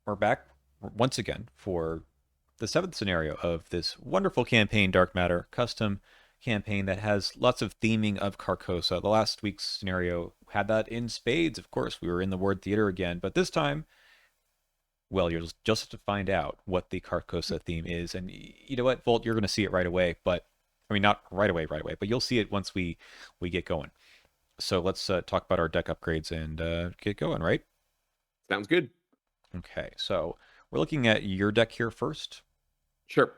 we're back once again for the seventh scenario of this wonderful campaign, Dark Matter, custom campaign that has lots of theming of Carcosa. The last week's scenario had that in spades, of course. We were in the Ward Theater again, but this time, well, you'll just have to find out what the Carcosa theme is. And you know what, Volt, you're going to see it right away, but I mean, not right away, but you'll see it once we get going. So let's talk about our deck upgrades and get going, right? Sounds good. Okay, so we're looking at your deck here first. Sure.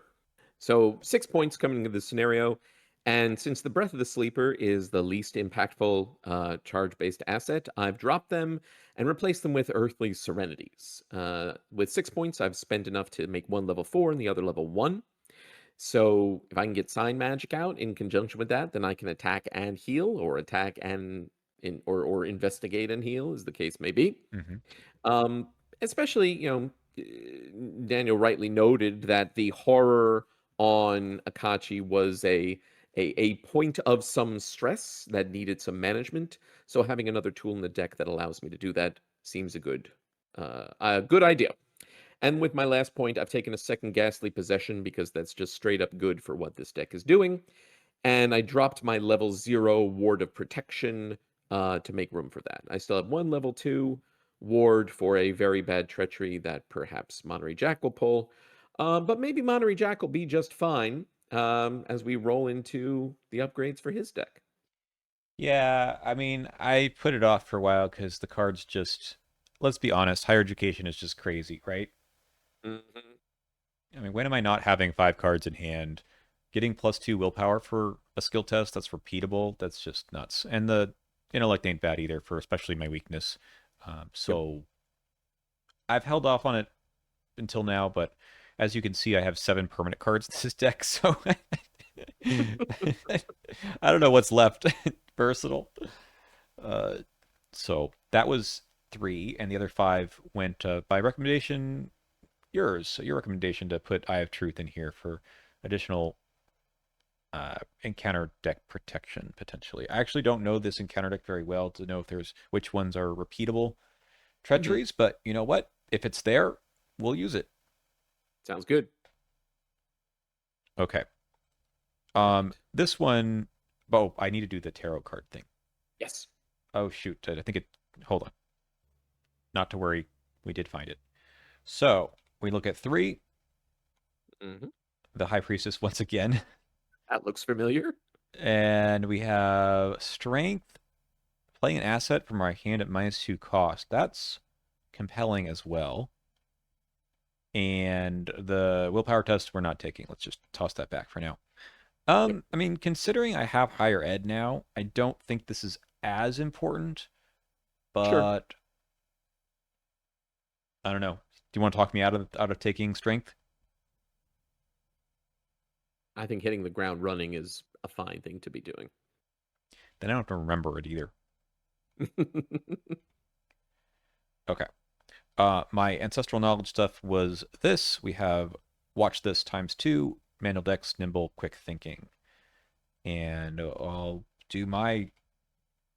So 6 points coming into the scenario. And since the Breath of the Sleeper is the least impactful charge-based asset, I've dropped them and replaced them with Earthly Serenities. With 6 points, I've spent enough to make one level 4 and the other level 1. So if I can get Sign Magic out in conjunction with that, then I can attack and heal, or attack and or investigate and heal, as the case may be. Mm-hmm. Um, Especially, Daniel rightly noted that the horror on Akachi was a point of some stress that needed some management. So having another tool in the deck that allows me to do that seems a good idea. And with my last point, I've taken a second Ghastly Possession because that's just straight up good for what this deck is doing. And I dropped my level 0 Ward of Protection to make room for that. I still have one level 2 ward for a very bad treachery that perhaps Monterey Jack will pull. But maybe Monterey Jack will be just fine as we roll into the upgrades for his deck. Yeah, I mean, I put it off for a while because the cards just, let's be honest, higher education is just crazy, right? Mhm. I mean, when am I not having 5 cards in hand? Getting +2 willpower for a skill test that's repeatable, that's just nuts. And the intellect ain't bad either for especially my weakness. Yep. So I've held off on it until now, but as you can see, I have 7 permanent cards in this deck, so I don't know what's left. Versatile. Uh, so that was 3, and the other 5 went by recommendation. Your recommendation to put Eye of Truth in here for additional encounter deck protection potentially. I actually don't know this encounter deck very well to know if there's which ones are repeatable Mhm. treacheries, but you know what? If it's there, we'll use it. Sounds good. Okay. All right. This one, oh, I need to do the tarot card thing. Yes. Oh shoot, I think it. Hold on. Not to worry, we did find it. So we look at 3, Hmm. the High Priestess once again, That looks familiar. and we have Strength, playing an asset from our hand at -2 cost. That's compelling as well. And the willpower test we're not taking. Let's just toss that back for now. Yep. I mean, considering I have higher ed now, I don't think this is as important, Sure. but I don't know. Do you want to talk me out of taking strength? I think hitting the ground running is a fine thing to be doing. Then I don't have to remember it either. Okay. My ancestral knowledge stuff was this. We have watch this ×2, manual dex, nimble, quick thinking. And I'll do my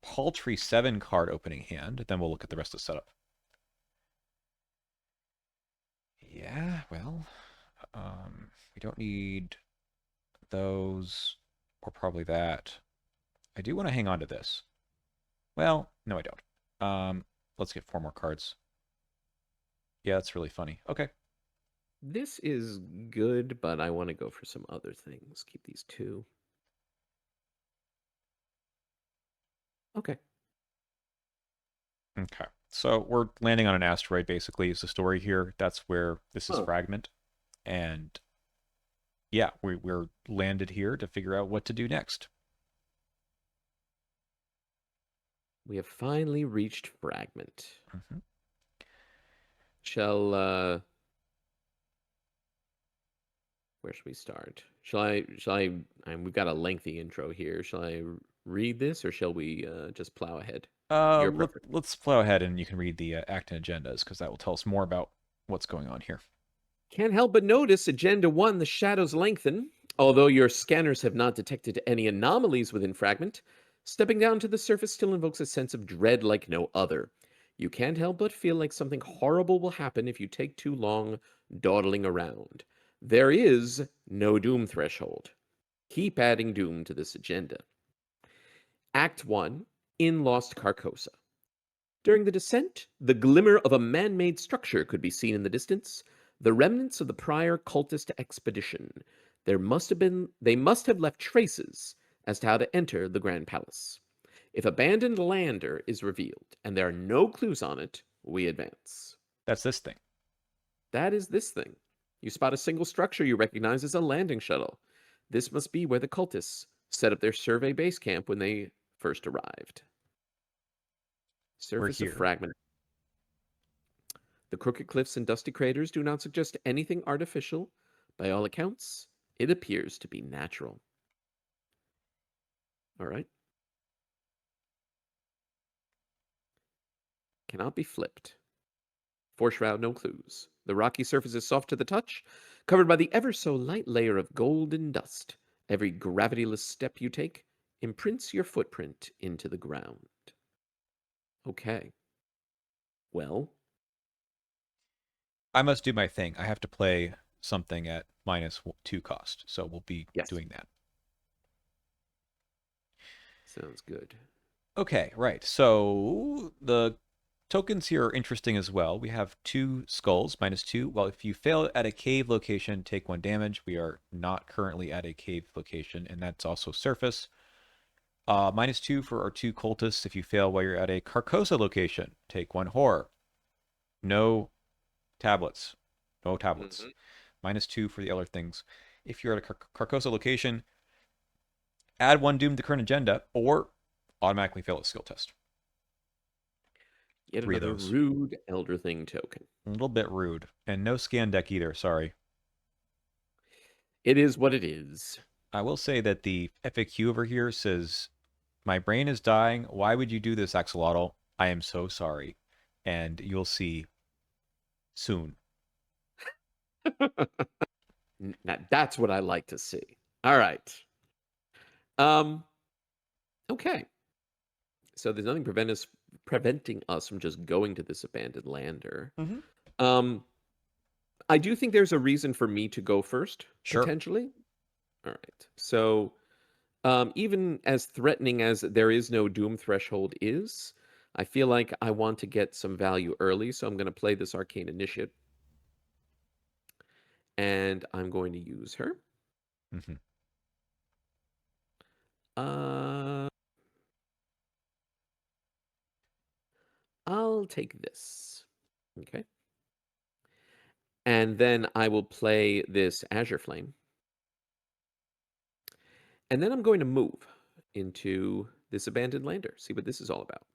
paltry 7 card opening hand, then we'll look at the rest of the setup. Yeah, well, we don't need those, or probably that. I do want to hang on to this. Well, no, I don't. Let's get 4 more cards. Yeah, that's really funny. Okay. This is good, but I want to go for some other things. Keep these two. Okay. Okay. So we're landing on an asteroid, basically, is the story here. That's where this is Huh. Fragment. And yeah, we're landed here to figure out what to do next. We have finally reached Fragment. Hmm. Shall where should we start? We've got a lengthy intro here. Shall I read this or shall we just plow ahead? Your preference. Let's plow ahead and you can read the act and agendas because that will tell us more about what's going on here. Can't help but notice Agenda 1, the shadows lengthen. Although your scanners have not detected any anomalies within Fragment, stepping down to the surface still invokes a sense of dread like no other. You can't help but feel like something horrible will happen if you take too long dawdling around. There is no doom threshold. Keep adding doom to this agenda. Act 1 in Lost Carcosa. During the descent, the glimmer of a man made structure could be seen in the distance, the remnants of the prior cultist expedition. They must have left traces as to how to enter the Grand Palace. If abandoned lander is revealed and there are no clues on it, we advance. That's this thing. That is this thing. You spot a single structure you recognize as a landing shuttle. This must be where the cultists set up their survey base camp when they first arrived. We're Surface of here. fragment. The crooked cliffs and dusty craters do not suggest anything artificial. By all accounts, it appears to be natural. All right. Cannot be flipped. Foreshroud, no clues. The rocky surface is soft to the touch, covered by the ever so light layer of golden dust. Every gravityless step you take imprints your footprint into the ground. Okay. Well, I must do my thing. I have to play something at -2 cost, so we'll be yes. doing that. Sounds good. Okay, right. So the tokens here are interesting as well. We have 2 skulls, -2. Well, if you fail at a cave location, take 1 damage. We are not currently at a cave location, and that's also surface. -2 for our 2 cultists. If you fail while you're at a Carcosa location, take 1 horror. No tablets. No tablets. Hmm. -2 for the other things. If you're at a Carcosa location, add 1 doom to the current agenda, or automatically fail a skill test. Yet 3 of another those. rude Elder Thing token. A little bit rude. And no scan deck either, sorry. It is what it is. I will say that the FAQ over here says, "My brain is dying. Why would you do this, Axolotl? I am so sorry." And you'll see soon. Now, that's what I like to see. All right. Um. Okay. So there's nothing preventing us from just going to this abandoned lander. Mm-hmm. Um. I do think there's a reason for me to go first, Sure. potentially. All right. So, even as threatening as there is no doom threshold is, I feel like I want to get some value early, so I'm going to play this arcane initiate, and I'm going to use her. Mm-hmm. Uh, I'll take this. Okay. And then I will play this Azure Flame. And then I'm going to move into this abandoned lander, see what this is all about.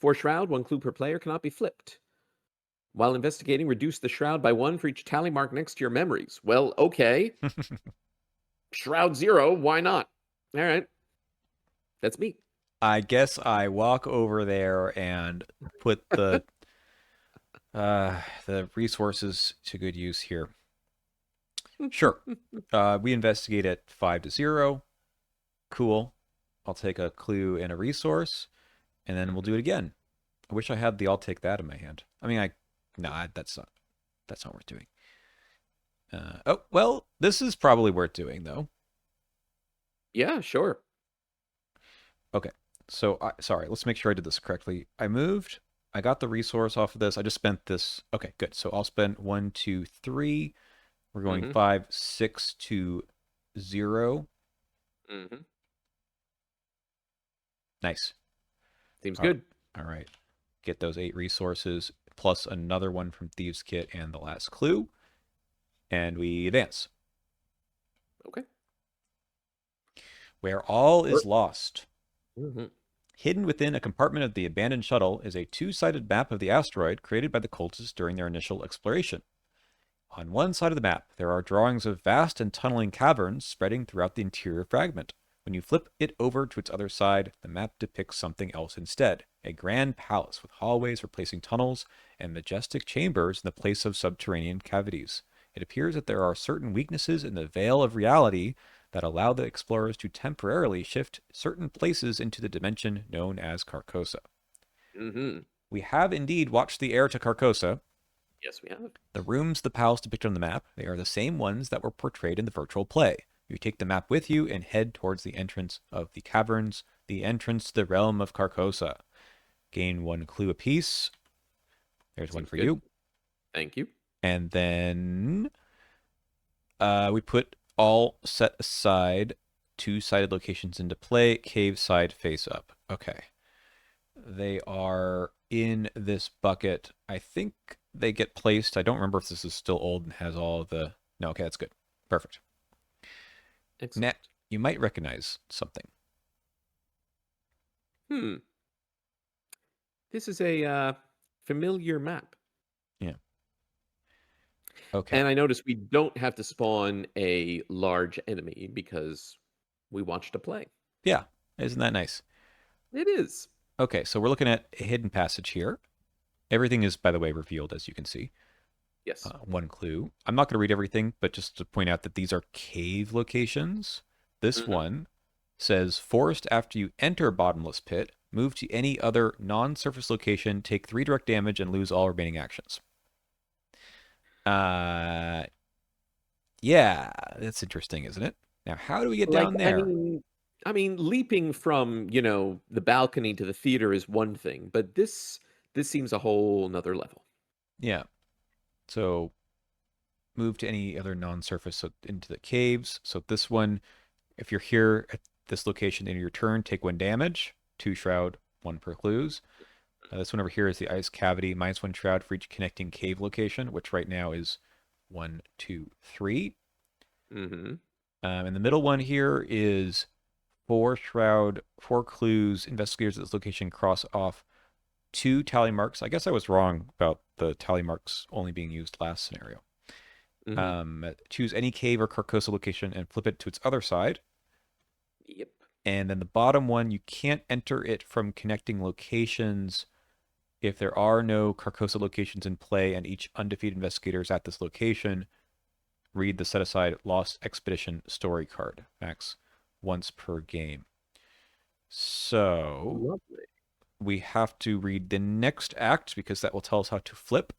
For Shroud, 1 clue per player cannot be flipped. While investigating, reduce the shroud by 1 for each tally mark next to your memories. Well, okay. Shroud 0, why not? All right. That's me. I guess I walk over there and put the resources to good use here. Sure. We investigate at 5-0. Cool. I'll take a clue and a resource, and then we'll do it again. I wish I had the I'll take that in my hand. I mean, nah, that's not worth doing. Oh, well, this is probably worth doing though. Yeah, sure. Okay. So, sorry, let's make sure I did this correctly. I moved, I got the resource off of this. I just spent this. Okay, good. So I'll spend 1, 2, 3. We're going Mm-hmm. 5, 6 to 0. Mm-hmm. Nice. Seems All good. all right. Get those 8 resources plus another one from Thieves' Kit and the last clue. And we advance. Okay. Where all is lost. Mm-hmm. Hidden within a compartment of the abandoned shuttle is a 2-sided map of the asteroid created by the cultists during their initial exploration. On one side of the map, there are drawings of vast and tunneling caverns spreading throughout the interior fragment. When you flip it over to its other side, the map depicts something else instead, a grand palace with hallways replacing tunnels and majestic chambers in the place of subterranean cavities. It appears that there are certain weaknesses in the veil of reality that allow the explorers to temporarily shift certain places into the dimension known as Carcosa. Hmm. We have indeed watched the heir to Carcosa. Yes, we have. The rooms, the pals depicted on the map, they are the same ones that were portrayed in the virtual play. You take the map with you and head towards the entrance of the caverns, the entrance to the realm of Carcosa. Gain one clue apiece. There's one Seems for good. you. Thank you. And then we put all set aside two-sided locations into play, cave side face up. Okay. They are in this bucket. I think they get placed. I don't remember if this is still old and has all of the. No, okay, that's good. Perfect. Now, Excellent. you might recognize something. Hmm. This is a familiar map. Yeah. Okay. And I notice we don't have to spawn a large enemy because we watched a play. Yeah. Isn't that nice? It is. Okay, so we're looking at a hidden passage here. Everything is, by the way, revealed, as you can see. Yes. One clue. I'm not going to read everything, but just to point out that these are cave locations. This Hmm. one says forest after you enter bottomless pit. Move to any other non-surface location, take 3 direct damage, and lose all remaining actions. Uh, yeah, that's interesting, isn't it? Now, how do we get Like, down there? I mean, leaping from, the balcony to the theater is one thing, but this seems a whole nother level. Yeah, so move to any other non-surface so into the caves. So this one, if you're here at this location in your turn, take 1 damage, 2 shroud, 1 per clues. This one over here is the ice cavity, -1 shroud for each connecting cave location, which right now is 1, 2, 3. Hmm. And the middle one here is 4 shroud, 4 clues. Investigators at this location cross off 2 tally marks. I guess I was wrong about the tally marks only being used last scenario. Hmm. Choose any cave or Carcosa location and flip it to its other side. Yep. And then the bottom one, you can't enter it from connecting locations if there are no Carcosa locations in play and each undefeated investigator is at this location. Read the set aside Lost Expedition story card, max once per game. So Lovely. we have to read the next act because that will tell us how to flip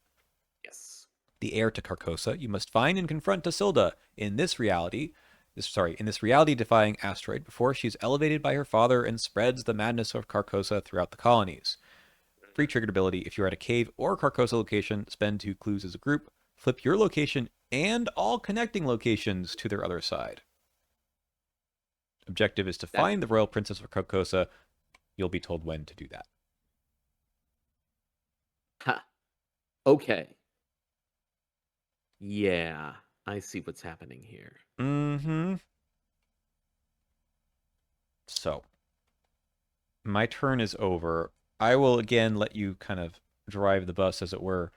Yes. the heir to Carcosa. You must find and confront Tasilda in this reality. In this reality-defying asteroid before she's elevated by her father and spreads the madness of Carcosa throughout the colonies. Free triggered ability: if you're at a cave or Carcosa location, spend 2 clues as a group. Flip your location and all connecting locations to their other side. Objective is to That find the royal princess of Carcosa. You'll be told when to do that. ha. Okay. Yeah, I see what's happening here. Mm-hmm. So, my turn is over. I will again let you kind of drive the bus, as it were,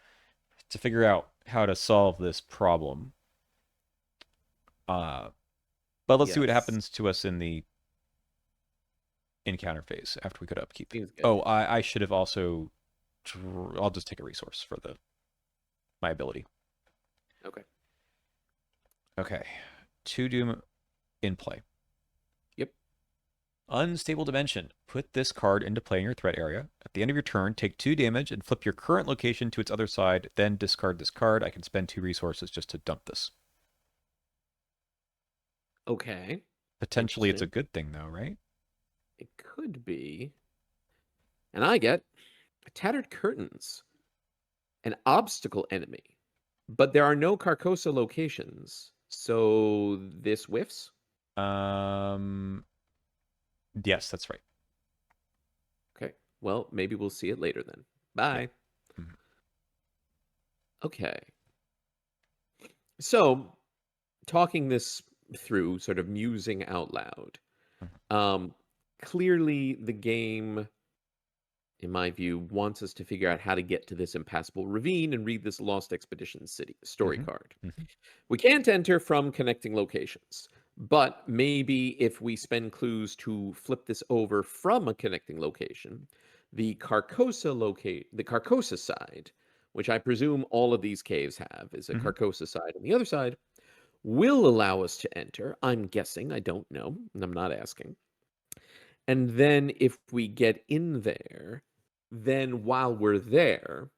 to figure out how to solve this problem. Uh, but let's see what Yes. happens to us in the encounter phase after we go to upkeep. Seems good. Oh, I should have also. I'll just take a resource for the my ability. Okay. Okay, 2 doom in play. Yep. Unstable dimension. Put this card into play in your threat area. At the end of your turn, take 2 damage and flip your current location to its other side. Then discard this card. I can spend 2 resources just to dump this. Okay. Potentially, it's a Interesting. good thing, though, right? It could be. And I get tattered curtains, an obstacle enemy. But there are no Carcosa locations. So this whiffs? Um, yes, that's right. Okay. Well, maybe we'll see it later then. Yeah. Bye. Mhm. Okay. So, talking this through, sort of musing out loud, Mhm. um, clearly the game, in my view, wants us to figure out how to get to this impassable ravine and read this Lost Expedition City story Mhm. card. Mhm. We can't enter from connecting locations, but maybe if we spend clues to flip this over from a connecting location, the Carcosa side, which I presume all of these caves have, is a Mhm. Carcosa side, and the other side will allow us to enter. I'm guessing, I don't know, and I'm not asking. And then if we get in there, Then while we're there,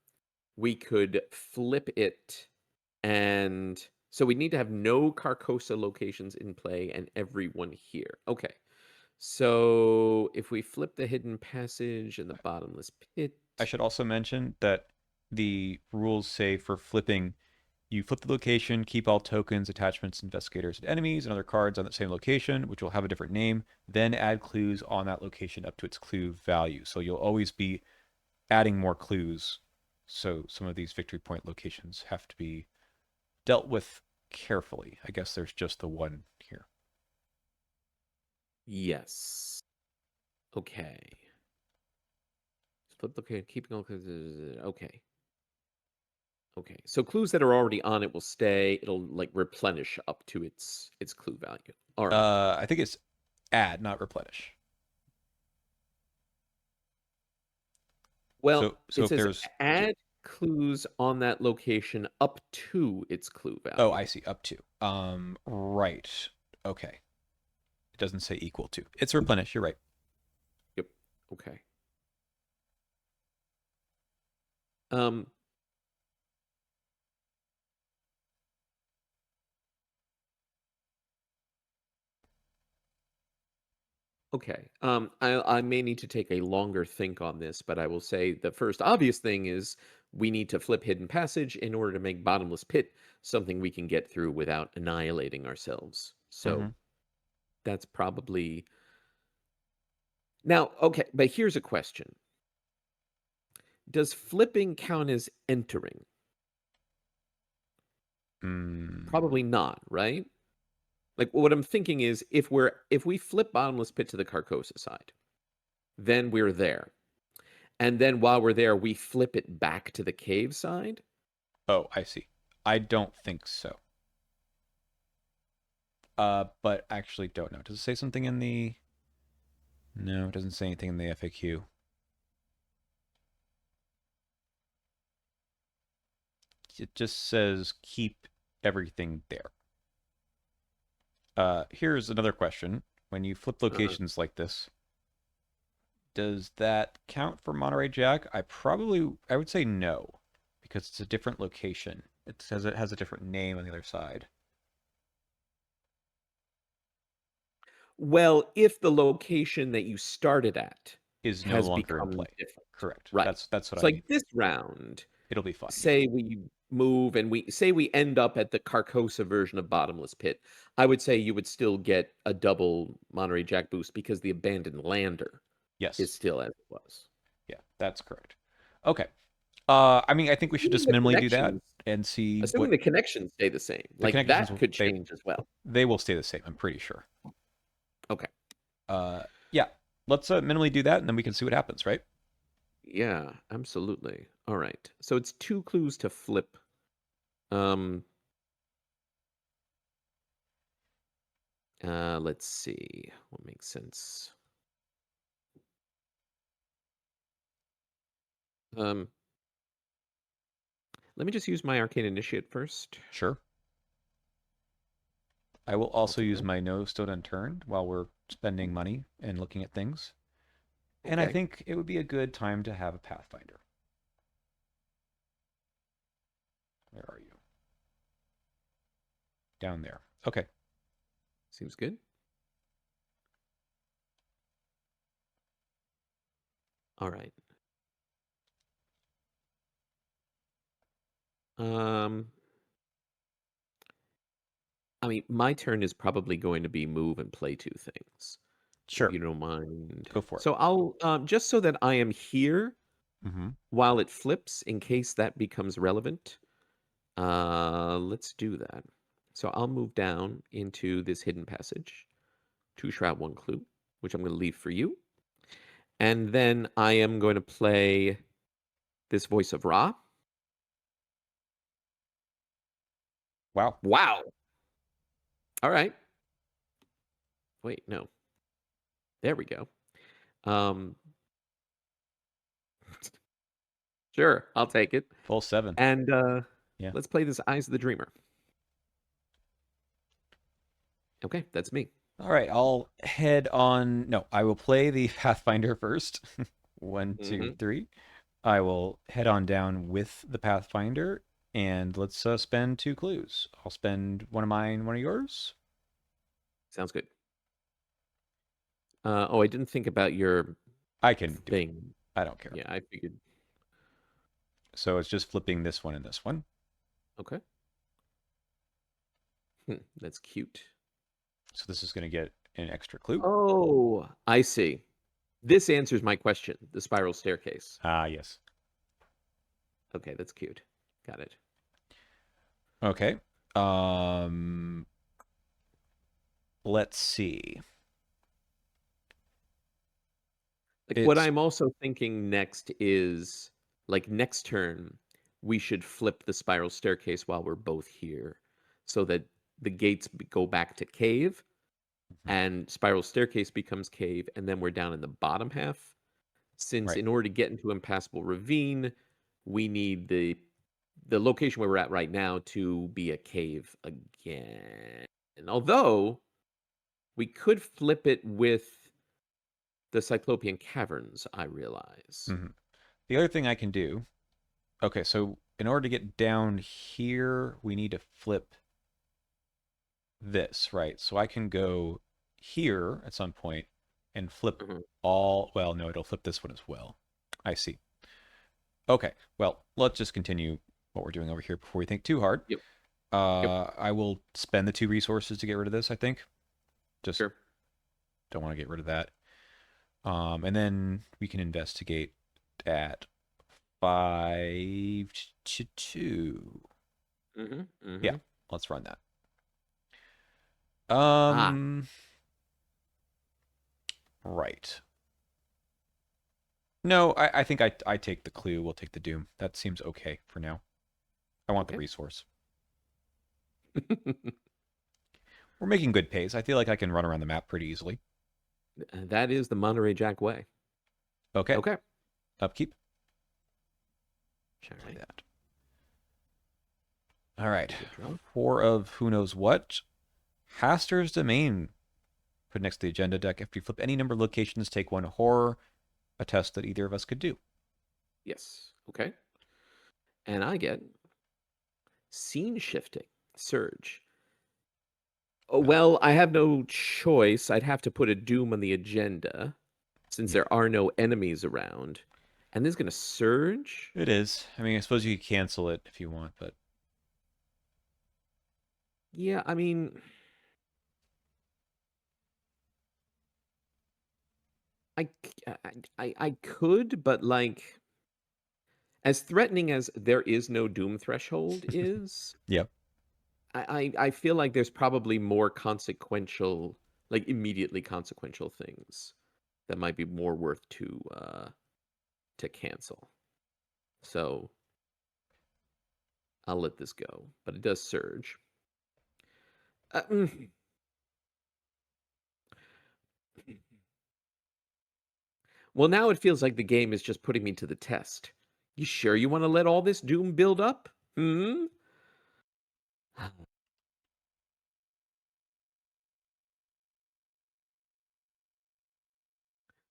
we could flip it, and so we need to have no Carcosa locations in play and everyone here. Okay. So if we flip the hidden passage and the bottomless pit. I should also mention that the rules say for flipping, you flip the location, keep all tokens, attachments, investigators, and enemies, and other cards on that same location, which will have a different name, then add clues on that location up to its clue value. So you'll always be adding more clues. So some of these victory point locations have to be dealt with carefully. I guess there's just the one here. Yes. Okay. Flip location, keeping all clues. Okay. Okay. So clues that are already on it will stay. It'll like replenish up to its clue value. All right. I think it's add, not replenish. Well, So it if says there's add clues on that location up to its clue oh, value. I see, up to. Right. Okay. It doesn't say equal to. It's replenish. You're right. Yep. Okay. Um, okay. I may need to take a longer think on this, but I will say the first obvious thing is we need to flip hidden passage in order to make bottomless pit something we can get through without annihilating ourselves. So Mm-hmm. that's probably now okay. But here's a question: does flipping count as entering? Mm. Probably not, right? Like what I'm thinking is if we flip bottomless pit to the Carcosa side, then we're there. And then while we're there, we flip it back to the cave side. Oh, I see. I don't think so. But actually don't know. Does it say something in the? No, it doesn't say anything in the FAQ. It just says keep everything there. Here's another question. When you flip Uh, locations like this, does that count for Monterey Jack? I would say no, because it's a different location. It says it has a different name on the other side. well, if the location that you started at Is no has longer in become play. different, Correct. right? That's what So I like mean. this round, It'll be fine. Yeah. say we move and we say we end up at the Carcosa version of bottomless pit, I would say you would still get a double Monterey Jack boost because the abandoned lander is Yes. still as it was. Yeah, that's correct. Okay. I mean, I think we should Assuming just the minimally do that connections and see assuming what the connections stay the same, the like connections that could change as well. they will stay the same. I'm pretty sure. Okay. Yeah. Let's minimally do that, and then we can see what happens. Right? Yeah, absolutely. All right. So it's two clues to flip. Um, let's see what makes sense. Um, let me just use my arcane initiate first. Sure. I will I'll also do use that. my no stone unturned while we're spending money and looking at things. And I Okay. think it would be a good time to have a pathfinder. Where are you? Down there. Okay. Seems good. All right. Um, I mean, my turn is probably going to be move and play two things, if Sure. you don't mind. Go for it. So I'll just so that I am here Mm-hmm. while it flips, in case that becomes relevant. Let's do that. So I'll move down into this hidden passage, two shroud, one clue, which I'm going to leave for you. And then I am going to play this voice of Ra. Wow. Wow. All right. Wait, no. There we go. Um, sure, I'll take it. Full seven. And Yeah. let's play this Eyes of the Dreamer. Okay, that's me. All right. I'll head on. No, I will play the Pathfinder first. One, two, Hmm. three. I will head on down with the Pathfinder, and let's spend 2 clues. I'll spend one of mine, one of yours. Sounds good. Oh, I didn't think about your I can do it. thing. I don't care. Yeah, I figured. So it's just flipping this one and this one. Okay. That's cute. So this is going to get an extra clue. Oh, I see. This answers my question, the spiral staircase. Ah, yes. Okay, that's cute. Got it. Okay. Um, let's see. Like what It's I'm also thinking next is like next turn, we should flip the spiral staircase while we're both here so that the gates go back to cave and spiral staircase becomes cave and then we're down in the bottom half. Since right. in order to get into impassable ravine, we need the location where we're at right now to be a cave again. And although we could flip it with the Cyclopean Caverns, I realize. hmm The other thing I can do. Okay, so in order to get down here, we need to flip this, right? So I can go here at some point and flip Mhm. all. Well, no, it'll flip this one as well. I see. Okay, well, let's just continue what we're doing over here before we think too hard. Yep. Yep. I will spend the 2 resources to get rid of this, I think. Just Sure. don't want to get rid of that. And then we can investigate at 5 to 2. Hmm. Yeah, Hmm. let's run that. Ah, Um, right. No, I think I take the clue. We'll take the doom. That seems okay for now. I want the okay. resource. We're making good pace. I feel like I can run around the map pretty easily. That is the Monterey Jack way. Okay, Okay. upkeep. All Play right. that. All right. Good draw. 4 of who knows what. Haster's Domain. Put next to the agenda deck. After you flip any number of locations, take 1 horror. A test that either of us could do. Yes. Okay. And I get scene shifting, surge. Oh, Uh, well, I have no choice. I'd have to put a doom on the agenda since yeah, there are no enemies around. And this is going to surge? it is. I mean, I suppose you could cancel it if you want, but Yeah, I mean, I could, but like as threatening as there is no doom threshold is, yep. I feel like there's probably more consequential, like immediately consequential things that might be more worth to cancel. So I'll let this go, but it does surge. Uh, mm. Well, now it feels like the game is just putting me to the test. You sure you want to let all this doom build up? Hmm?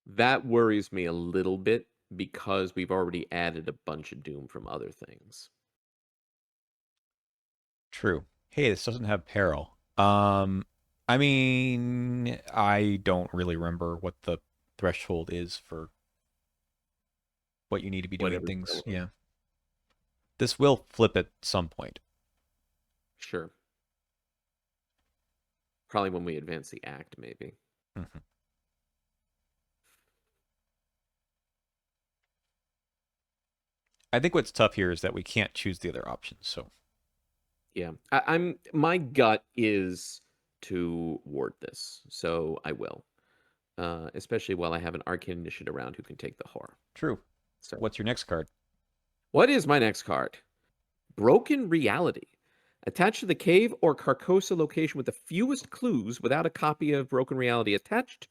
That worries me a little bit because we've already added a bunch of doom from other things. True. Hey, this doesn't have peril. I mean, I don't really remember what the threshold is for what you need to be doing Whatever's things. relevant. Yeah. This will flip at some point. Sure. Probably when we advance the act, maybe. Mhm. I think what's tough here is that we can't choose the other options. So, Yeah. I'm my gut is to ward this, so I will. Especially while I have an arcane initiate around who can take the horror. true. So What's your next card? what is my next card? Broken Reality. Attached to the cave or Carcosa location with the fewest clues without a copy of Broken Reality attached.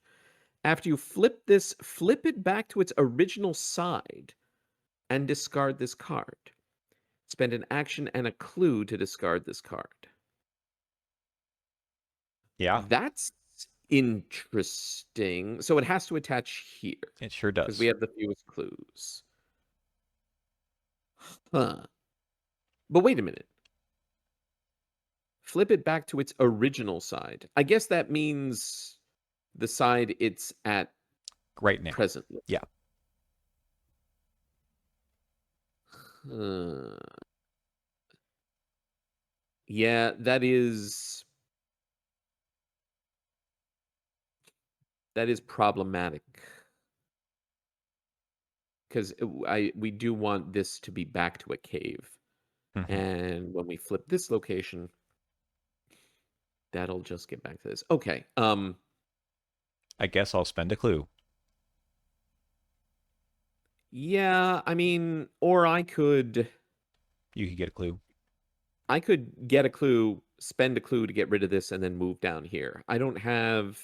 After you flip this, flip it back to its original side and discard this card. Spend an action and a clue to discard this card. Yeah. That's Interesting. So it has to attach here It sure because we does. have the fewest clues. Huh. But wait a minute. Flip it back to its original side. I guess that means the side it's at Right now. presently. Yeah. Huh. Yeah, that is problematic because I we do want this to be back to a cave. Hmm. And when we flip this location, that'll just get back to this. Okay. I guess I'll spend a clue. Yeah, I mean, or You could get a clue. I could get a clue, spend a clue to get rid of this and then move down here. I don't have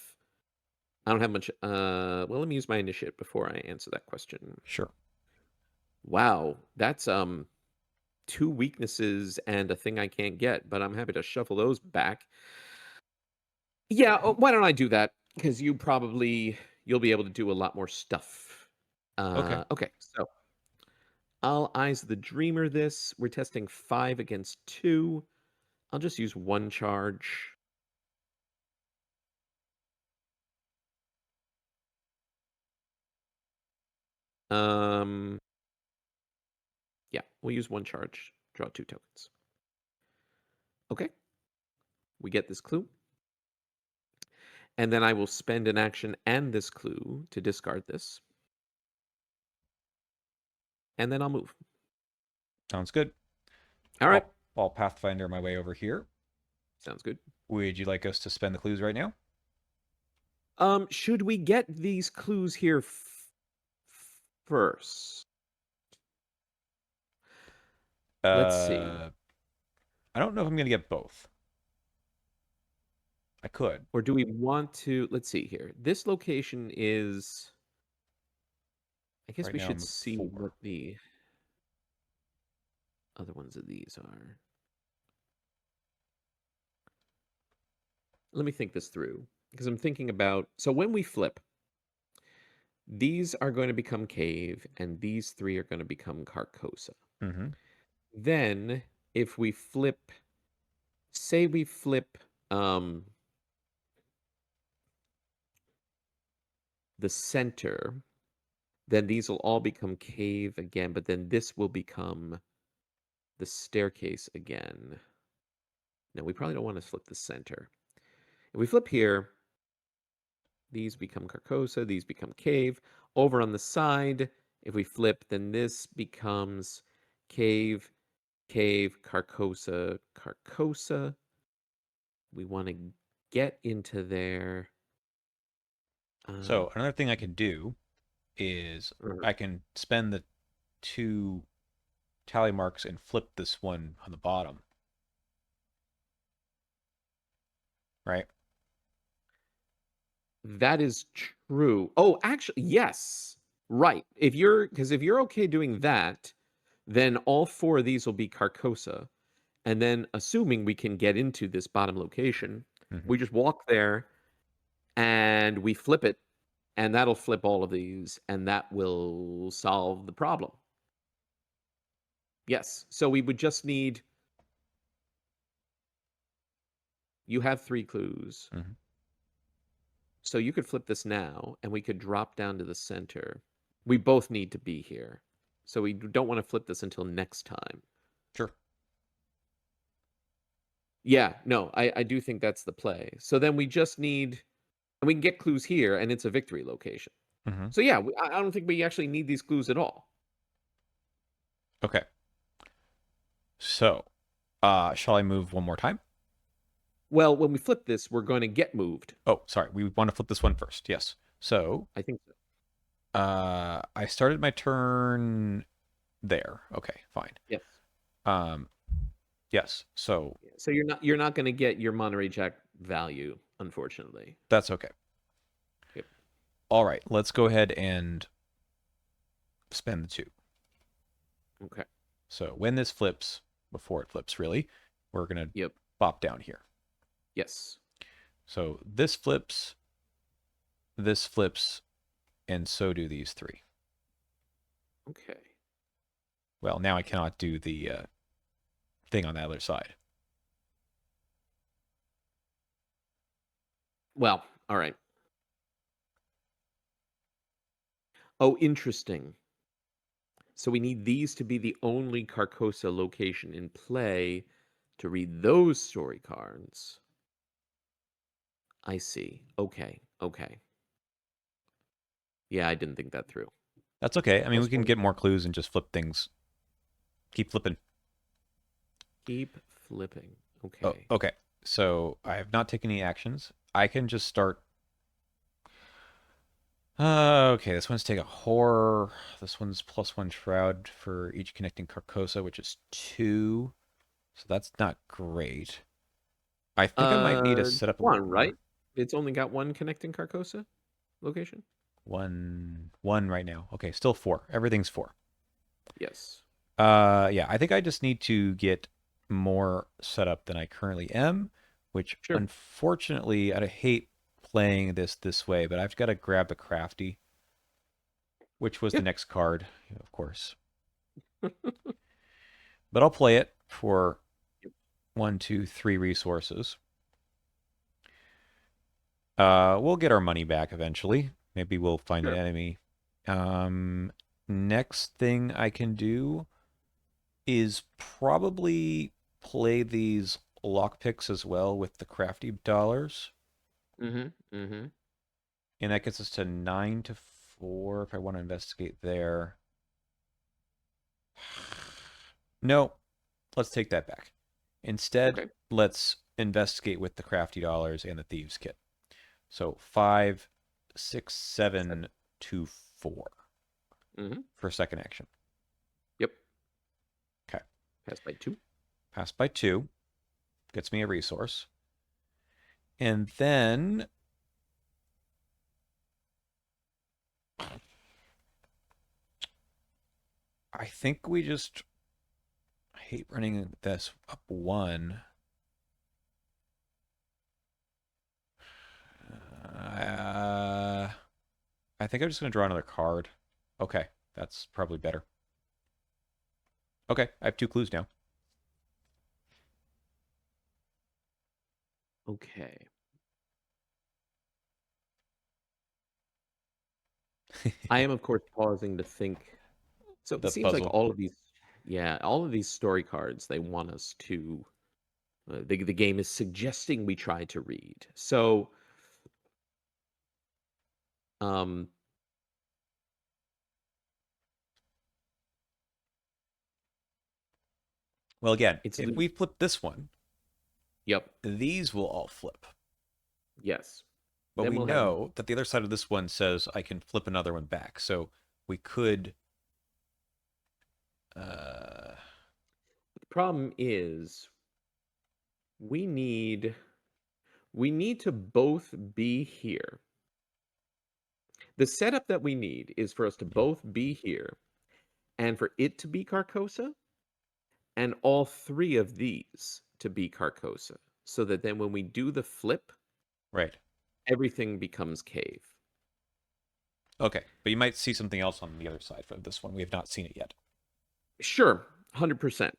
much well, let me use my initiative before I answer that question. Sure. Wow, that's two weaknesses and a thing I can't get, but I'm happy to shuffle those back. Yeah, why don't I do that? Because you'll be able to do a lot more stuff. Okay. Okay, so I'll eyes the dreamer this. We're testing 5 against 2. I'll just use one charge. Um, yeah, we'll use one charge. Draw 2 tokens. Okay, we get this clue. And then I will spend an action and this clue to discard this. And then I'll move. Sounds good. All right, I'll Pathfinder my way over here. sounds good. Would you like us to spend the clues right now? Should we get these clues here first? Let's see. Uh, I don't know if I'm going to get both. I could. Or do we want to? Let's see here. This location is. I guess Right we now should I'm at see what 4. the other ones of these are. Let me think this through because I'm thinking about. So when we flip, these are going to become cave, and these three are going to become Carcosa. Mm-hmm. Then, if we flip, say we flip the center, then these will all become cave again, but then this will become the staircase again. No, we probably don't want to flip the center. If we flip here, these become Carcosa, these become cave. Over on the side, if we flip, then this becomes cave, cave, Carcosa, Carcosa. We want to get into there. So another thing I can do is Uh, I can spend the 2 tally marks and flip this one on the bottom, right? that is true. Oh, actually, yes. Right. If you're okay doing that, then all 4 of these will be Carcosa. And then assuming we can get into this bottom location, Mm-hmm. we just walk there and we flip it, and that'll flip all of these, and that will solve the problem. Yes. So we would just need you have 3 clues. Mm-hmm. So you could flip this now, and we could drop down to the center. We both need to be here. So we don't want to flip this until next time. Sure. Yeah, no, I do think that's the play. So then we just need, and we can get clues here, and it's a victory location. Mm-hmm. So yeah, I don't think we actually need these clues at all. Okay. So, shall I move one more time? Well, when we flip this, we're going to get moved. Oh, sorry. We want to flip this one first. Yes. So, I think so. I started my turn there. Okay, fine. Yes. Um, yes. So Yeah. So you're not going to get your Monterey Jack value, unfortunately. that's okay. Yep. All right. Let's go ahead and spend the 2. Okay. So when this flips, before it flips, really, we're gonna Yep. bop down here. Yes. So this flips. this flips, and so do these three. Okay. Well, now I cannot do the thing on the other side. Well, all right. Oh, interesting. So we need these to be the only Carcosa location in play to read those story cards. I see. Okay. Okay. Yeah, I didn't think that through. That's okay. I mean, we Plus can one. get more clues and just flip things. Keep flipping. Keep flipping. Oh, Okay. okay. So I have not taken any actions. I can just start. Okay, this one's take a horror. This one's +1 shroud for each connecting Carcosa, which is 2. So that's not great. I think I might need to set up a One, more. right? It's only got one connecting Carcosa location? One right now. Okay, still 4. Everything's 4. Yes. Yeah, I think I just need to get more set up than I currently am, which Sure. unfortunately I hate playing this way, but I've got to grab the crafty, which was the Yeah. next card, of course. But I'll play it for Yep. 1, 2, 3 resources. We'll get our money back eventually. Maybe we'll find an Sure. enemy. Um, Next thing I can do is probably play these lockpicks as well with the crafty dollars. Mm-hmm. Mm-hmm. And that gets us to 9 to 4 if I want to investigate there. No, let's take that back. Instead, Okay. let's investigate with the crafty dollars and the thieves kit. So 5, 6, 7 7. to 4 Mm-hmm. for second action. Yep. Okay. Pass by 2. Pass by 2 gets me a resource. And then I think we just I hate running this up 1. Uh, I think I'm just going to draw another card. Okay, that's probably better. Okay, I have 2 clues now. Okay. I am, of course, pausing to think. So it The seems like puzzle. all of these, yeah, all of these story cards, they want us to, the game is suggesting we try to read. So, um, Well, again, it's, if we flip this one, yep, these will all flip. yes. But Then we we'll have, know that the other side of this one says I can flip another one back. So we could. Uh, the problem is we need, we need to both be here. The setup that we need is for us to yeah, both be here and for it to be Carcosa and all three of these to be Carcosa. So that then when we do the flip, right. everything becomes cave. Okay, but you might see something else on the other side of this one. We have not seen it yet. Sure, 100%.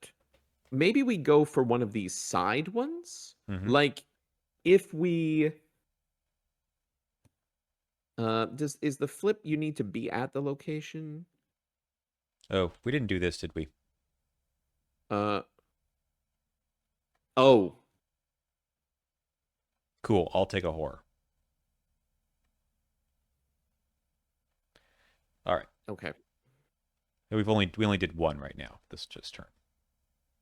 Maybe we go for one of these side ones. Hmm. Like if we does is the flip you need to be at the location? Oh, we didn't do this, did we? Uh oh, Cool. I'll take a horror. All right. okay. We only did one right now. This just turn.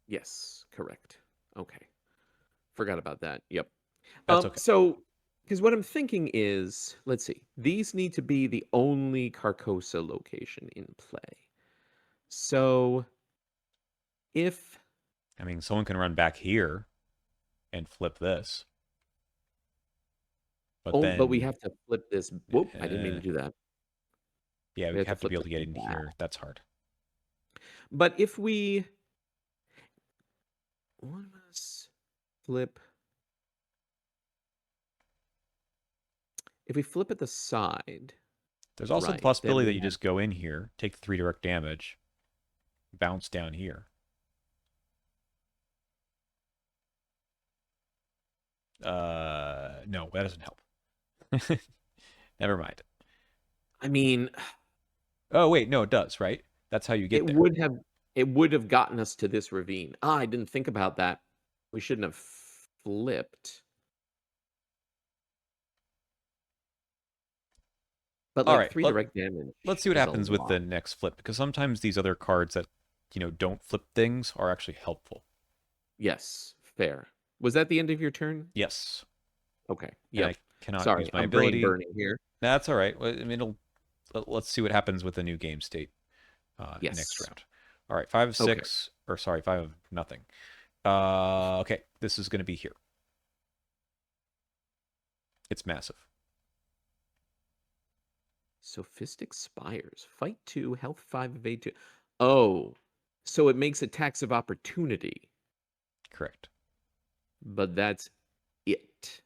Yes, correct. Okay. Forgot about that. Yep. That's okay. So because what I'm thinking is, let's see, these need to be the only Carcosa location in play. So if I mean, someone can run back here and flip this, but oh, but we then have to flip this. Whoop, I didn't mean uh, to do that. yeah, We we have to have to flip be able this to get one in back. here. That's hard. But if we one of us flip If we flip at the side, There's also the right, then possibility that we you have just go in here, take the 3 direct damage, bounce down here. No, that doesn't help. Never mind. I mean, Oh, wait, no, it does, right? That's how you it get there. would have it would have gotten us to this ravine. Ah, I didn't think about that. We shouldn't have flipped. But All like right, 3 direct let's damage see what is a happens with lot. the next flip, because sometimes these other cards that, don't flip things are actually helpful. Yes, fair. Was that the end of your turn? Yes, Okay. and Yep. I cannot Sorry, use my I'm brain ability. burning here. That's all right. I mean, let's see what happens with the new game state next Yes. round. All right, 5 of Okay. 6, or sorry, 5 of nothing. Okay, this is going to be here. It's massive. Sophistic Spires. Fight 2, health 5, evade 2. Oh, so it makes attacks of opportunity, Correct. but that's it.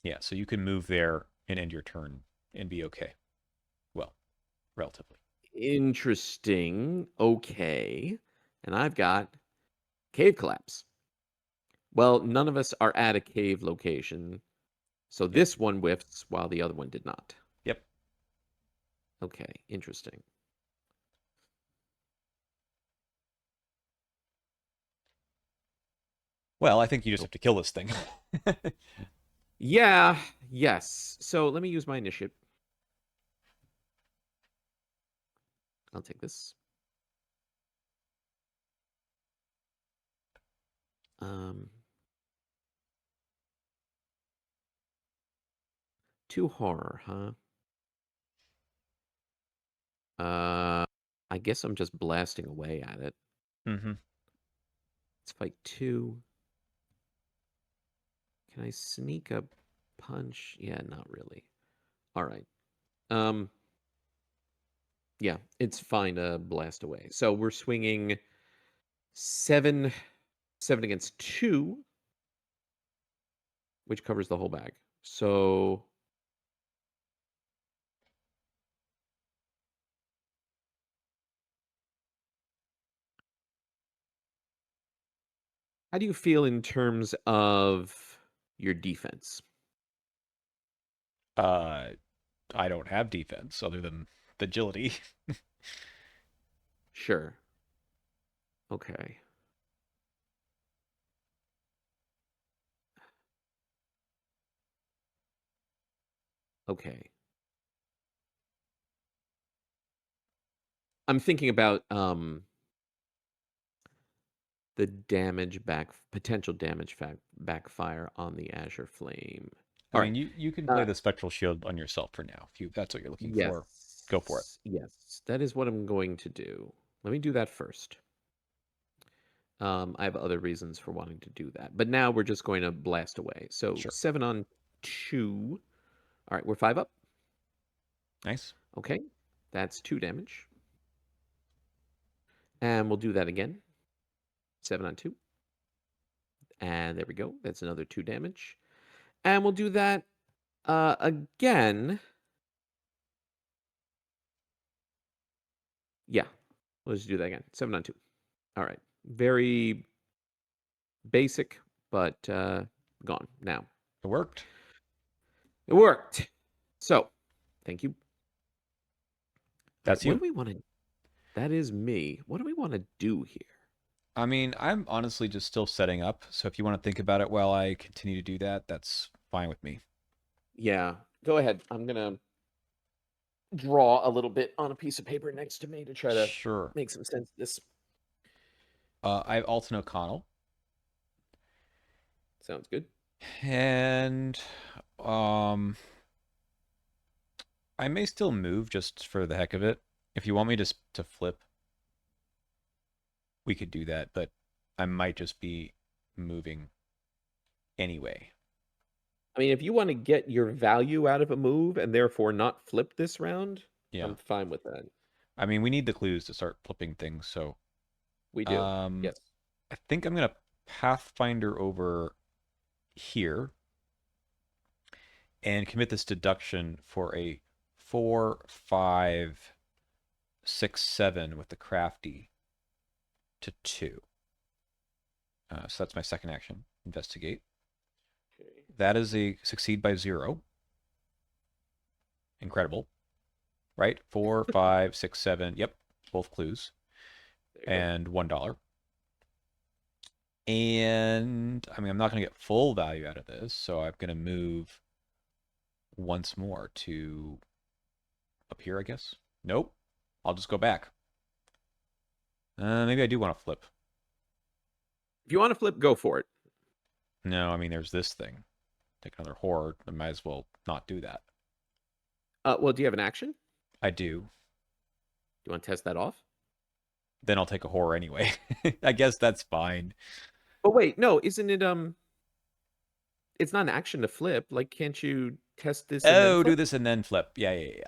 Yeah, so you can move there and end your turn and be okay. Well, relatively. Interesting. Okay. And I've got Cave Collapse. Well, none of us are at a cave location, so Yep. this one whiffs while the other one did not. Yep. Okay, interesting. Well, I think you just Oh, have to kill this thing. yeah, yes. So let me use my initiative. I'll take this. Um, 2 horror, huh? I guess I'm just blasting away at it. Mm-hmm. Let's fight 2. Can I sneak a punch? Yeah, not really. All right. Um, yeah, it's fine to blast away. So we're swinging 7, 7 against 2, which covers the whole bag. So how do you feel in terms of your defense? Uh, I don't have defense other than the agility. Sure. Okay. Okay. I'm thinking about the potential damage backfire on the Azure Flame. I All mean, right. you can play Uh, the spectral shield on yourself for now. If that's what you're looking for, go for it. yes. Yes. That is what I'm going to do. Let me do that first. I have other reasons for wanting to do that. But now we're just going to blast away. So Sure. 7 on 2. All right, we're 5 up. Nice. Okay. That's 2 damage. And we'll do that again. 7 on 2. And there we go. That's another 2 damage. And we'll do that again. Yeah. Let's do that again. 7 on 2. All right. Very basic, but gone now. It worked. It worked. So, thank you. All right. That's What do you. we want to? That is me. What do we want to do here? I mean, I'm honestly just still setting up. So if you want to think about it while I continue to do that, that's fine with me. Yeah. Go ahead. I'm going to draw a little bit on a piece of paper next to me to try to Sure. make some sense of this. I have Alton O'Connell, Sounds good. and um, I may still move just for the heck of it. If you want me to flip, we could do that, but I might just be moving anyway. I mean, if you want to get your value out of a move and therefore not flip this round, Yeah. I'm fine with that. I mean, we need the clues to start flipping things, so We do. um, Yes. I think I'm gonna Pathfinder over here, and commit this deduction for a 4, 5, 6, 7 with the crafty to 2. So that's my second action. Investigate. Okay. That is a succeed by 0. Incredible. Right? 4, 5, 6, 7. Yep. Both clues. There you go. And $1. And I mean, I'm not going to get full value out of this, so I'm going to move once more to up here, I guess. Nope. I'll just go back. Maybe I do want to flip. If you want to flip, go for it. No, I mean, there's this thing. Take another horror. I might as well not do that. Well, do you have an action? I do. Do you want to test that off? Then I'll take a horror anyway. I guess that's fine. But wait, no, isn't it it's not an action to flip. Like, can't you test this and then Oh, do flip? this and then flip. Yeah, yeah,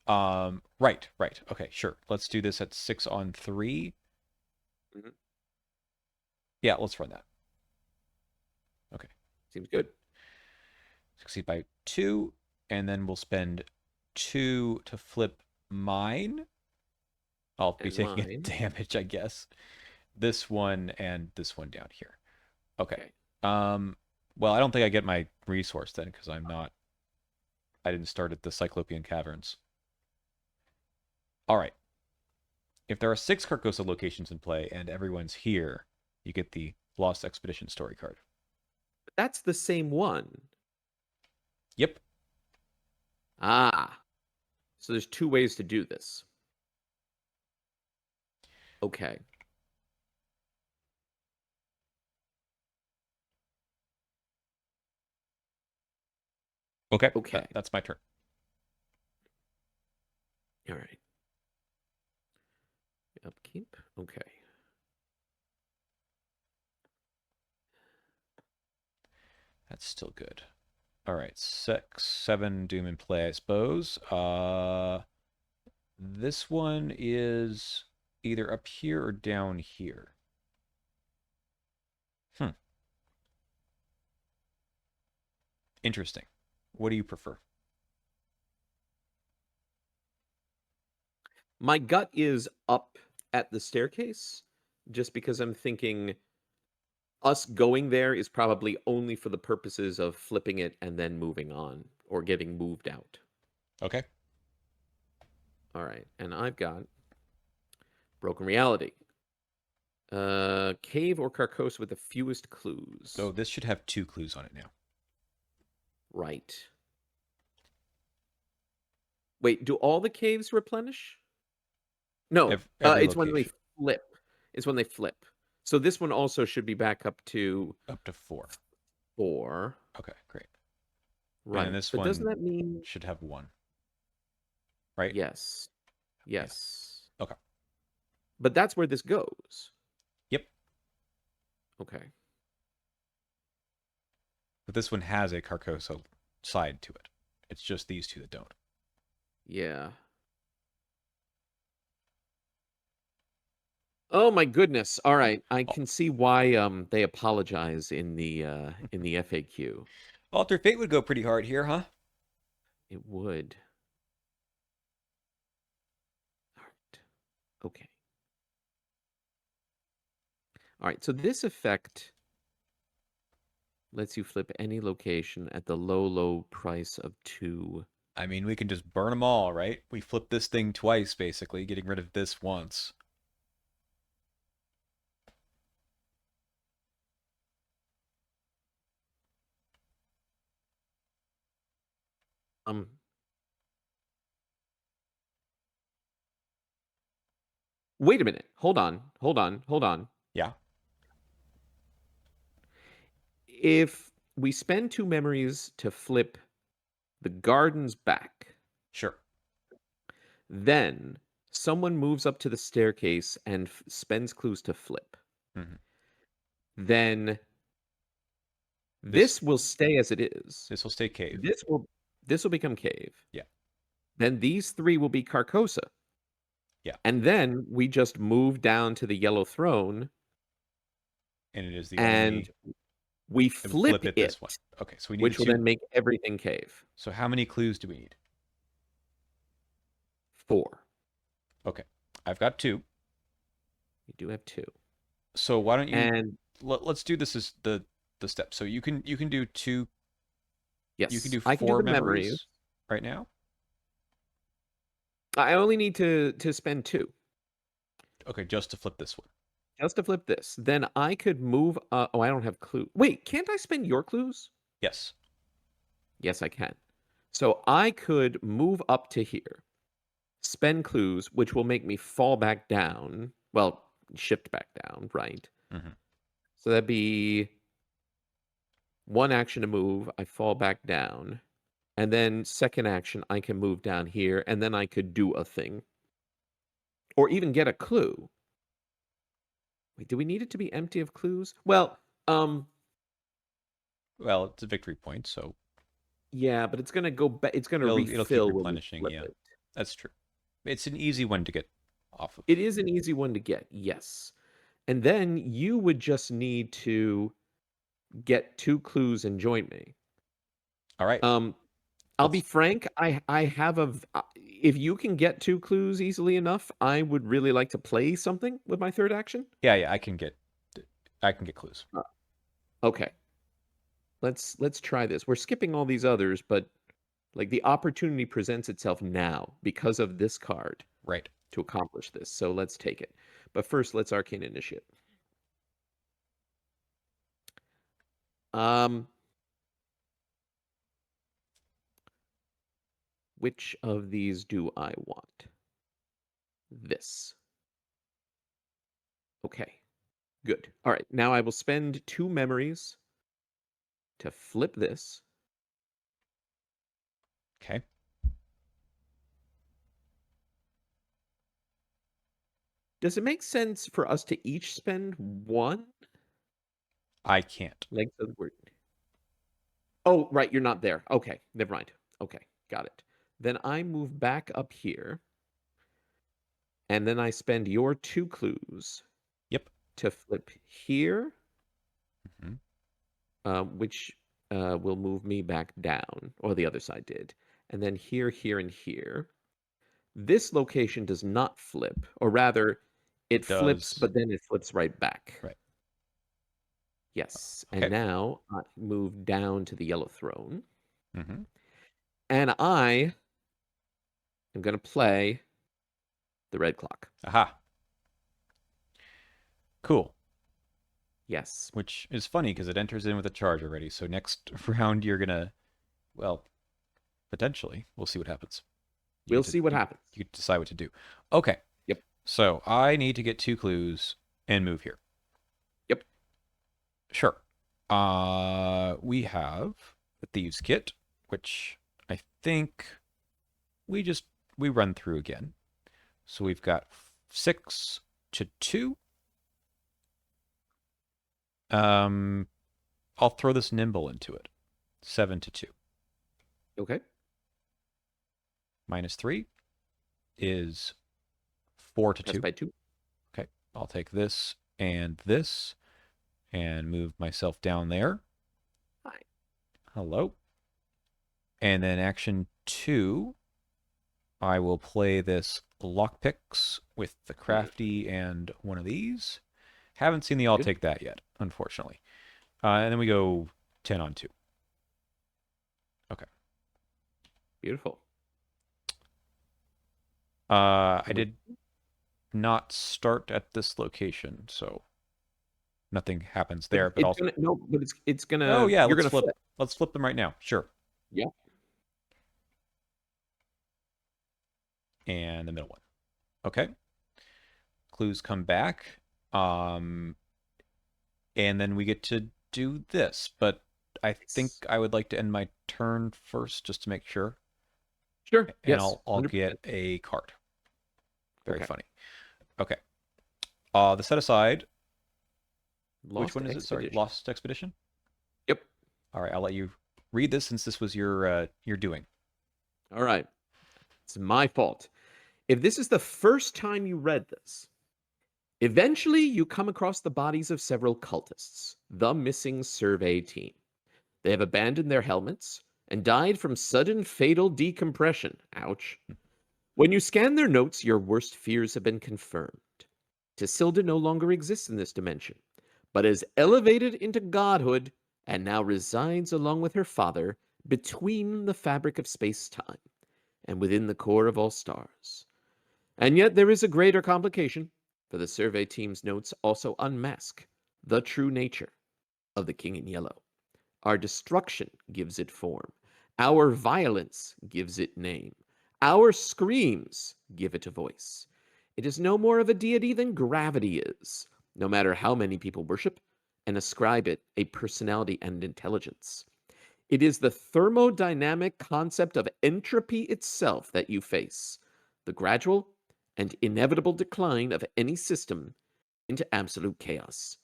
yeah. Right, right. Okay, sure. Let's do this at 6 on 3. Mhm. Yeah, let's run that. Okay. Seems good. Succeed by 2, and then we'll spend 2 to flip mine. I'll be And taking a mine. damage, I guess. This one and this one down here. Okay. Okay. Well, I don't think I get my resource then because I didn't start at the Cyclopean Caverns. All right. If there are 6 Carcosa locations in play and everyone's here, you get the Lost Expedition story card. But that's the same one. Yep. Ah. So there's two ways to do this. Okay. Okay. Okay. That's my turn. All right. Upkeep. Okay. That's still good. All right. 6, 7 Doom in play, I suppose. This one is either up here or down here. Hmm. Interesting. What do you prefer? My gut is up at the staircase just because I'm thinking us going there is probably only for the purposes of flipping it and then moving on or getting moved out. Okay. All right. And I've got Broken Reality. Cave or Carcosa with the fewest So clues. this should have 2 clues on it now. Right. Wait, do all the caves replenish? No, Every it's when they location. flip. It's when they flip. So this one also should be back up to Up to 4. 4. Okay, great. And then Right. this But doesn't one that mean should have 1, right? yes. Yeah. Yes. Okay. But that's where this goes. Yep. Okay. But this one has a Carcosa side to it. It's just these 2 that don't. Yeah. Oh my goodness. All right. I Oh, can see why they apologize in the FAQ. Alter Fate would go pretty hard here, huh? It would. All right. Okay. All right. So this effect lets you flip any location at the low price of 2. I mean, we can just burn them all, right? We flip this thing twice, basically, getting rid of this once. Um Wait a minute. Hold on. Hold on. Hold on. Yeah, If we spend 2 memories to flip the gardens back, sure. then someone moves up to the staircase and spends clues to flip. Hmm. Then This this will stay as it is. this will stay cave. This will become cave. Yeah, Then these 3 will be Carcosa. yeah. And then we just move down to the yellow throne And it is the and only We And flip flip it it, this one. Okay, so we need the which will two. then make everything cave. So how many clues do we need? 4. Okay, I've got two. We do have 2. So why don't you And let's do this as the step. So you can do two. You can yes, do I can do four the memories. memories right now. I only need to spend 2 Okay, just to flip this one. just to flip this. Then I could move. Oh, I don't have clue. Wait, can't I spend your clues? Yes. Yes, I can. So I could move up to here, spend clues, which will make me fall back down. Well, shift back down, right? Hmm. So that'd be one action to move. I fall back down. And then second action, I can move down here, and then I could do a thing. Or even get a clue. Wait, do we need it to be empty of clues? Well, Well, it's a victory point, so yeah, but it's gonna go back. It's gonna it'll keep refill when we replenishing. flip Yeah, it. that's true. It's an easy one to get off of. It is an easy one to get, yes. And then you would just need to get 2 clues and join me. All right, Um, I'll be let's. frank, I have if you can get 2 clues easily enough, I would really like to play something with my third action. Yeah, yeah, I can get clues. Uh, okay. Let's try this. We're skipping all these others, but like the opportunity presents itself now because of this card Right. to accomplish this. So let's take it. But first, let's arcane initiate. Um, which of these do I want? This. Okay, good. All right, now I will spend 2 memories to flip this. Okay. Does it make sense for us to each spend 1 I can't. length of the word? Oh, right, you're not there. Okay, never mind. Okay, got it. Then I move back up here, and then I spend your 2 clues Yep. to flip here, Hmm. which will move me back down, or the other side did. And then here, here, and here. This location does not flip, or rather, it It flips, does. but then it flips right back. Right. Yes. And Okay. now I move down to the yellow throne, Hmm. and I am going to play the red clock. Aha. Cool. Yes. Which is funny because it enters in with a charge already. So next round you're gonna, well, potentially, we'll see what happens. You We'll get to see what you, happens. you decide what to do. Okay. Yep. So I need to get two clues and move here. Yep. Sure. We have the Thieves Kit, which I think we just we run through again. So we've got 6 to 2. Um, I'll throw this Nimble into it. 7 to 2. Okay. -3 is 4 to Press 2. by 2. Okay, I'll take this and move myself down there. Hi. Hello. And then action 2, I will play this lockpicks with the Mhm. crafty and one of these. Haven't seen the I'll Good. take that yet, unfortunately. And then we go 10 on 2. Okay. Beautiful. I Move. did not start at this location, so nothing happens But there. But it's I'll. gonna no, but it's Oh gonna yeah, you're let's gonna flip. flip. Let's flip them right now. Sure. Yeah. And the middle one. Okay. Clues come back. Um, and then we get to do this. But I think Nice. I would like to end my turn first, just to make sure. Sure. And Yes. I'll get 100%. a card. Very Okay. funny. Okay. The set aside. Which Lost one is it? Sorry, Expedition. Lost Expedition. Yep. All right, I'll let you read this since this was your doing. All right. It's my fault. If this is the first time you read this, Eventually, you come across the bodies of several cultists, the missing survey team. They have abandoned their helmets and died from sudden fatal decompression. Ouch. When you scan their notes, your worst fears have been confirmed. Tisilda no longer exists in this dimension, but is elevated into godhood and now resides along with her father between the fabric of space time and within the core of all stars. And yet there is a greater complication, for the survey team's notes also unmask the true nature of the King in Yellow. Our destruction gives it form. Our violence gives it name. Our screams give it a voice. It is no more of a deity than gravity is, no matter how many people worship and ascribe it a personality and intelligence. It is the thermodynamic concept of entropy itself that you face, the gradual and inevitable decline of any system into absolute chaos.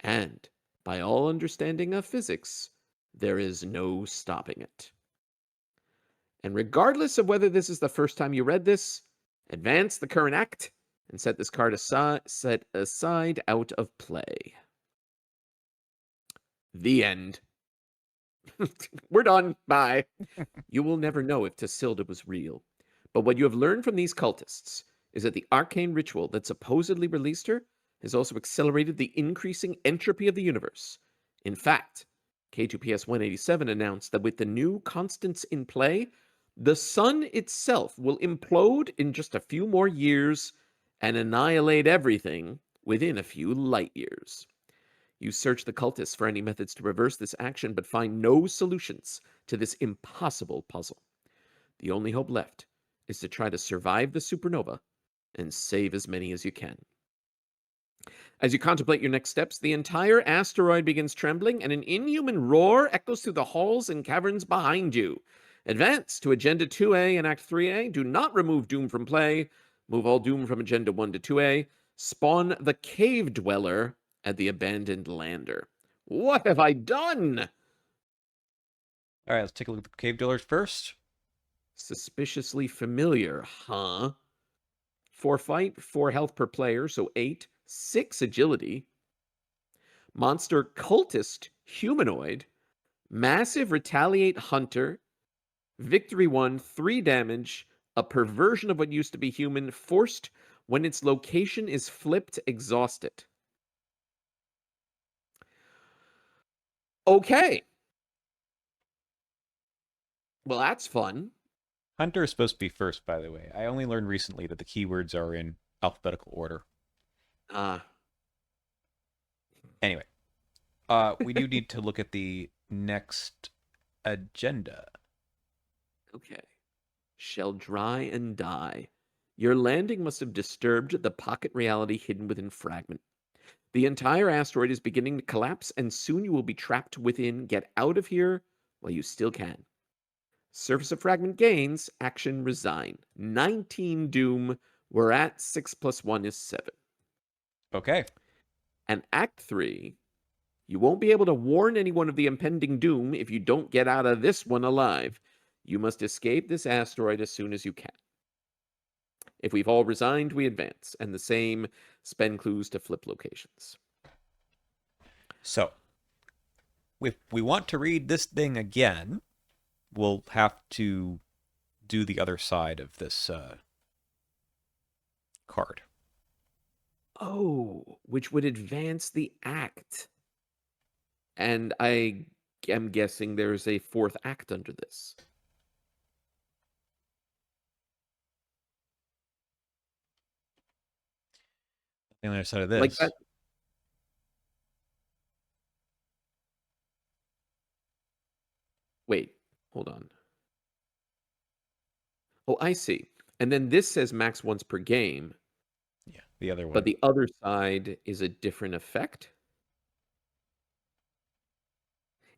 And, by all understanding of physics, there is no stopping it. And regardless of whether this is the first time you read this, advance the current act and set this card set aside out of play. The end. We're done. Bye. You will never know if Tasilda was real. But what you have learned from these cultists is that the arcane ritual that supposedly released her has also accelerated the increasing entropy of the universe. In fact, K2PS 187 announced that with the new constants in play, the sun itself will implode in just a few more years and annihilate everything within a few light years. You search the cultists for any methods to reverse this action, but find no solutions to this impossible puzzle. The only hope left is to try to survive the supernova and save as many as you can. As you contemplate your next steps, the entire asteroid begins trembling, and an inhuman roar echoes through the halls and caverns behind you. Advance to Agenda 2A and Act 3A. Do not remove Doom from play. Move all Doom from Agenda 1 to 2A. Spawn the Cave Dweller at the abandoned lander. What have I done? All right, let's take a look at the cave dwellers first. Suspiciously familiar, huh? 4 fight, 4 health per player, so 8. 6 agility. Monster cultist humanoid. Massive retaliate hunter. Victory 1, 3 damage. A perversion of what used to be human, forced when its location is flipped, exhausted. Okay. Well, that's fun. Hunter is supposed to be first, by the way. I only learned recently that the keywords are in alphabetical order. Ah, Anyway, we do need to look at the next agenda. okay. Shall dry and die. Your landing must have disturbed the pocket reality hidden within Fragment. The entire asteroid is beginning to collapse, and soon you will be trapped within. Get out of here while you still can. Surface of Fragment gains, action resign. 19 doom. We're at 6 plus 1 is 7. Okay. And Act 3, you won't be able to warn anyone of the impending doom if you don't get out of this one alive. You must escape this asteroid as soon as you can. If we've all resigned, we advance, and the same spend clues to flip locations. So, if we want to read this thing again, we'll have to do the other side of this card. Oh, which would advance the act. And I am guessing there's a 4th act under this. The other side of Like this. that. Wait, hold on. Oh, I see. And then this says max once per game, Yeah, the other but one. the other side is a different effect.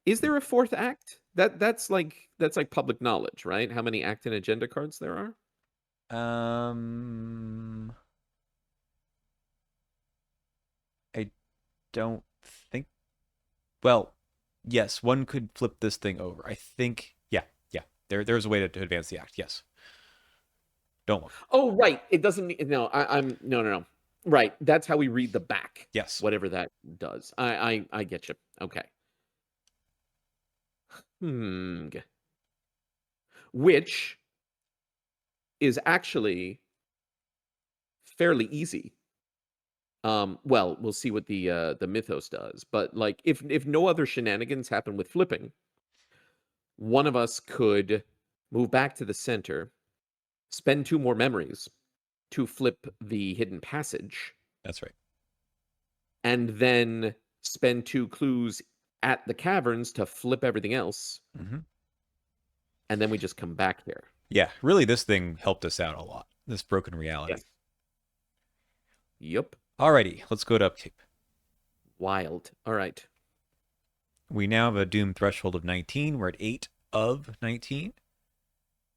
Is there a 4th act? That's like public knowledge, right? How many act and agenda cards there are? I don't think. Well, yes, one could flip this thing over. I think. Yeah, yeah. There's a way to advance the act. Yes. Don't look. Oh, right. It doesn't. No, I'm no, no, no. Right. That's how we read the back, Yes. whatever that does. I get you. Okay. Hmm. Which is actually fairly easy. Well, we'll see what the mythos does, but like if no other shenanigans happen with flipping, one of us could move back to the center, spend two more memories to flip the hidden passage, That's right. and then spend two clues at the caverns to flip everything else, Hmm. and then we just come back here. Yeah, really, this thing helped us out a lot. This broken reality. Yes. Yup. Alrighty, let's go to upkeep. Wild. All right. We now have a doom threshold of 19. We're at 8 of 19.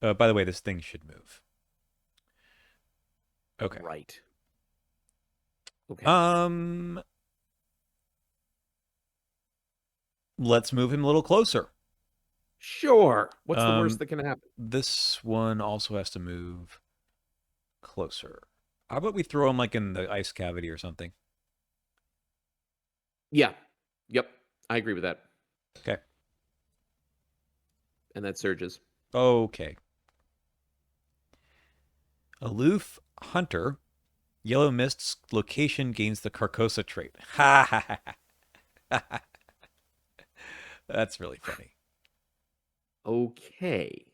By the way, this thing should move. Okay. Right. Okay. Um, let's move him a little closer. Sure. What's the worst Um, that can happen? this one also has to move closer. How about we throw him like in the ice cavity or something? Yeah. Yep. I agree with that. Okay. And that surges. Okay. Aloof Hunter. Yellow Mist's location gains the Carcosa trait. Ha ha ha ha. That's really funny. Okay.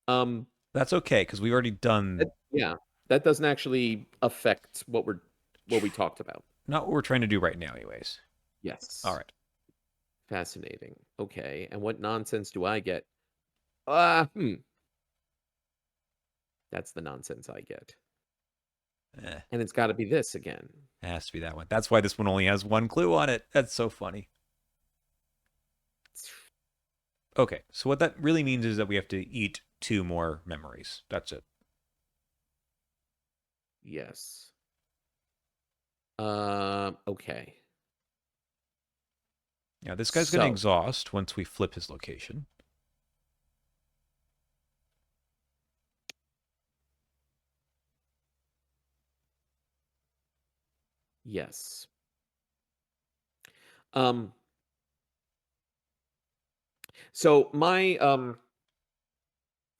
Um, That's okay because we've already done yeah, that doesn't actually affect what we talked about. not what we're trying to do right now, anyways. All Yes. right. Fascinating. Okay. And what nonsense do I get? Hmm. That's the nonsense I get. Eh, And it's got to be this again. it has to be that one. That's why this one only has one clue on it. That's so funny. Okay, so what that really means is that we have to eat two more memories. That's it. Yes. Okay. Now, this guy's going to So, exhaust once we flip his location. yes. Um, so my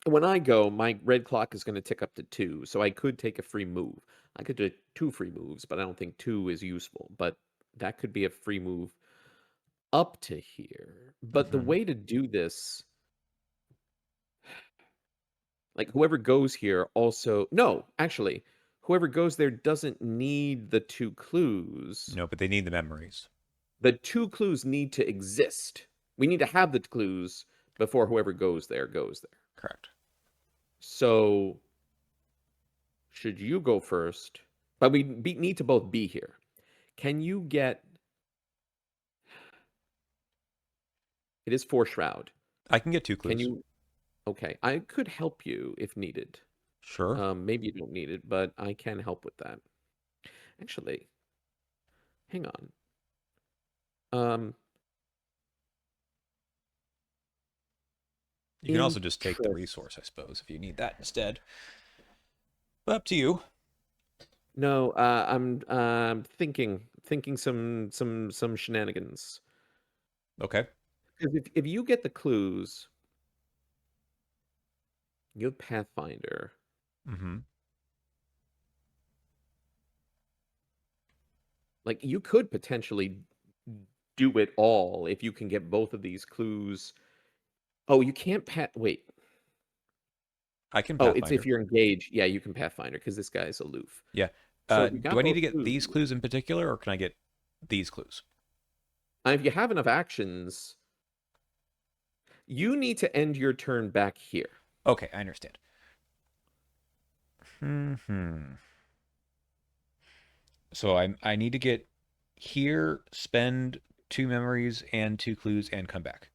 when I go, my red clock is going to tick up to 2, so I could take a free move. I could do 2 free moves, but I don't think 2 is useful, but that could be a free move up to here. But the Mm-hmm. way to do this, like whoever goes here also no, actually, whoever goes there doesn't need the 2 clues. No, but they need the memories. The 2 clues need to exist. We need to have the clues before whoever goes there goes there. Correct. So, should you go first? But need to both be here. Can you get? It is four shroud. I can get two Can clues. you? Okay, I could help you if needed. Sure. Maybe you don't need it, but I can help with that. Actually, hang on. Um, You can also just take the interest. resource, I suppose, if you need that instead. But up to you. No, I'm thinking some shenanigans. Okay. Because if you get the clues, you have Pathfinder. Mm-hmm. Like you could potentially do it all if you can get both of these clues. Oh, you can't wait. I can Oh, it's if Pathfinder. you're engaged. Yeah, you can Pathfinder because this guy's aloof. Yeah. So if you Do got I need both to get clues, these clues in particular, or can I get these clues? and if you have enough actions, you need to end your turn back here. Okay, I understand. Hmm. So I need to get here, spend two memories and two clues, and come back.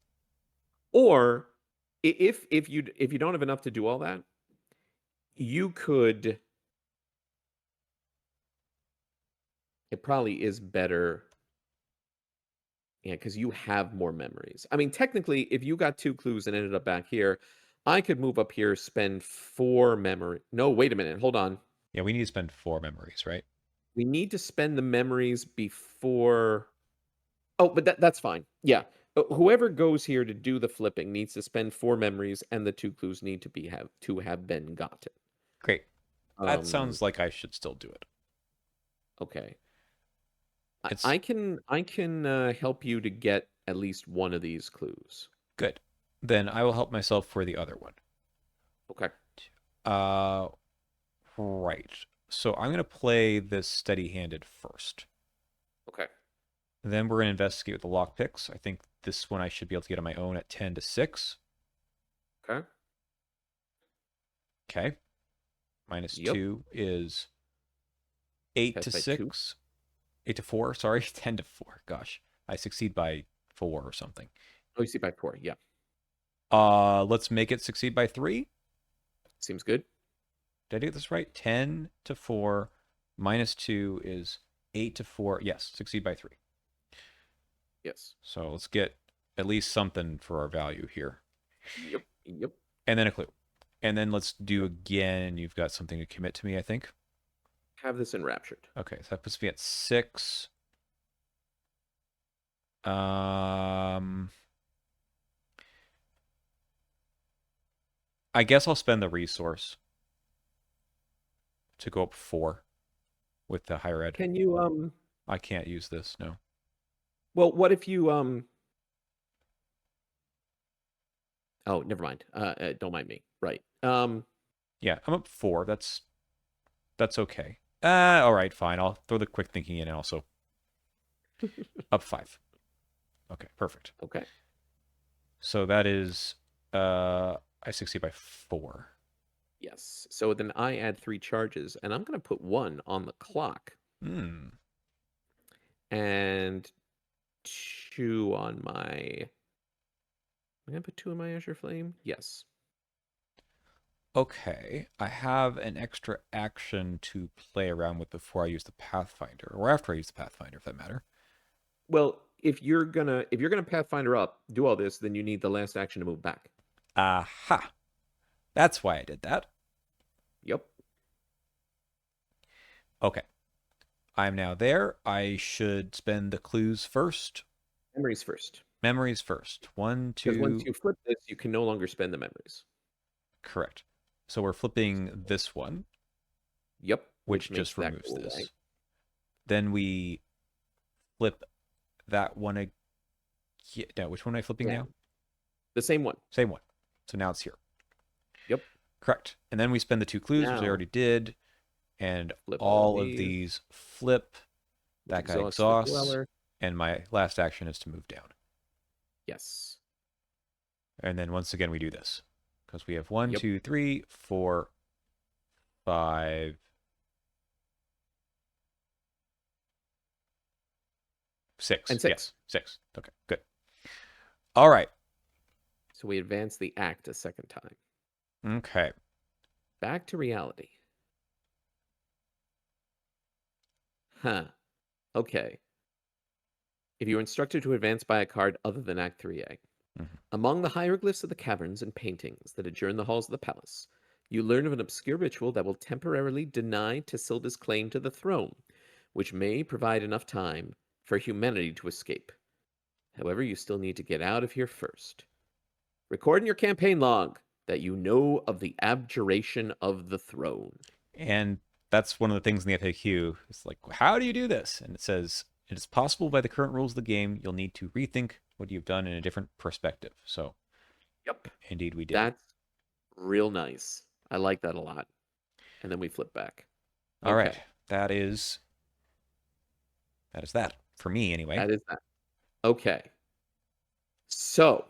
Or if you don't have enough to do all that, you could. It probably is better. Yeah, because you have more memories. I mean, technically, if you got two clues and ended up back here, I could move up here, spend four memory. No, wait a minute. Hold on. Yeah, we need to spend 4 memories, right? We need to spend the memories before. Oh, but that's fine. Yeah. Whoever goes here to do the flipping needs to spend 4 memories, and the 2 clues need to have been gotten. Great. That Um. sounds like I should still do it. Okay. I, It's I can I can help you to get at least one of these clues. good. Then I will help myself for the other one. Okay. Uh, right. So I'm going to play this steady-handed first. Okay. Then we're going to investigate with the lockpicks. I think this one I should be able to get on my own at 10 to 6. Okay. Okay. Minus Yep. 2 is 8 Pass to by 2. 6. 8 to 4, sorry. 10 to 4. Gosh. I succeed by 4 or something. Oh, you see by 4. Yeah. Let's make it succeed by 3. Seems good. Did I do this right? 10 to 4 minus 2 is 8 to 4. Yes, succeed by 3. Yes. So let's get at least something for our value here. Yep. Yep. And then a clue. And then let's do again. You've got something to commit to me, I think. Have this enraptured. Okay, so that puts me at 6. Um, I guess I'll spend the resource to go up 4 with the higher ed. Can you I can't use this, no. well, what if you oh, never mind. Don't mind me. Right. Yeah, I'm up 4. That's okay. All right, fine. I'll throw the quick thinking in and also up 5. Okay, perfect. Okay. So that is I succeed by 4. Yes. So then I add 3 charges, and I'm going to put 1 on the clock Hmm. and 2 on my. I'm going to put 2 on my Azure Flame. Yes. Okay, I have an extra action to play around with before I use the Pathfinder, or after I use the Pathfinder, if that matter. Well, if you're gonna Pathfinder up, do all this, then you need the last action to move back. Aha! That's why I did that. Yep. Okay, I'm now there. I should spend the clues first, Memories first. memories first. One, Because once two, you flip this, you can no longer spend the memories. correct. So we're flipping this one, Yep. Which which makes just that removes go away. this. Then we flip that one again. No, which one am I flipping Yeah. now? The same one. Same one. So now it's here. Yep. Correct. And then we spend the 2 clues, which I Now already did, and flip all of all of these, these flip. which That guy exhausts the exhausts, dweller. and my last action is to move down. Yes. And then once again we do this because we have one, Yep. 2, 3, 4, 5, 6. And 6. Yes, 6. Okay, good. All right. So we advance the act a second time. Okay. Back to reality. Huh. Okay. If you are instructed to advance by a card other than Act 3A, Mhm. among the hieroglyphs of the caverns and paintings that adjourn the halls of the palace, you learn of an obscure ritual that will temporarily deny Tisilda's claim to the throne, which may provide enough time for humanity to escape. However, you still need to get out of here first. Record in your campaign log that you know of the abjuration of the throne. And that's one of the things in the FAQ. It's like, how do you do this? And it says, it is possible by the current rules of the game. You'll need to rethink what you've done in a different perspective. So, Yep. indeed, we did. That's real nice. I like that a lot. And then we flip back. All right. Okay. That is that for me anyway. That is that. Okay. So,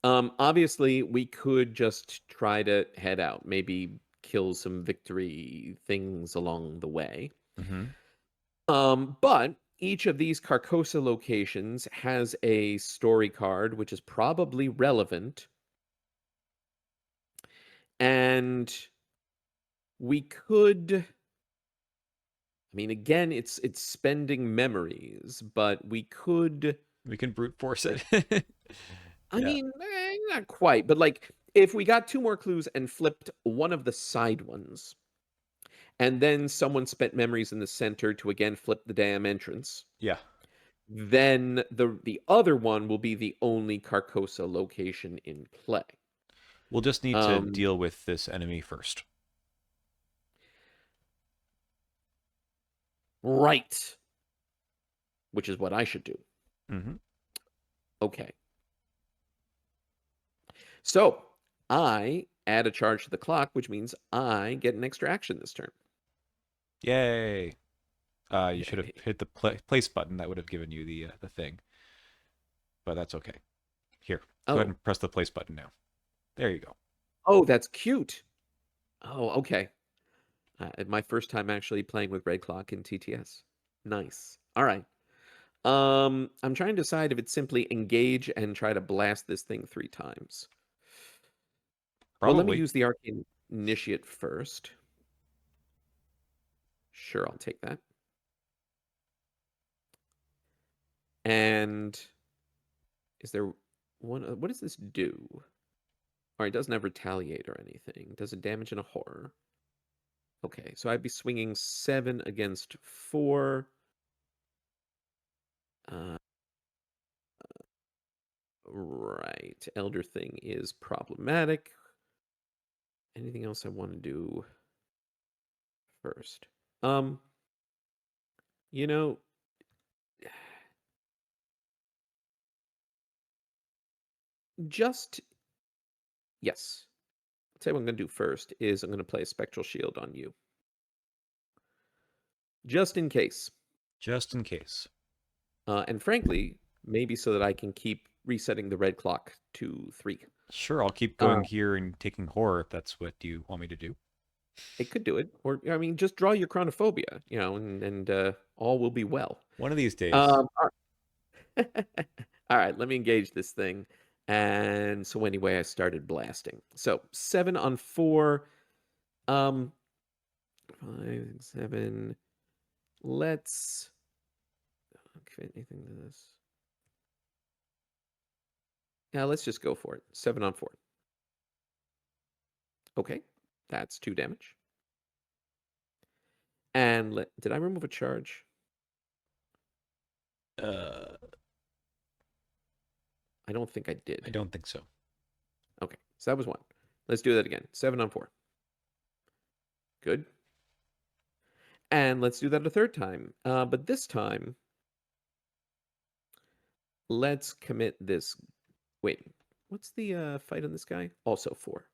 obviously we could just try to head out, maybe kill some victory things along the way. Mm-hmm. But each of these Carcosa locations has a story card which is probably relevant. And we could, I mean, again, it's spending memories, but we could, We can brute force it. I Yeah. mean, not quite, but like If we got 2 more clues and flipped one of the side ones, and then someone spent memories in the center to again flip the damn entrance, Yeah. then the other one will be the only Carcosa location in play. We'll just need to Um, deal with this enemy first. right, which is what I should do. Mm-hmm. Okay. So, I add a charge to the clock, which means I get an extra action this turn. Yay. You should have Yay. hit the place button. That would have given you the thing, but that's okay. Here, go ahead Oh. and press the place button now. There you go. Oh, that's cute. Oh, okay. My first time actually playing with Red Clock in TTS. Nice. All right. I'm trying to decide if it's simply engage and try to blast this thing 3 times. Well, let me Probably. use the Arcane Initiate first. Sure, I'll take that. And is there one? What does this do? All right, it doesn't have retaliate or anything. Does it damage in a horror? Okay, so I'd be swinging 7 against 4. Uh, right. Elder Thing is problematic. Anything else I want to do first? Um, you know, just yes. I'll tell you what I'm going to do first is I'm going to play a Spectral Shield on you. Just in case. Just in case. And frankly, maybe so that I can keep resetting the red clock to 3. Sure, I'll keep Uh, going here and taking horror if that's what you want me to do. it could do it. Or, I mean, just draw your chronophobia, and all will be well. One of these days. Um, all right. All right, let me engage this thing. And so anyway, I started blasting. So 7 on 4. 5, 7. Let's fit anything to this. Yeah, let's just go for it. 7 on 4. Okay, that's 2 damage. And did I remove a charge? Uh, I don't think I I did. don't think so. Okay, so that was 1. Let's do that again. 7 on 4. Good. And let's do that a third time. But this time, let's commit this. Wait, what's the fight on this guy? Also 4.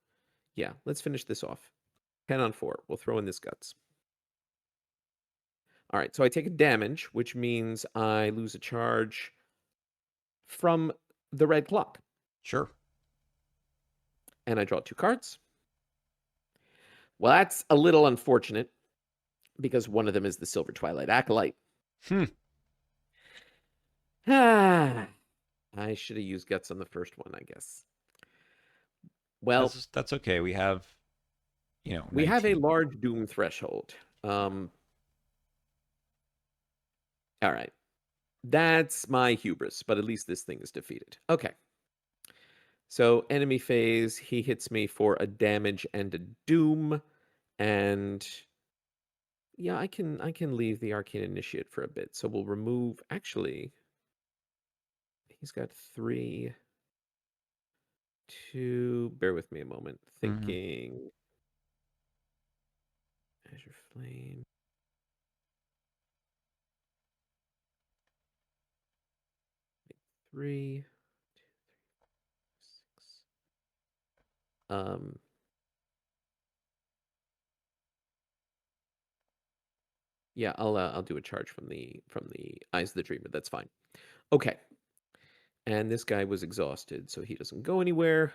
Yeah, let's finish this off. 10 on 4. We'll throw in this guts. All right, so I take a damage, which means I lose a charge from the red clock. Sure. And I draw 2 cards. Well, that's a little unfortunate because one of them is the Silver Twilight Acolyte. Hmm. Ah, I should have used guts on the first one, I guess. Well, That's okay. We have, we have a 19. large doom threshold. Um, all right. That's my hubris, but at least this thing is defeated. Okay. So enemy phase, he hits me for a damage and a doom, and yeah, I can leave the Arcane Initiate for a bit. So we'll remove. Actually, he's got 3, 2. Bear with me a moment. Mm-hmm. Thinking. Azure Flame. 3, 6. Um. Yeah, I'll do a charge from the Eyes of the Dreamer. That's fine. Okay. And this guy was exhausted, so he doesn't go anywhere.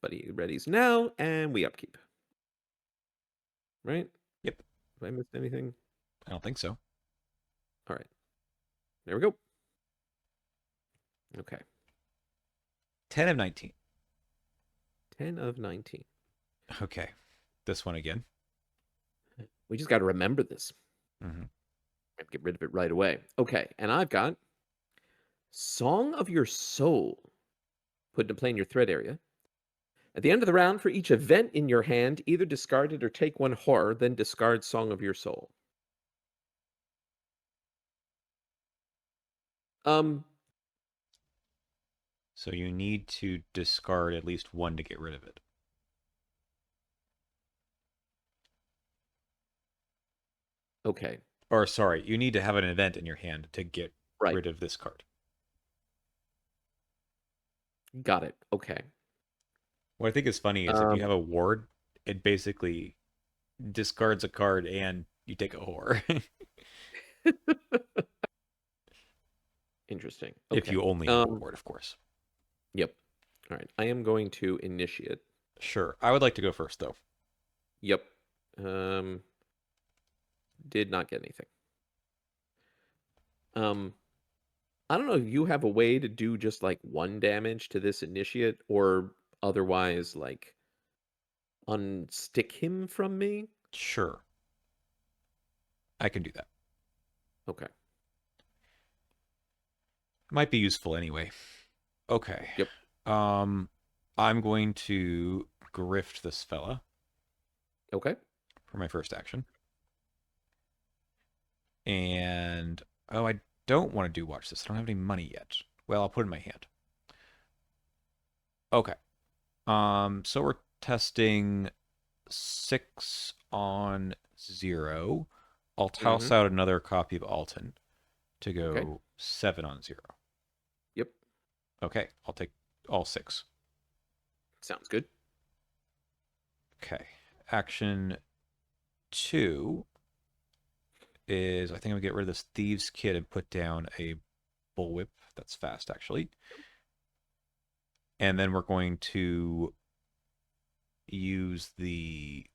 But he readies now, and we upkeep. Right? Yep. Have I missed anything? I don't think so. All right. There we go. Okay. 10 of 19. 10 of 19. Okay. This one again. We just got to remember this. Mm-hmm. Get rid of it right away. Okay. And I've got Song of Your Soul. Put into play in your threat area. At the end of the round, for each event in your hand, either discard it or take one horror, then discard Song of Your Soul. Um, So you need to discard at least one to get rid of it. okay, Or sorry, you need to have an event in your hand to get right, rid of this card. got it. Okay. What I think is funny is if you Um, have a ward, it basically discards a card and you take a horror. interesting. If Okay. you only have a ward, of course. Yep. All right. I am going to initiate. Sure. I would like to go first, though. Yep. Um, did not get anything. Um, I don't know if you have a way to do just like one damage to this initiate or otherwise like unstick him from me. Sure. I can do that. Okay. Might be useful anyway. Okay. Yep. Um, I'm going to grift this fella Okay. for my first action. And oh, I don't want to do watch this. I don't have any money yet. Well, I'll put it in my hand. Okay. So we're testing 6 on 0. I'll toss Mm-hmm. out another copy of Alton to Okay. go 7 on 0. Yep. Okay, I'll take all 6. Sounds good. Okay. Action 2 is I think I'm gonna get rid of this Thieves' Kit and put down a Bullwhip. That's fast, actually. And then we're going to use the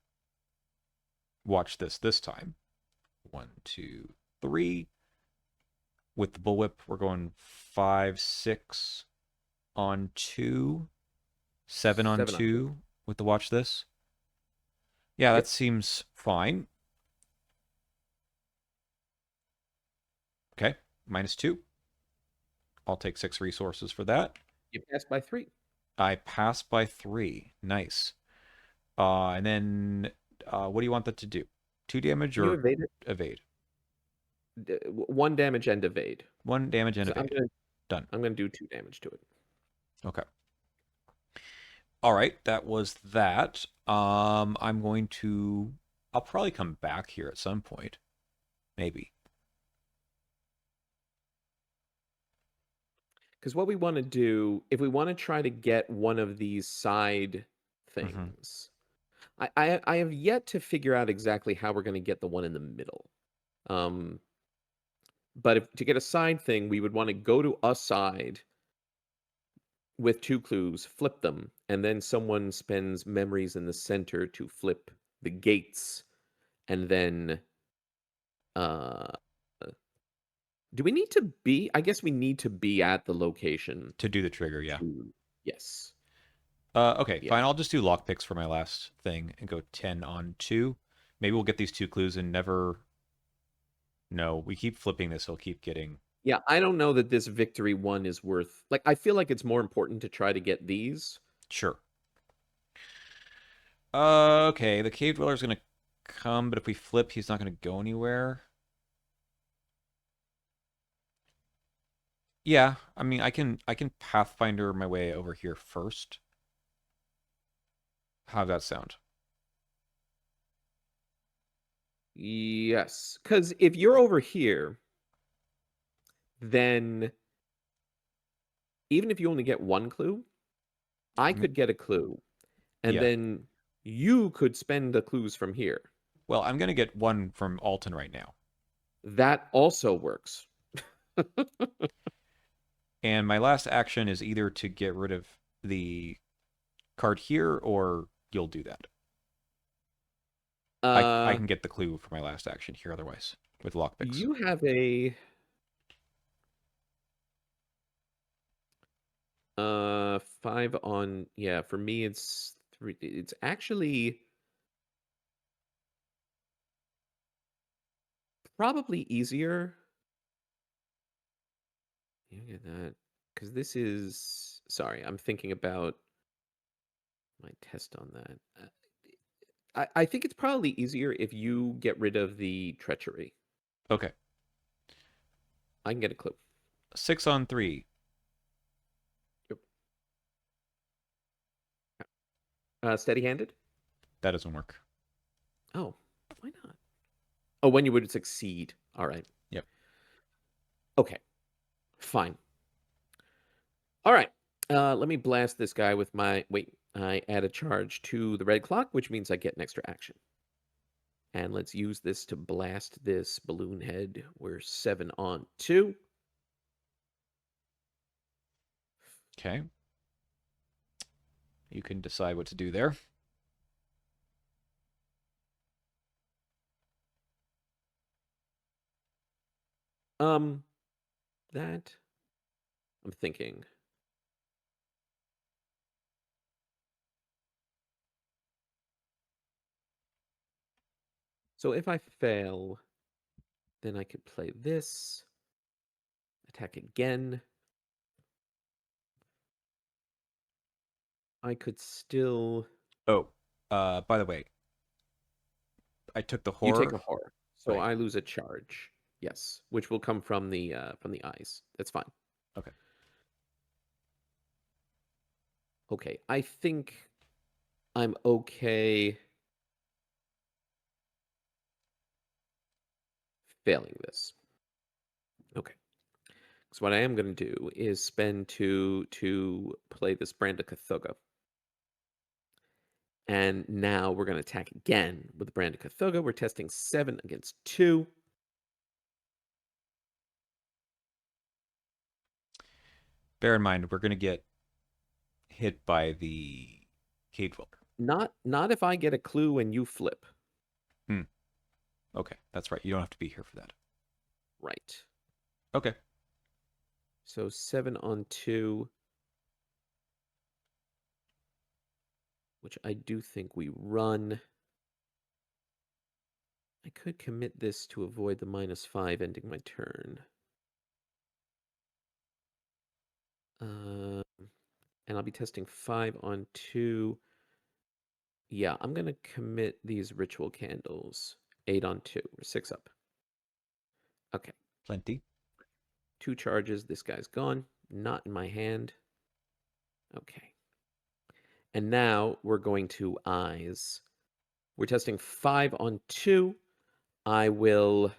watch this time. 1, 2, 3. With the Bullwhip, we're going 5, 6 on 2, 7 on 7 on 2. 2 with the watch this. Yeah, that Yep. seems fine. Okay, -2. I'll take 6 resources for that. You passed by 3. I pass by 3. Nice. And then what do you want that to do? 2 damage Can you or evade it? evade? 1 damage and evade. 1 damage and So evade. Done. I'm gonna do 2 damage to it. Okay. All right, that was that. I'm going to. I'll probably come back here at some point. Maybe. Because what we want to do, if we want to try to get one of these side Mm-hmm. things, I have yet to figure out exactly how we're going to get the one in the middle. Um, but if to get a side thing, we would want to go to a side with 2 clues, flip them, and then someone spends memories in the center to flip the gates, and then uh, do we need to be? I guess we need to be at the location To do the trigger, yeah. to. Yes. Okay, Yeah. fine. I'll just do lockpicks for my last thing and go 10 on 2. Maybe we'll get these 2 clues and never. No, we keep flipping this. He'll keep getting. Yeah, I don't know that this victory one is worth like I feel like it's more important to try to get these. Sure. Okay, the cave dweller's gonna come, but if we flip, he's not gonna go anywhere. Yeah, I mean, I can Pathfinder my way over here first. How'd that sound? Yes, because if you're over here, then even if you only get one clue, I I mean, could get a clue, and yeah. then you could spend the clues from here. Well, I'm gonna get one from Alton right now, That also works. and my last action is either to get rid of the card here, or you'll do that. I Uh, can get the clue for my last action here, otherwise with lockpicks. you have a 5 on yeah, for me it's 3 it's actually probably easier. You get that because this is sorry, I'm thinking about My test on that. I think it's probably easier if you get rid of the treachery. Okay. I can get a clue. 6 on 3. Yep. Steady-handed? That doesn't work. Oh, why not? Oh, when you would succeed. All right. Yep. Okay. Fine. All right. Let me blast this guy with my. Wait, I add a charge to the red clock, which means I get an extra action. And let's use this to blast this balloon head. We're 7 on 2. Okay. You can decide what to do there. Um, that I'm thinking. So if I fail, then I could play this, attack again. I could still. Oh, by the way, I took the You take horror. a horror, so Right. I lose a charge. Yes, which will come from the eyes. That's fine. Okay. Okay, I think I'm okay failing this. Okay. So what I am going to do is spend 2 to play this Brand of Cthulhu. And now we're going to attack again with the Brand of Cthulhu. We're testing 7 against 2. Bear in mind, we're going to get hit by the cave dweller. Not if I get a clue and you flip. Hmm. Okay, that's right. You don't have to be here for that. Right. Okay. So 7 on 2, which I do think we run. I could commit this to avoid the -5 ending my turn. Um, and I'll be testing 5 on 2. Yeah, I'm gonna commit these ritual candles. 8 on 2. We're 6 up. Okay. Plenty. 2 charges. This guy's gone. Not in my hand. Okay. And now we're going to eyes. We're testing 5 on 2. I will.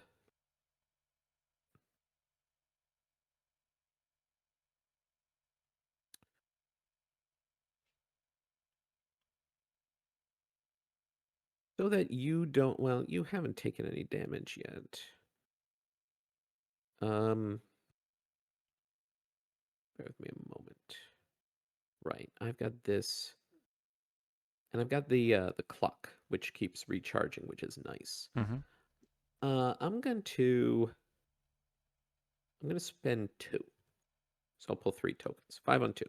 So that you don't. Well, you haven't taken any damage yet. Um. Bear with me a moment. Right. I've got this. And I've got the clock, which keeps recharging, which is nice. Mm-hmm. I'm going to spend 2. So I'll pull 3 tokens. 5 on 2.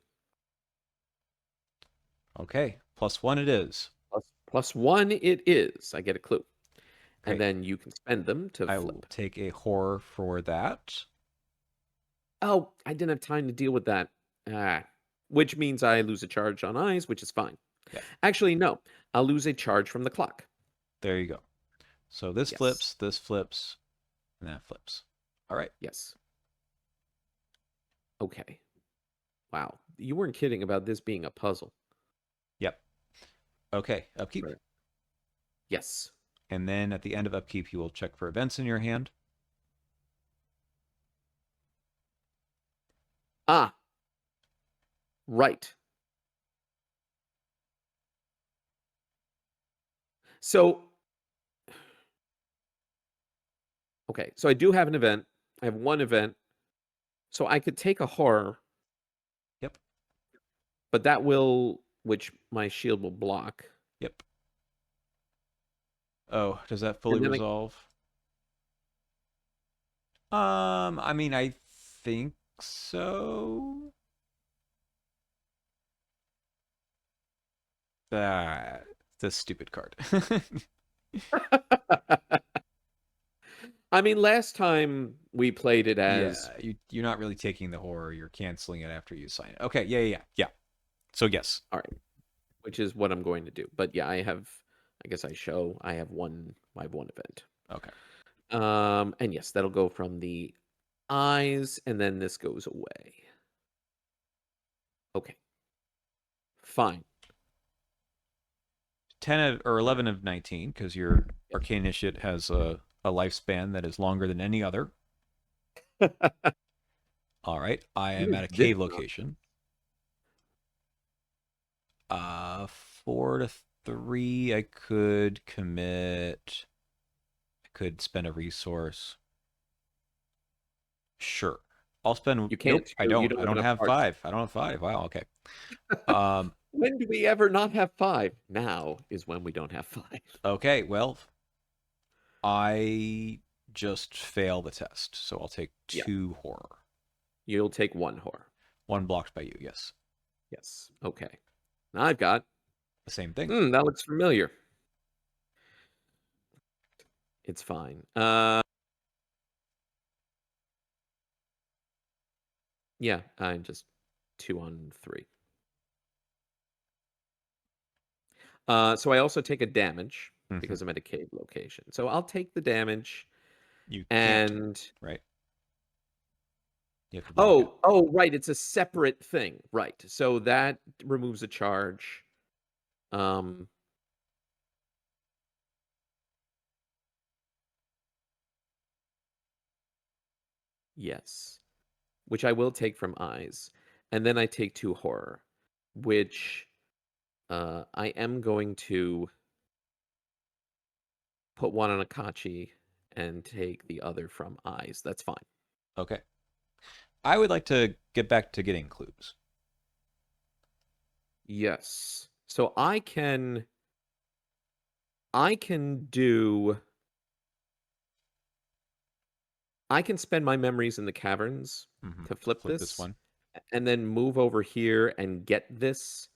Okay. +1 it is. Plus 1 it is. I get a clue. And Great. then you can spend them to I will flip. take a horror for that. Oh, I didn't have time to deal with that. Ah, which means I lose a charge on eyes, which is fine. Yep. Actually, no. I'll lose a charge from the clock. There you go. So this Yes. flips, and that flips. All right. Yes. Okay. Wow. You weren't kidding about this being a puzzle. Yep. Okay. Upkeep. Right. Yes. And then at the end of upkeep, you will check for events in your hand. Ah, right. So, okay. So I do have an event. I have one event. So I could take a horror, Yep. but that will, which my shield will block. Yep. Oh, does that fully And then resolve? I mean, I think so. Ah, the stupid card. I mean, last time we played it as. Yeah, you're not really taking the horror. You're canceling it after you sign it. Okay, yeah. So yes. All right. which is what I'm going to do. But yeah, I guess I have one event. Okay. And yes, that'll go from the eyes, and then this goes away. Okay, fine. 11 of 19, because your Yep. Arcane Initiate has a lifespan that is longer than any other. All right. I What am is at a this cave nonsense? location. 4 to 3. I could commit. I could spend a resource. Sure. I'll spend. You can't. Nope. I You don't. don't I have don't enough have cards. 5. I don't have 5. Wow. Okay. Um. When do we ever not have five? Now is when we don't have five. Okay. Well, I just fail the test, so I'll take Yeah, 2 horror. you'll take one horror. 1 blocked by you. Yes. Yes. Okay. Now I've got. The same thing. That looks familiar. It's fine. Yeah, I'm just 2 on 3. So I also take a damage Hmm. because I'm at a cave location. So I'll take the damage You can't, and right? You have to block it. oh, right, it's a separate thing. Right. So that removes a charge. Um, yes, which I will take from eyes. And then I take 2 horror, which I am going to put one on Akachi and take the other from eyes. That's fine. Okay. I would like to get back to getting clues. Yes. So I can do I can spend my memories in the caverns to To flip flip this this one. and then move over here and get this.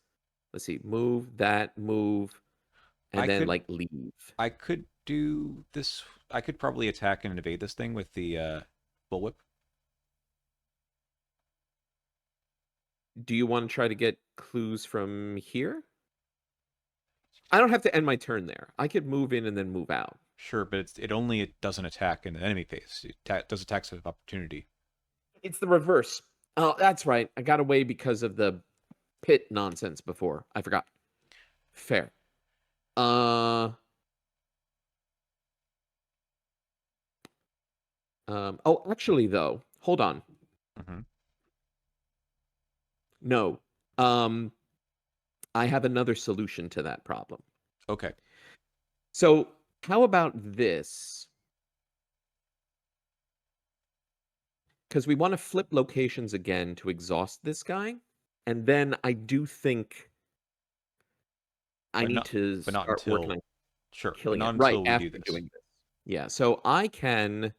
Let's see, move that, move, I and then could like leave. I could do this. I could probably attack and evade this thing with the bullwhip. Do you want to try to get clues from here? I don't have to end my turn there. I could move in and then move out. Sure, but it doesn't attack in the enemy phase. Does attacks of opportunity. It's the reverse. Oh, that's right. I got away because of the pit nonsense before. I forgot. Fair. Uh oh, actually though, hold on. Hmm. No. Um I have another solution to that problem. Okay, So, how about this? Because we want to flip locations again to exhaust this guy. And then I do think I but need not to but not start working until on sure, but killing not it right until we do after this. doing this. Yeah, so I can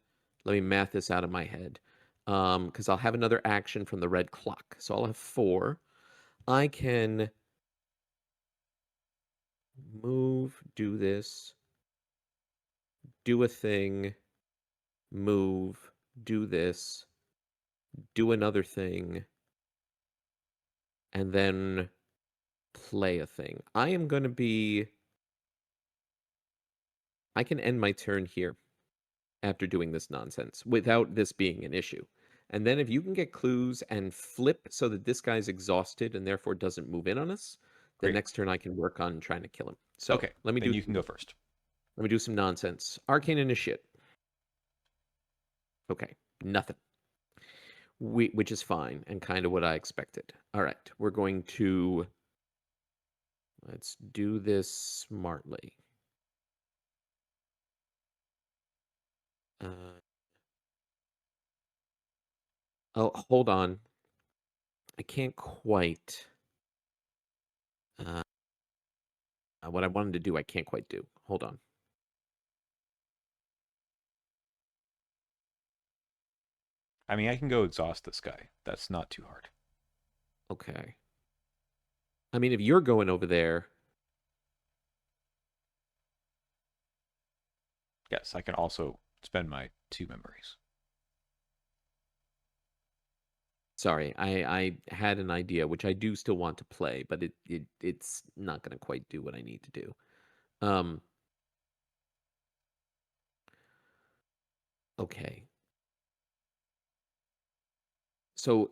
let me math this out of my head. Because I'll have another action from the red clock. So I'll have 4. I can move, do this, do a thing, move, do this, do another thing, and then play a thing. I can end my turn here after doing this nonsense without this being an issue. And then if you can get clues and flip so that this guy's exhausted and therefore doesn't move in on us, then Great. next turn I can work on trying to kill him. So Okay, then you can go first. let me do some nonsense. Arcane Initiate. Okay, nothing. Which is fine and kind of what I expected. All right, we're going to let's do this smartly. Uh, oh, hold on. I can't quite. Uh, what I wanted to do, I can't quite do. Hold on. I mean, I can go exhaust this guy. That's not too hard. Okay. I mean, if you're going over there, Yes, I can also spend my 2 memories. Sorry, I had an idea, which I do still want to play, but it's not gonna quite do what I need to do. Um, okay. So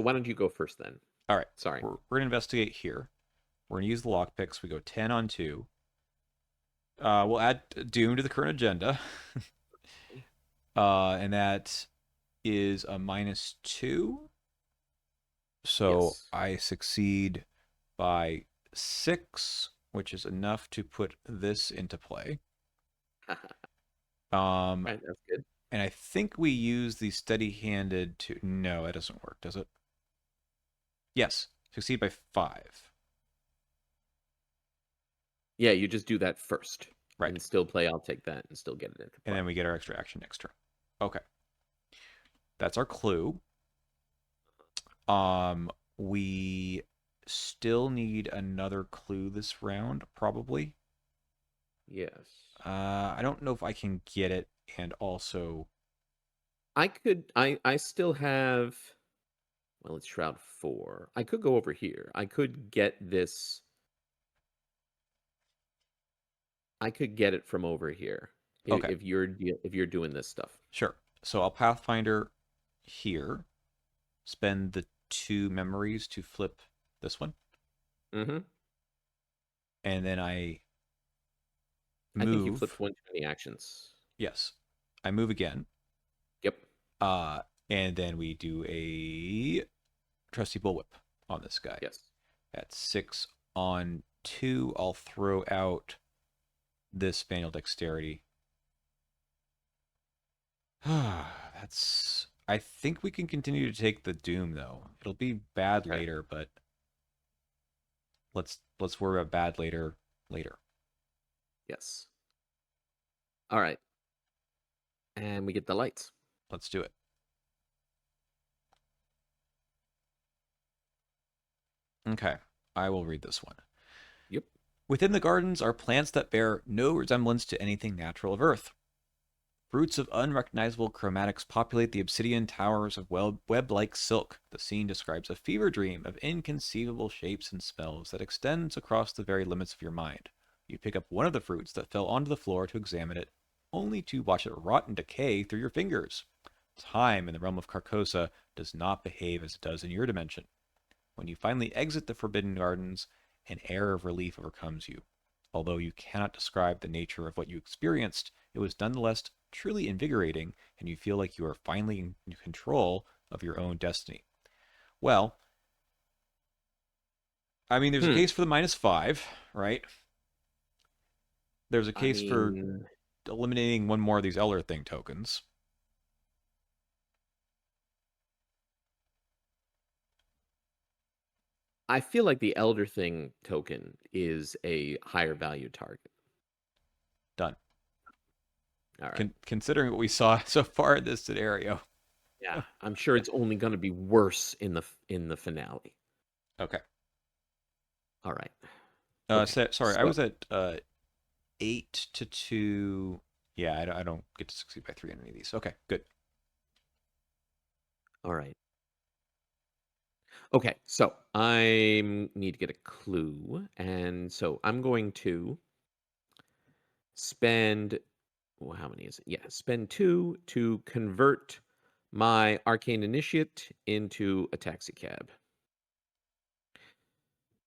why don't you go first then? All right, Sorry. we're gonna investigate here. We're gonna use the lockpicks. We go 10 on 2. We'll add Doom to the current agenda, and that is a -2. So Yes. I succeed by 6, which is enough to put this into play. Um, Right, that's good. and I think we use the steady-handed to. No, that doesn't work, does it? Yes, succeed by 5. Yeah, you just do that first Right, and still play. I'll take that and still get it into and play. then we get our extra action next turn. Okay, that's our clue. Um, we still need another clue this round, probably. Yes. I don't know if I can get it, and also, I still have, well, it's Shroud 4. I could go over here. I could get it from over here okay, if you're doing this stuff. sure. So I'll Pathfinder here, spend the 2 memories to flip this one, Mhm. and then I I think you flipped move. one too many actions. Yes, I move again. Yep. Uh, and then we do a trusty bullwhip on this guy. Yes. At 6 on 2, I'll throw out this manual dexterity. That's. I think we can continue to take the doom though. It'll be bad Okay. later, but let's worry about bad later. Yes. All right. And we get the lights. Let's do it. Okay, I will read this one. Yep. Within the gardens are plants that bear no resemblance to anything natural of Earth. Fruits of unrecognizable chromatics populate the obsidian towers of web-like silk. The scene describes a fever dream of inconceivable shapes and smells that extends across the very limits of your mind. You pick up one of the fruits that fell onto the floor to examine it, only to watch it rot and decay through your fingers. Time in the realm of Carcosa does not behave as it does in your dimension. When you finally exit the Forbidden Gardens, an air of relief overcomes you. Although you cannot describe the nature of what you experienced, it was nonetheless truly invigorating, and you feel like you are finally in control of your own destiny. Well, I mean, there's a Hmm. case for the -5, right? There's a I case for mean, eliminating one more of these Elder Thing tokens. I feel like the Elder Thing token is a higher value target. Done. All right. Considering what we saw so far in this scenario. Yeah, I'm sure it's only going to be worse in the finale. Okay. All right. Okay. Sorry, I So, was at 8 to 2. Yeah, I don't get to succeed by 3 on any of these. Okay, good. all right. Okay. So, I need to get a clue, and so I'm going to spend, well, how many is it? Yeah, spend 2 to convert my arcane initiate into a taxi cab,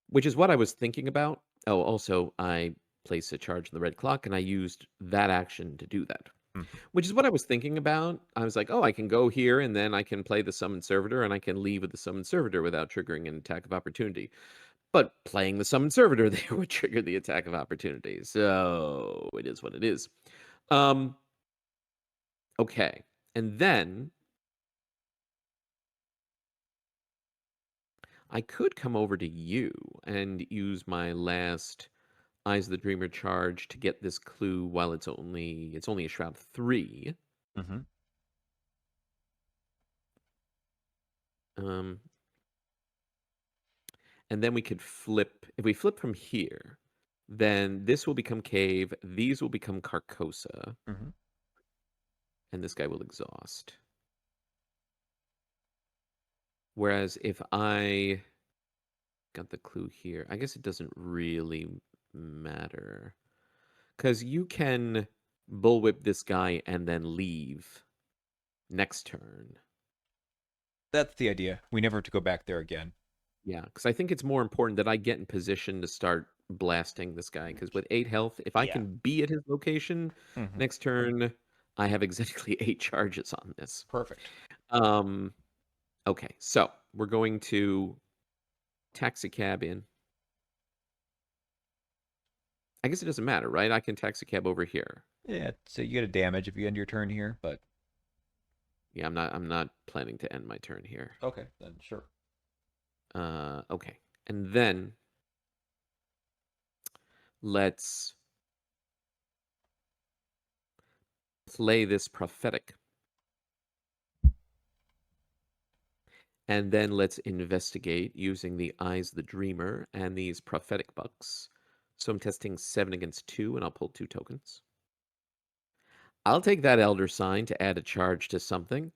which is what I was thinking about. Oh, also, I place a charge in the red clock, and I used that action to do that. Mhm. Which is what I was thinking about. I was like, "Oh, I can go here, and then I can play the summon servitor, and I can leave with the summon servitor without triggering an attack of opportunity." But playing the summon servitor there would trigger the attack of opportunity. So it is what it is. Um, okay. And then I could come over to you and use my last Eyes of the Dreamer charge to get this clue while it's only a shroud 3. Mhm. Um, and then we could flip. If we flip from here, then this will become cave, these will become Carcosa, Mhm. and this guy will exhaust. Whereas if I got the clue here, I guess it doesn't really matter. Because you can bullwhip this guy and then leave next turn. That's the idea. We never have to go back there again. Yeah, because I think it's more important that I get in position to start blasting this guy. Because with 8 health, if I Yeah. can be at his location Hmm. next turn, I have exactly 8 charges on this. Perfect. Um, okay, so we're going to taxi cab in. I guess it doesn't matter, right? I can taxi cab over here. Yeah, so you get a damage if you end your turn here, but Yeah, I'm not planning to end my turn here. okay, then sure. Okay. And then let's play this prophetic. And then let's investigate using the Eyes of the Dreamer and these prophetic bucks. So I'm testing 7 against 2, and I'll pull 2 tokens. I'll take that Elder Sign to add a charge to something,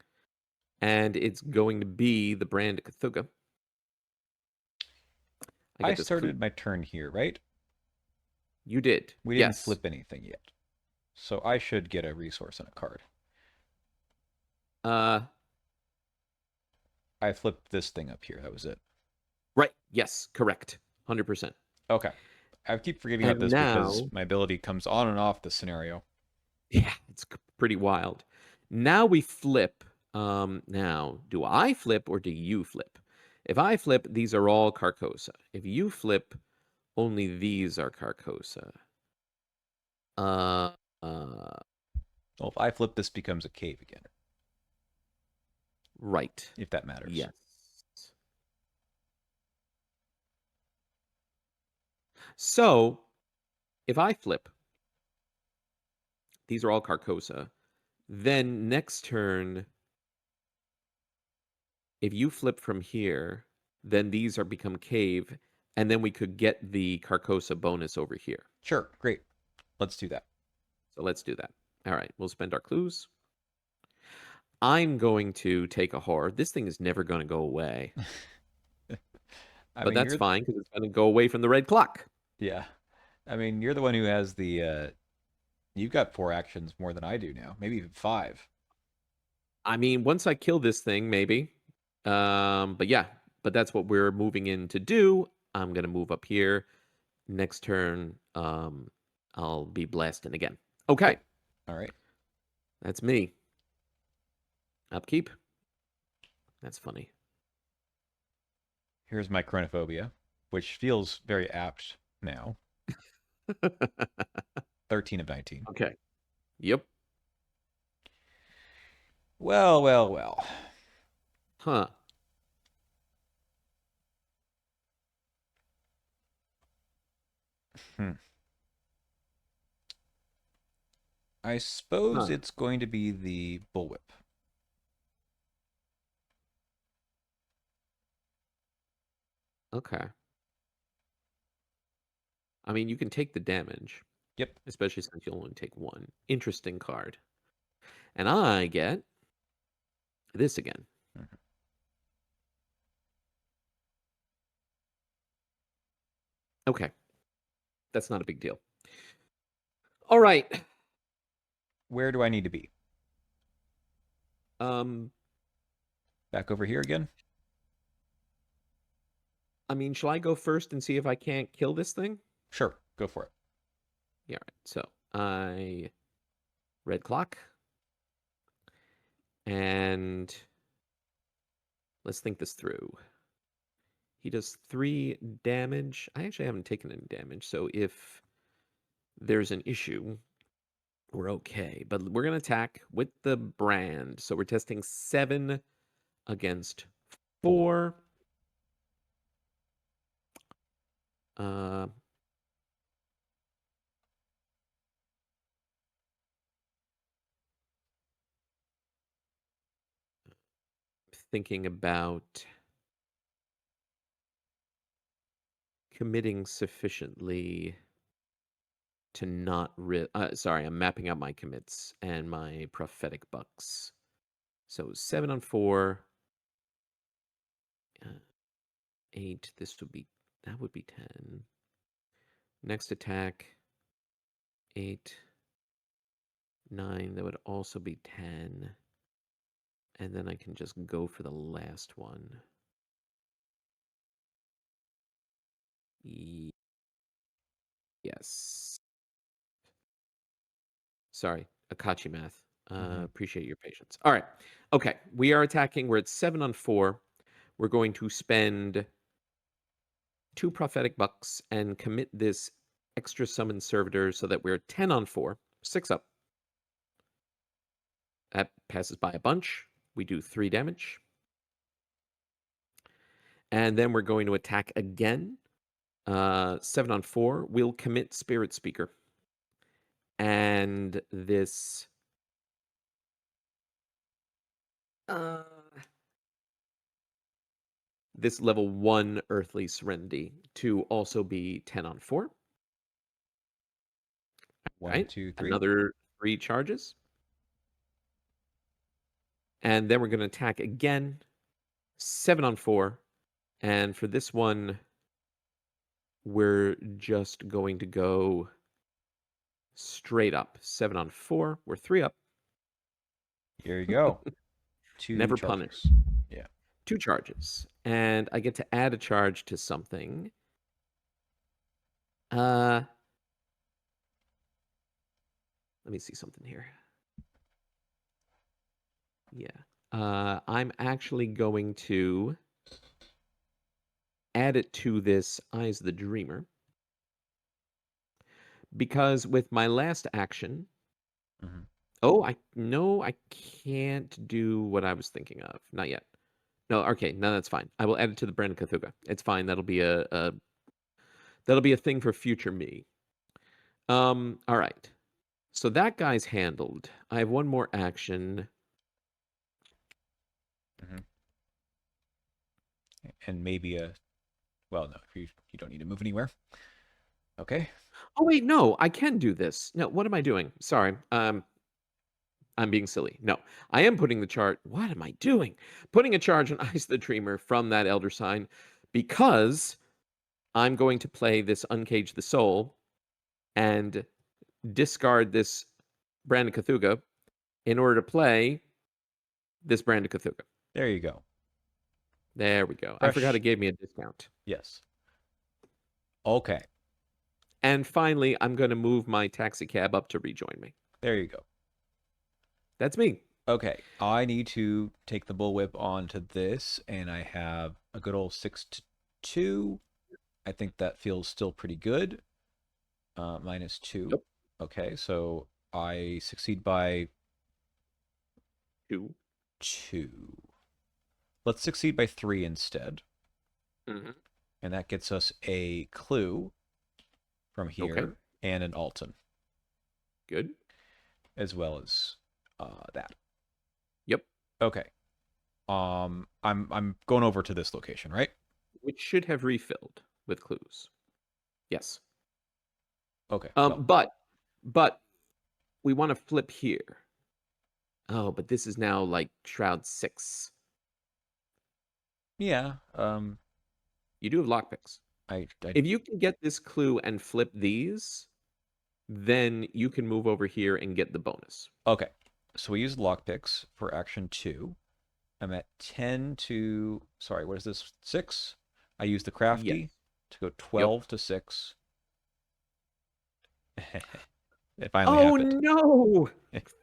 and it's going to be the Brand of Cthulhu. I I get this clue. started my turn here, right? You did. We didn't Yes. flip anything yet. So I should get a resource and a card. Uh, I flipped this thing up here. That was it. right. Yes, correct. 100%. Okay. I keep forgetting about And this because now, my ability comes on and off the scenario. yeah, it's pretty wild. Now we flip. Now, do I flip or do you flip? If I flip, these are all Carcosa. If you flip, only these are Carcosa. Uh, uh, Well, if I flip, this becomes a cave again, right. if that matters. Yes. So if I flip, these are all Carcosa. Then next turn, if you flip from here, then these are become cave, and then we could get the Carcosa bonus over here. Sure, great. Let's do that. So let's do that. All right, we'll spend our clues. I'm going to take a horror. This thing is never going to go away, I but mean, that's you're, fine because it's going to go away from the red clock. yeah. I mean, you're the one who has you've got 4 actions more than I do now, maybe even 5. I mean, once I kill this thing, maybe. But yeah, but that's what we're moving in to do. I'm going to move up here. Next turn, I'll be blasting again. Okay, Great. All right. that's me. Upkeep. That's funny. Here's my chronophobia, which feels very apt now. 13 of 19. Okay. Yep. Well, well, well. Huh. Hmm. I suppose Huh. it's going to be the bullwhip. Okay. I mean, you can take the damage, Yep. especially since you'll only take one. Interesting card. And I get this again. Mhm. Okay. That's not a big deal. All right. Where do I need to be? Um, Back over here again? I mean, shall I go first and see if I can't kill this thing? Sure, go for it. Yeah, all right. So I red clock. And let's think this through. He does 3 damage. I actually haven't taken any damage, so if there's an issue, we're okay. But we're gonna attack with the brand. So we're testing 7 against 4. Uh, Thinking about committing sufficiently to not sorry, I'm mapping out my commits and my prophetic bucks. So 7 on 4. 8. That would be 10. Next attack, 8, 9. That would also be 10. And then I can just go for the last one. Yes. Sorry, Akachi math. Hmm. Appreciate your patience. All right. Okay. We are attacking. We're at 7 on 4. We're going to spend 2 prophetic bucks and commit this extra summon servitor so that we're 10 on 4. 6 up. That passes by a bunch. We do 3 damage. And then we're going to attack again. 7 on 4. We'll commit Spirit Speaker. And uh, this level 1 Earthly Serenity to also be 10 on 4. One, Right? two, three. Another 3 charges. And then we're going to attack again. 7 on 4. And for this one, we're just going to go straight up. 7 on 4. We're 3 up. Here you go. Two Never punished. charges. Yeah. 2 charges. And I get to add a charge to something. Let me see something here. Yeah. I'm actually going to add it to this Eyes the Dreamer. Because with my last action, Hmm. oh, I can't do what I was thinking of. Not yet. No, okay, no, that's fine. I will add it to the Brand Cthulhu. It's fine. That'll be a thing for future me. All right. So that guy's handled. I have one more action. Hmm. And maybe a. Well, no, you don't need to move anywhere. Okay. Oh wait, no, I can do this. No, what am I doing? Sorry. I'm being silly. No, I am putting the chart. What am I doing? Putting a charge on Ice the Dreamer from that Elder Sign because I'm going to play this Uncage the Soul and discard this Brand of Cthulhu in order to play this Brand of Cthulhu. There you go. There we go. I forgot it Fresh. gave me a discount. Yes. Okay. And finally, I'm going to move my taxi cab up to rejoin me. There you go. That's me. Okay. I need to take the bullwhip onto this, and I have a good old 6 to 2. I think that feels still pretty good. -2. Yep. Okay, so I succeed by 2. 2. Let's succeed by 3 instead. Mm-hmm. And that gets us a clue from Okay. here and an Alton, Good. as well as that. Yep. Okay. I'm going over to this location, right? Which should have refilled with clues. Yes. Okay. Um, Well, but but we want to flip here. Oh, but this is now like Shroud 6. yeah. You do have lockpicks. I If you can get this clue and flip these, then you can move over here and get the bonus. Okay. So we use lockpicks for action 2. I'm at 10 to, sorry, what is this? 6. I use the Yes. crafty to go Yep. 12 to 6. It finally Oh happened. no!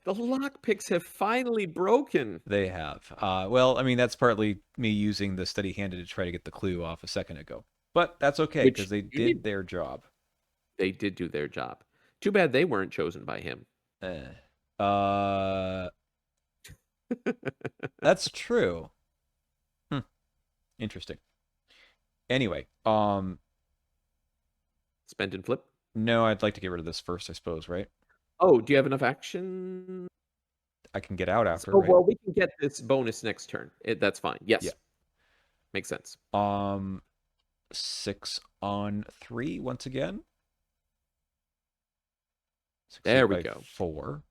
The lockpicks have finally broken. They have. Well, I mean, that's partly me using the steady handed to try to get the clue off a second ago. But that's okay, because Which they you did. did their job. They did do their job. Too bad they weren't chosen by him. Uh, that's true. Hmm, interesting. Anyway, Spend and flip. no, I'd like to get rid of this first, I suppose, right? Oh, do you have enough action? I can get out after, Oh, right? well, we can get this bonus next turn. That's fine. Yeah. Yes. Makes sense. 6 on 3 once again. There Succeed we by go. 4.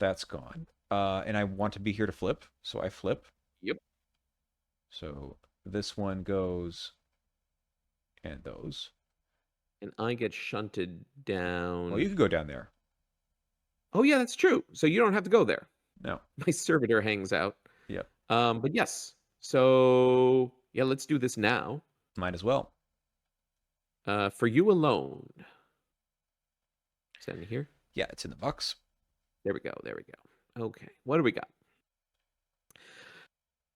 That's gone. And I want to be here to flip, so I flip. Yep. So This one goes and those. And I get shunted Well, you down. could go down there. Oh, yeah, that's true. So you don't have to go there. No. My servitor hangs out. Yep. But yes. So yeah, let's do this now. Might as well. For you alone. Is that in here? Yeah, it's in the box. There we go. There we go. Okay. What do we got?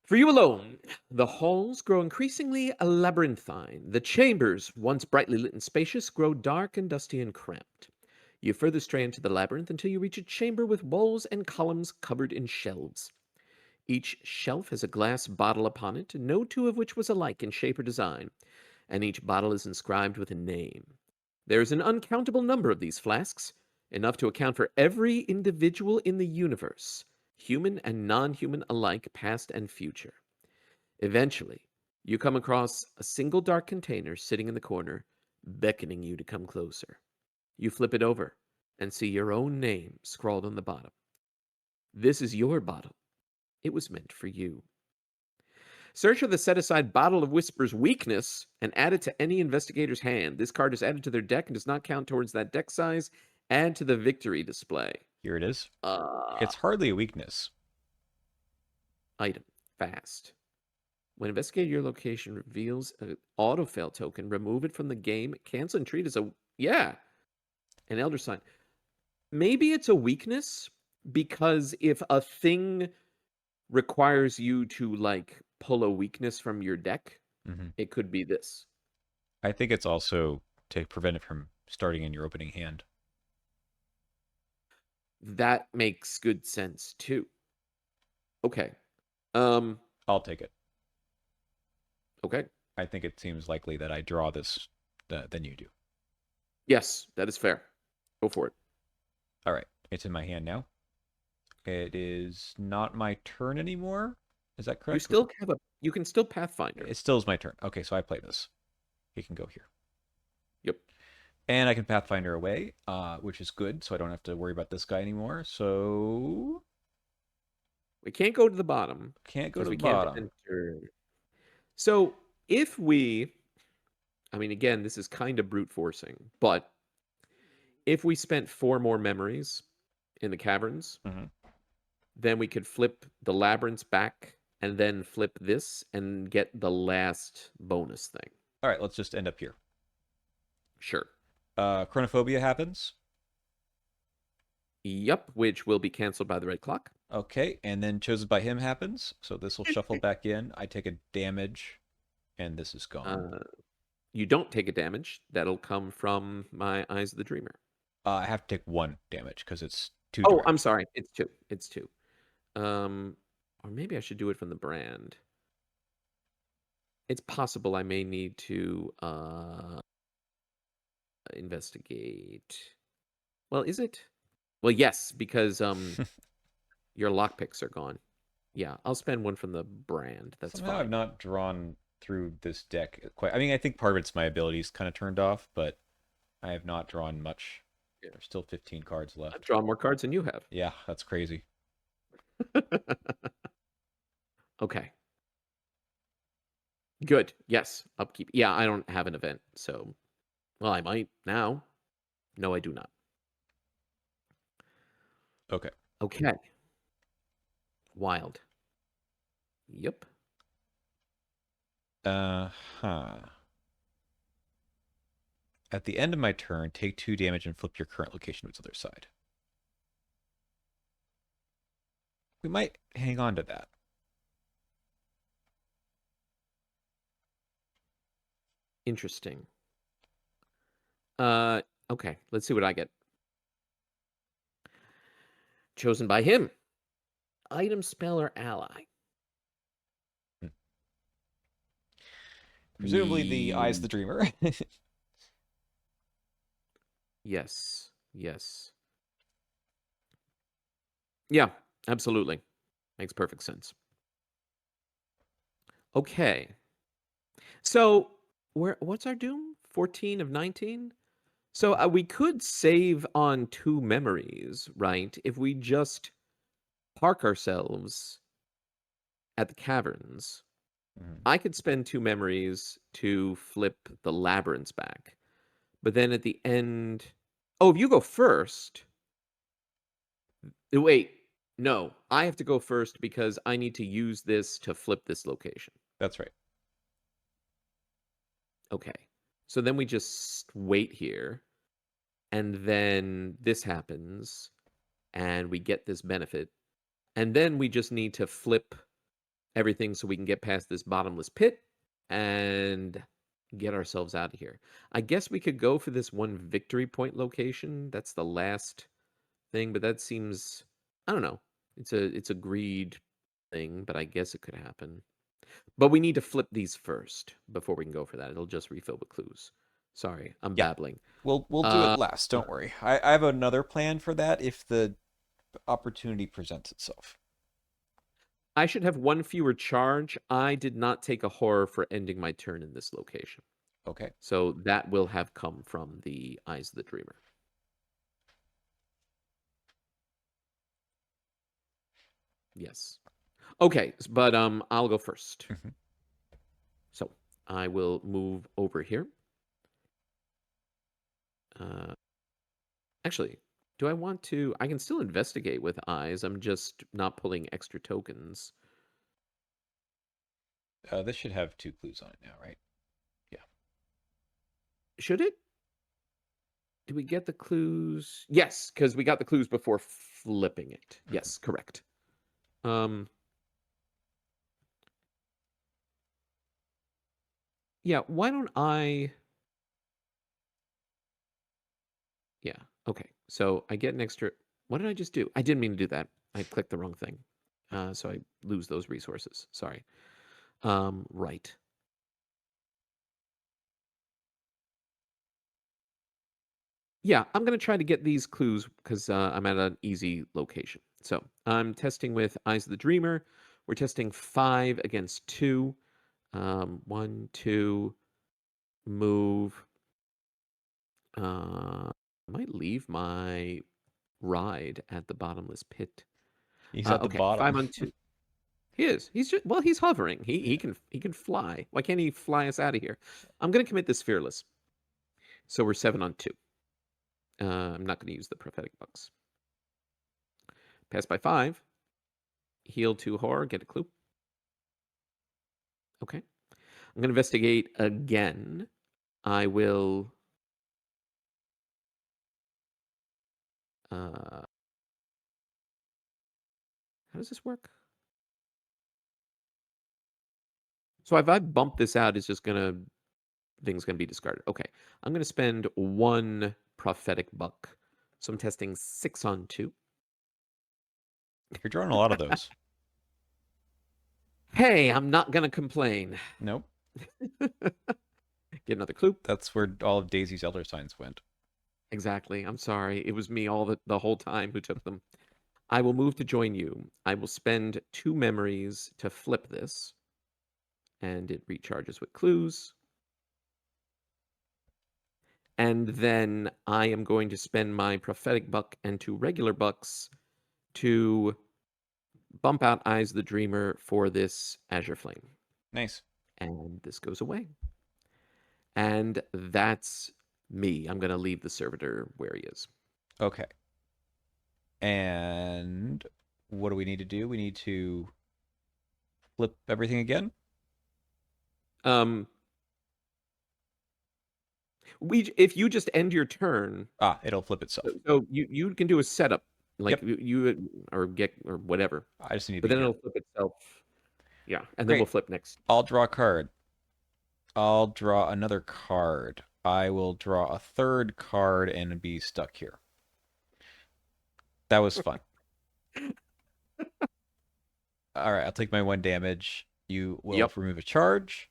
For you alone, the halls grow increasingly labyrinthine. The chambers, once brightly lit and spacious, grow dark and dusty and cramped. You further stray into the labyrinth until you reach a chamber with walls and columns covered in shelves. Each shelf has a glass bottle upon it, no two of which was alike in shape or design, and each bottle is inscribed with a name. There is an uncountable number of these flasks, enough to account for every individual in the universe, human and non human alike, past and future. Eventually, you come across a single dark container sitting in the corner, beckoning you to come closer. You flip it over and see your own name scrawled on the bottom. This is your bottle. It was meant for you. Search for the set aside Bottle of Whispers weakness and add it to any investigator's hand. This card is added to their deck and does not count towards that deck size. Add to the victory display. Here it is. Uh, It's hardly a weakness. Item. Fast. When investigating your location reveals an autofail token, remove it from the game. Cancel and treat as a. Yeah. An Elder Sign. Maybe it's a weakness because if a thing requires you to, like, pull a weakness from your deck, Hmm. it could be this. I think it's also to prevent it from starting in your opening hand. That makes good sense too. Okay. Um, I'll take it. okay. I think it seems likely that I draw this than you do. Yes, that is fair. Go for it. All right, it's in my hand now. It is not my turn anymore. Is that You correct? still have a you can still Pathfinder. It still is my turn. Okay, so I play this. He can go here. Yep. And I can Pathfinder away, which is good, so I don't have to worry about this guy anymore. So We can't go to the bottom can't go because to we the can't bottom. enter. So if we I mean again, this is kind of brute forcing, but if we spent 4 more memories in the caverns, Hmm. then we could flip the labyrinths back and then flip this and get the last bonus thing. All right, let's just end up here. Sure. Chronophobia happens. Yep, which will be canceled by the red clock. Okay, and then chosen by him happens. So this will shuffle back in. I take a damage, and this is gone. Uh, you don't take a damage. That'll come from my Eyes of the Dreamer. I have to take 1 damage because it's too Oh, I'm direct. sorry. It's two. It's two. Um, or maybe I should do it from the brand. It's possible I may need to investigate. Well, is it? Well, yes, because your lockpicks are gone. Yeah, I'll spend one from the brand. That's Somehow I've fine. not drawn through this deck quite. I mean, I think part of it's my abilities kind of turned off, but I have not drawn much. Yeah. There's still 15 cards I've left. drawn more cards than you have. Yeah, that's crazy. Okay. Good. Yes. Upkeep. Yeah, I don't have an event, so well, I might now. No, I do not. Okay. Okay. Wild. Yep. Huh. At the end of my turn, take 2 damage and flip your current location to its other side. We might hang on to that. Interesting. Okay. Let's see what I get. Chosen by him. Item, spell, or ally. Hmm. Presumably the Eyes of the Ye- Dreamer. Yes. Yes. Yeah, absolutely. Makes perfect sense. Okay. So, what's our doom? 14 of 19? So, we could save on 2 memories, right? If we just park ourselves at the caverns Mhm. I could spend 2 memories to flip the labyrinths back, but then at the end oh, if you go first wait, no, I have to go first because I need to use this to flip this location. That's right. Okay. So then we just wait here, and then this happens, and we get this benefit, and then we just need to flip everything so we can get past this bottomless pit and get ourselves out of here. I guess we could go for this one victory point location. That's the last thing, but that seems I don't know. It's a greed thing, but I guess it could happen. But we need to flip these first before we can go for that. It'll just refill with clues. Sorry, I'm Yeah. babbling. We'll do it Uh, last. Don't worry. I have another plan for that if the opportunity presents itself. I should have one fewer charge. I did not take a horror for ending my turn in this location. Okay. So that will have come from the Eyes of the Dreamer. Yes. Okay, but I'll go first. Mhm. So I will move over here. Uh, actually, do I want to? I can still investigate with eyes. I'm just not pulling extra tokens. This should have 2 clues on it now, right? Yeah. Should it? Did we get the clues? Yes, because we got the clues before flipping it. Mhm. Yes, correct. Um, yeah. Why don't I? Yeah. Okay. So I get an extra. What did I just do? I didn't mean to do that. I clicked the wrong thing. So I lose those resources. Sorry. Right. Yeah, I'm going to try to get these clues because I'm at an easy location. So I'm testing with Eyes of the Dreamer. We're testing 5 against 2. 1, 2, move. I might leave my ride at the bottomless pit. He's at the Okay, 5 bottom. on 2. He is. He's just well, he's hovering. He Yeah. he can fly. Why can't he fly us out of here? I'm going to commit this fearless. So we're 7 on 2. I'm not going to use the prophetic bucks. Pass by 5. Heal 2 horror. Get a clue. Okay. I'm going to investigate again. I will. How does this work? So if I bump this out, it's just gonna things gonna be discarded. Okay, I'm gonna spend 1 prophetic buck. So I'm testing 6 on 2. You're drawing a lot of those. Hey, I'm not gonna complain. Nope. Get another clue. That's where all of Daisy's elder signs went. Exactly. I'm sorry. It was me all the whole time who took them. I will move to join you. I will spend 2 memories to flip this, and it recharges with clues. And then I am going to spend my prophetic buck and 2 regular bucks to bump out Eyes of the Dreamer for this Azure Flame. Nice. And this goes away. And that's me. I'm going to leave the servitor where he is. Okay. And what do we need to do? We need to flip everything again? Um, if you just end your turn, Ah, it'll flip itself. so you can do a setup like Yep. you or get or whatever, I just need to but be then here. it'll flip itself. Yeah, and then we'll Great. flip next. I'll draw a card. I'll draw another card. I will draw a third card and be stuck here. That was fun. All right, I'll take my 1 damage. You will Yep. remove a charge.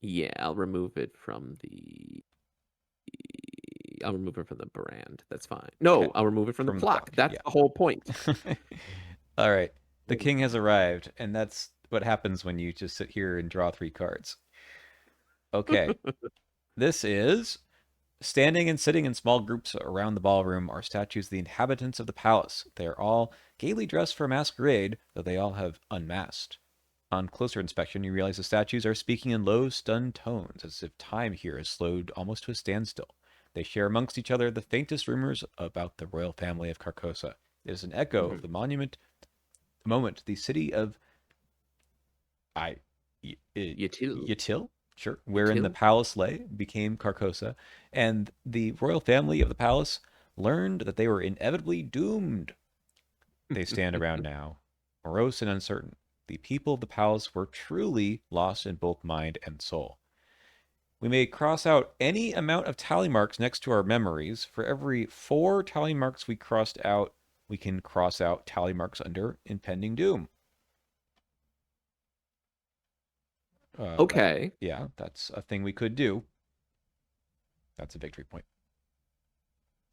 Yeah, I'll remove it from the. I'll remove it from the brand. That's fine. Okay. No, I'll remove it from the From the block. block. That's Yeah. the whole point. All right. The king has arrived, and that's what happens when you just sit here and draw 3 cards. Okay. This is standing and sitting in small groups around the ballroom are statues of the inhabitants of the palace. They are all gaily dressed for a masquerade, though they all have unmasked. Upon closer inspection, you realize the statues are speaking in low, stunned tones, as if time here has slowed almost to a standstill. They share amongst each other the faintest rumors about the royal family of Carcosa. It is an echo of Mhm. the moment the city of I, Yatil. Yatil, sure, wherein the Yatil? palace lay, became Carcosa, and the royal family of the palace learned that they were inevitably doomed. They stand around now, morose and uncertain. The people of the palace were truly lost in both mind and soul. We may cross out any amount of tally marks next to our memories. For every 4 tally marks we crossed out, we can cross out tally marks under impending doom. That Okay. yeah, that's a thing we could do. That's a victory point.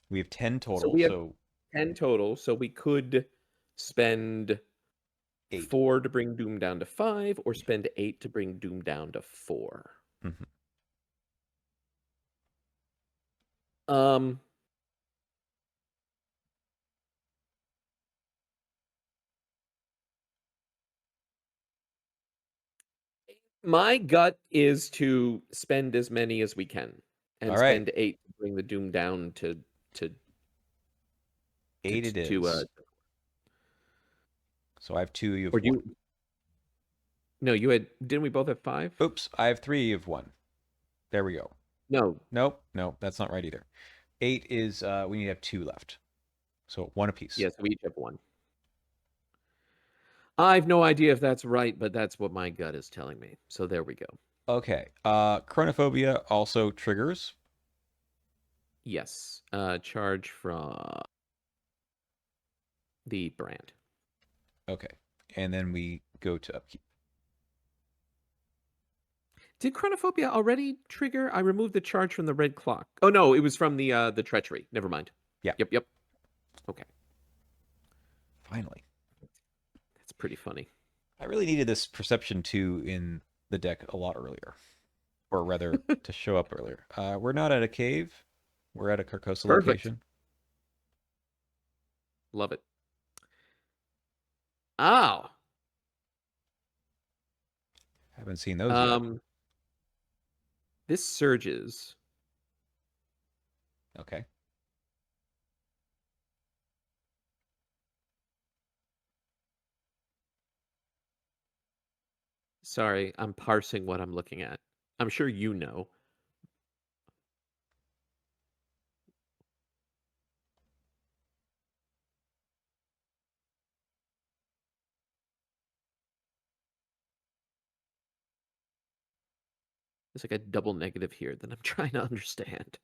We have 10 So total, we have so 10 total, so we could spend 8. 4 to bring Doom down to 5, or spend 8 to bring Doom down to 4. Mhm. Um, my gut is to spend as many as we can, All and right, spend 8 to bring the Doom down to 8 it is. So I have 2, you have or do 1. you no, you had didn't we both have 5? Oops, I have 3, you have 1. There we go. No. Nope, no, that's not right either. 8 is we need to have 2 left. So 1 apiece. Yes, we each have 1. I've no idea if that's right, but that's what my gut is telling me. So there we go. Okay. Chronophobia also triggers. Yes, charge from the brand. Okay. And then we go to upkeep. Did Chronophobia already trigger? I removed the charge from the red clock. Oh no, it was from the treachery. Never mind. Yeah, Yep, yep. Okay. finally. That's pretty funny. I really needed this perception 2 in the deck a lot earlier. Or rather, to show up earlier. We're not at a cave. We're at a Carcosa Perfect. location. Love it. Oh. Haven't seen those yet. Um this surges. Okay. Sorry, I'm parsing what I'm looking at. I'm sure you know. There's like a double negative here that I'm trying to understand.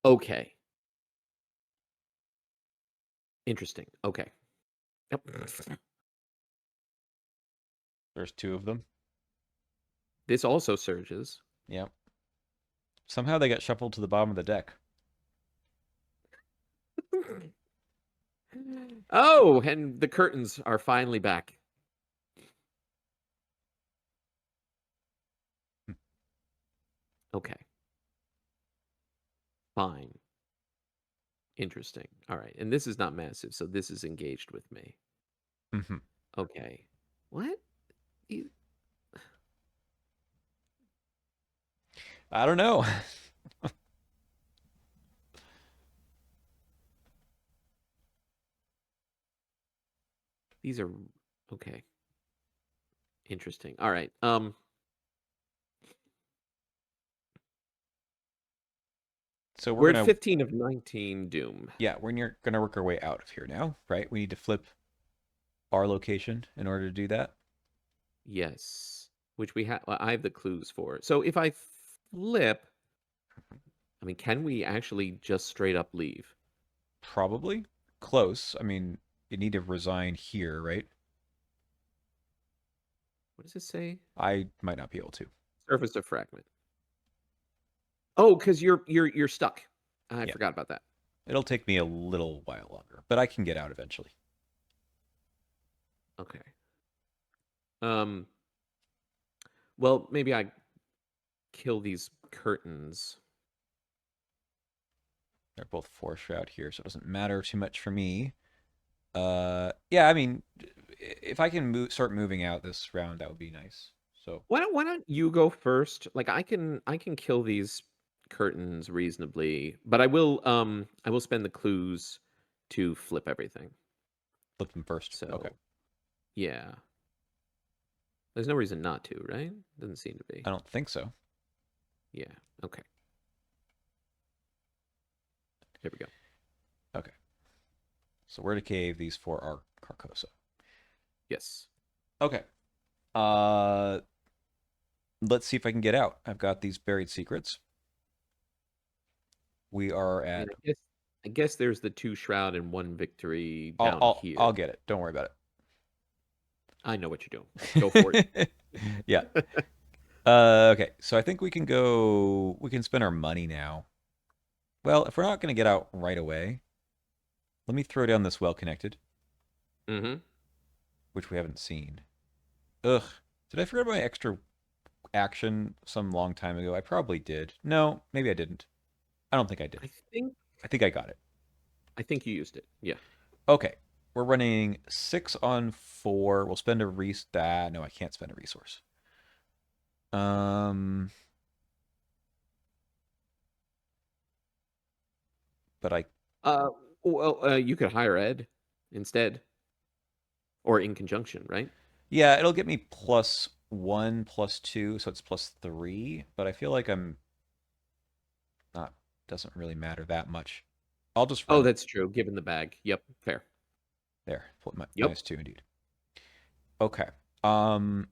Okay. Interesting. Okay. Yep. There's 2 of them. This also surges. Yep. Somehow they got shuffled to the bottom of the deck. Oh, and the curtains are finally back. Okay. Fine. Interesting. All right. And this is not massive, so this is engaged with me. Hmm. Okay. What? You- I don't know. These are okay. Interesting. All right. So we're We're at gonna 15 of 19 Doom. yeah, we're gonna work our way out of here now, right? We need to flip our location in order to do that. Yes. Which we have well, I have the clues for. So if I flip, I mean, can we actually just straight up leave? Probably close. I mean, you need to resign here, right? What does it say? I might not be able to. Surface of fragment. Oh, because you're stuck. I Yeah, forgot about that. it'll take me a little while longer, but I can get out eventually. Okay. Um, well, maybe I kill these curtains. They're both 4 shroud here, so it doesn't matter too much for me. Yeah, I mean, if I can start moving out this round, that would be nice. So Why don't you go first? Like I can kill these curtains reasonably, but I will spend the clues to flip everything. flip them first. Okay. So yeah. There's no reason not to, right? Doesn't seem to be. I don't think so. Yeah. Okay. Here we go. Okay. So where to cave? These 4 are Carcosa. Yes. Okay. Uh, let's see if I can get out. I've got these buried secrets. We are And at. I guess there's the two shroud and one victory I'll down I'll I'll here. get it. Don't worry about I know what you're doing. Go for it. it. Yeah. Okay. So I think we can go. We can spend our money now. Well, if we're not going to get out right away, let me throw down this well connected, Mm-hmm. which we haven't seen. Ugh. Did I forget my extra action some long time ago? I probably did. No, maybe I didn't. I don't think I did. I think I think I got it. I think you used it. Yeah. Okay. We're running 6 on 4. We'll spend a res. No, I can't spend a resource. Um, but I. Uh well, you could hire Ed instead or in conjunction, right? Yeah, it'll get me +1, +2, so it's +3. But I feel like I'm not. Doesn't really matter that much. I'll just Oh, run that's true. Given the bag. Yep, fair. there. Yep. -2 indeed. Okay. Um,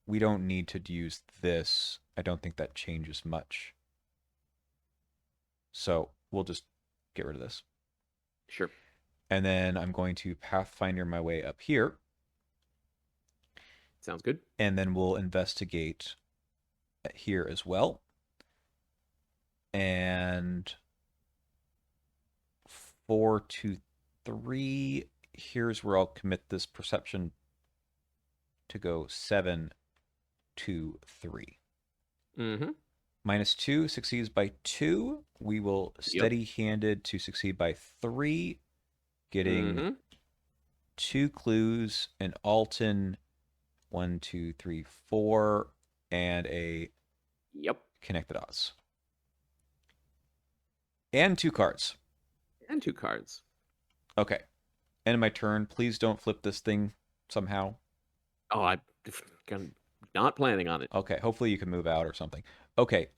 we don't need to use this. I don't think that changes much. So we'll just get rid of this. Sure. And then I'm going to Pathfinder my way up here. Sounds good. And then we'll investigate here as well. And 4 to 3. Here's where I'll commit this perception to go 7 to 3. Mm-hmm. -2 succeeds by 2. We will Yep. steady handed to succeed by 3, getting Mm-hmm. 2 clues, an Alton, 1, 2, 3, 4, and a Yep. connect the dots. And 2 cards. And two cards. Okay. End of my turn. Please don't flip this thing somehow. Oh, I'm not planning on it. Okay. Hopefully you can move out or something. Okay.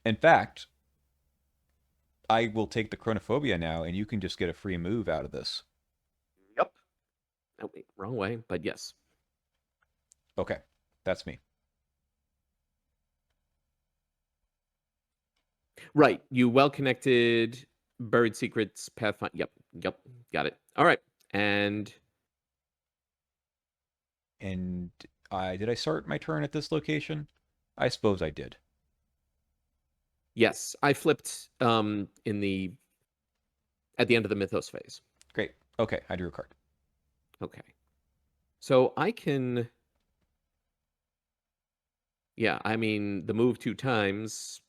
In fact, I will take the chronophobia now, and you can just get a free move out of this. Yep. Oh, wait, wrong way, but yes. Okay. That's me. Right. You well connected, buried secrets, pathfinder. Yep. Yep. Got it. All right. And And I did I start my turn at this location? I suppose I did. yes, I flipped in the at the end of the mythos phase. Great. Okay, I drew a card. Okay. So I can yeah, I mean the move two times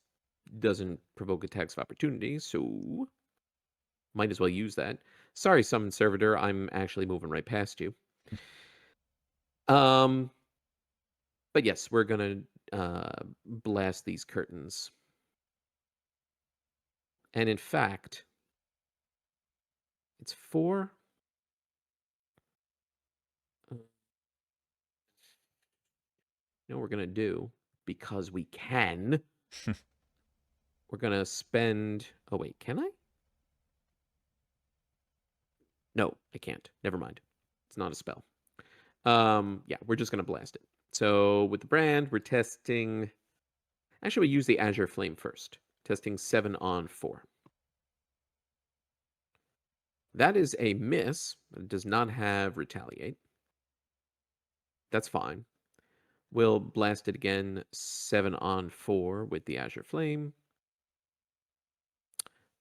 doesn't provoke attacks of opportunity, so might as well use that. Sorry, summon servitor, I'm actually moving right past you. Um but yes, we're gonna blast these curtains. And in fact, it's four. You know what we're gonna do because we can. We're gonna spend. Oh wait, can I? No, I can't. Never mind. It's not a spell. Yeah, we're just gonna blast it. So with the brand, we're testing. Actually, we use the Azure Flame first. Testing 7 on 4. That is a miss, but it does not have retaliate. That's fine. We'll blast it again 7 on 4 with the Azure Flame.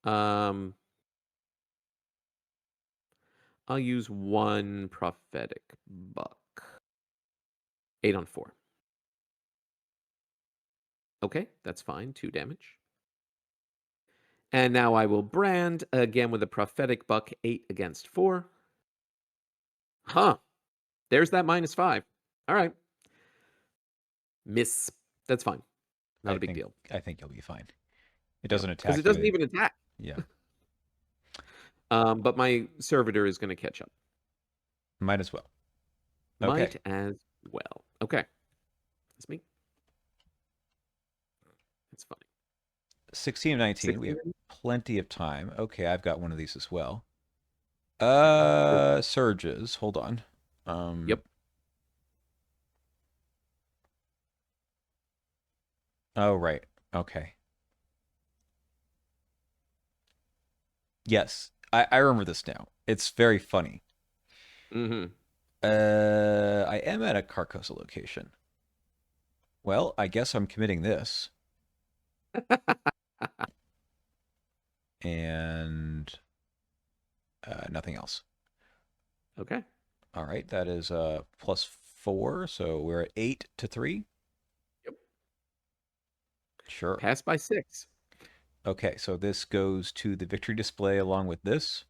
Um, I'll use one prophetic buck. 8 on 4. Okay, that's fine. 2 damage. And now I will brand again with a prophetic buck 8 against 4. Huh. There's that -5. All right. Miss. That's fine. Not I a big think deal. I think you'll be fine. It Yep. doesn't Because it attack you. doesn't even attack. Yeah, But my servitor is going to catch up. might as well. Okay, Might as well. Okay. That's me. That's funny. 16 of 19. We have 16. plenty of time. Okay, I've got one of these as well. Okay. Cool. Surges. Hold on. Yep. Oh, right. Okay. Yes, I remember this now. It's very funny. Mm-hmm. I am at a Carcosa location. Well, I guess I'm committing this. And nothing else. Okay. All right, that is +4, so we're at 8 to 3. Yep. Sure. Pass by 6. Okay, so this goes to the victory display along with this.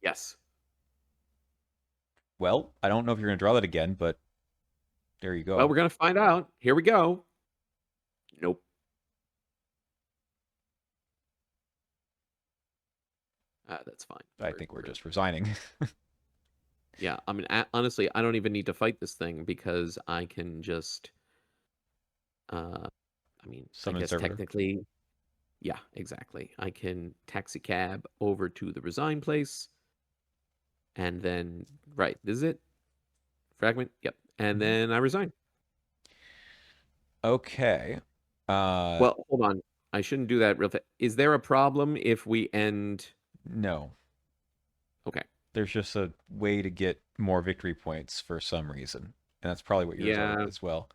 Yes. Well, I don't know if you're going to draw that again, but there you Well, go. we're going to find out. Here we go. Nope. That's fine. I think we're just resigning. Yeah, I mean, honestly, I don't even need to fight this thing because I can just, uh, I mean, I Summon guess servitor. technically, yeah, exactly. I can taxi cab over to the resign place and then, right, this is it. Fragment, yep. And Mhm. then I resign. Okay. Uh, Well, hold on. I shouldn't do that real fast. Is there a problem if we end? no. Okay. There's just a way to get more victory points for some reason. And that's probably what yours are Yeah, as well.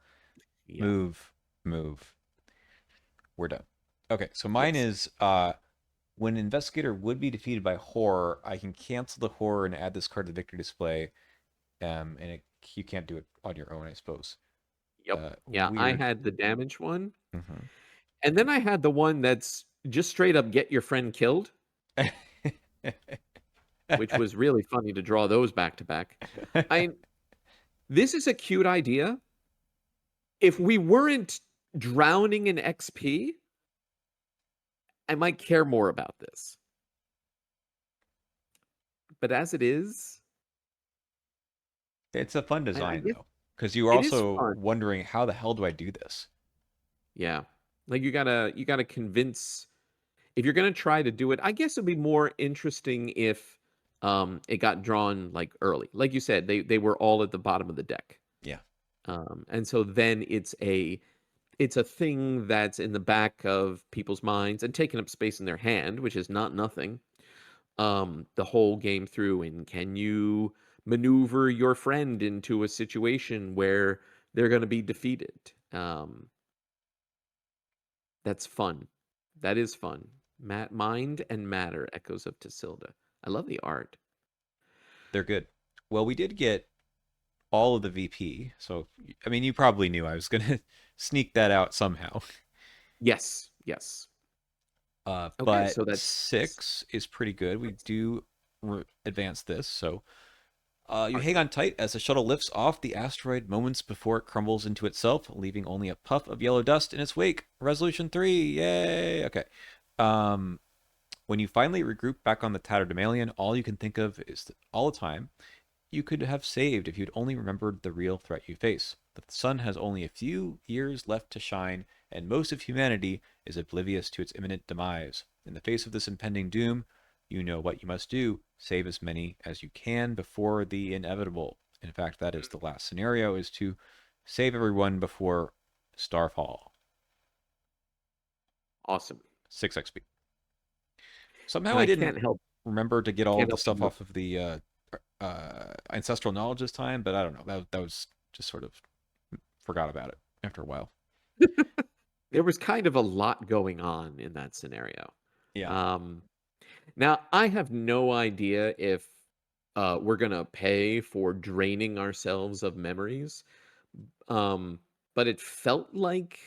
yeah, Move, move. We're done. Okay, so mine yes. is when investigator would be defeated by horror, I can cancel the horror and add this card to the victory display. You can't do it on your own, I suppose. Yep. Yeah, I Weird. had the damage one. Hmm. And then I had the one that's just straight up get your friend killed, which was really funny to draw those back to back. I This is a cute idea. If we weren't drowning in XP, I might care more about this. But as it is, It's a fun I design guess though, because you are it is also fun. wondering how the hell do I do this? Yeah. Like you gotta convince if you're gonna try to do it, I guess it'd be more interesting if it got drawn like early. Like you said, they were all at the bottom of the deck. Yeah, And so then it's a thing that's in the back of people's minds and taking up space in their hand, which is not nothing. The whole game through, and can you maneuver your friend into a situation where they're going to be defeated? That's fun. That is fun. Mind and Matter, Echoes of Tasilda. I love the art. they're good. Well, we did get all of the VP, so I mean, you probably knew I was gonna sneak that out somehow. Yes, yes. Okay, But so that's 6 is pretty good. We do advance this, so you hang awesome. on tight as the shuttle lifts off the asteroid moments before it crumbles into itself, leaving only a puff of yellow dust in its wake. Resolution 3, yay! Okay. Um, when you finally regroup back on the Tatterdemalion, all you can think of is that all the time you could have saved if you'd only remembered the real threat you face. That the sun has only a few years left to shine, and most of humanity is oblivious to its imminent demise. In the face of this impending doom, you know what you must do: save as many as you can before the inevitable. In fact, that is the last scenario: is to save everyone before Starfall. Awesome. 6 XP. Somehow And I I didn't can't help remember to get all can't the help stuff but off of the ancestral knowledge this time, but I don't know. That was just sort of forgot about it after a while. there was kind of a lot going on in that scenario. Yeah, Um, Now, I have no idea if we're gonna pay for draining ourselves of memories, um, but it felt like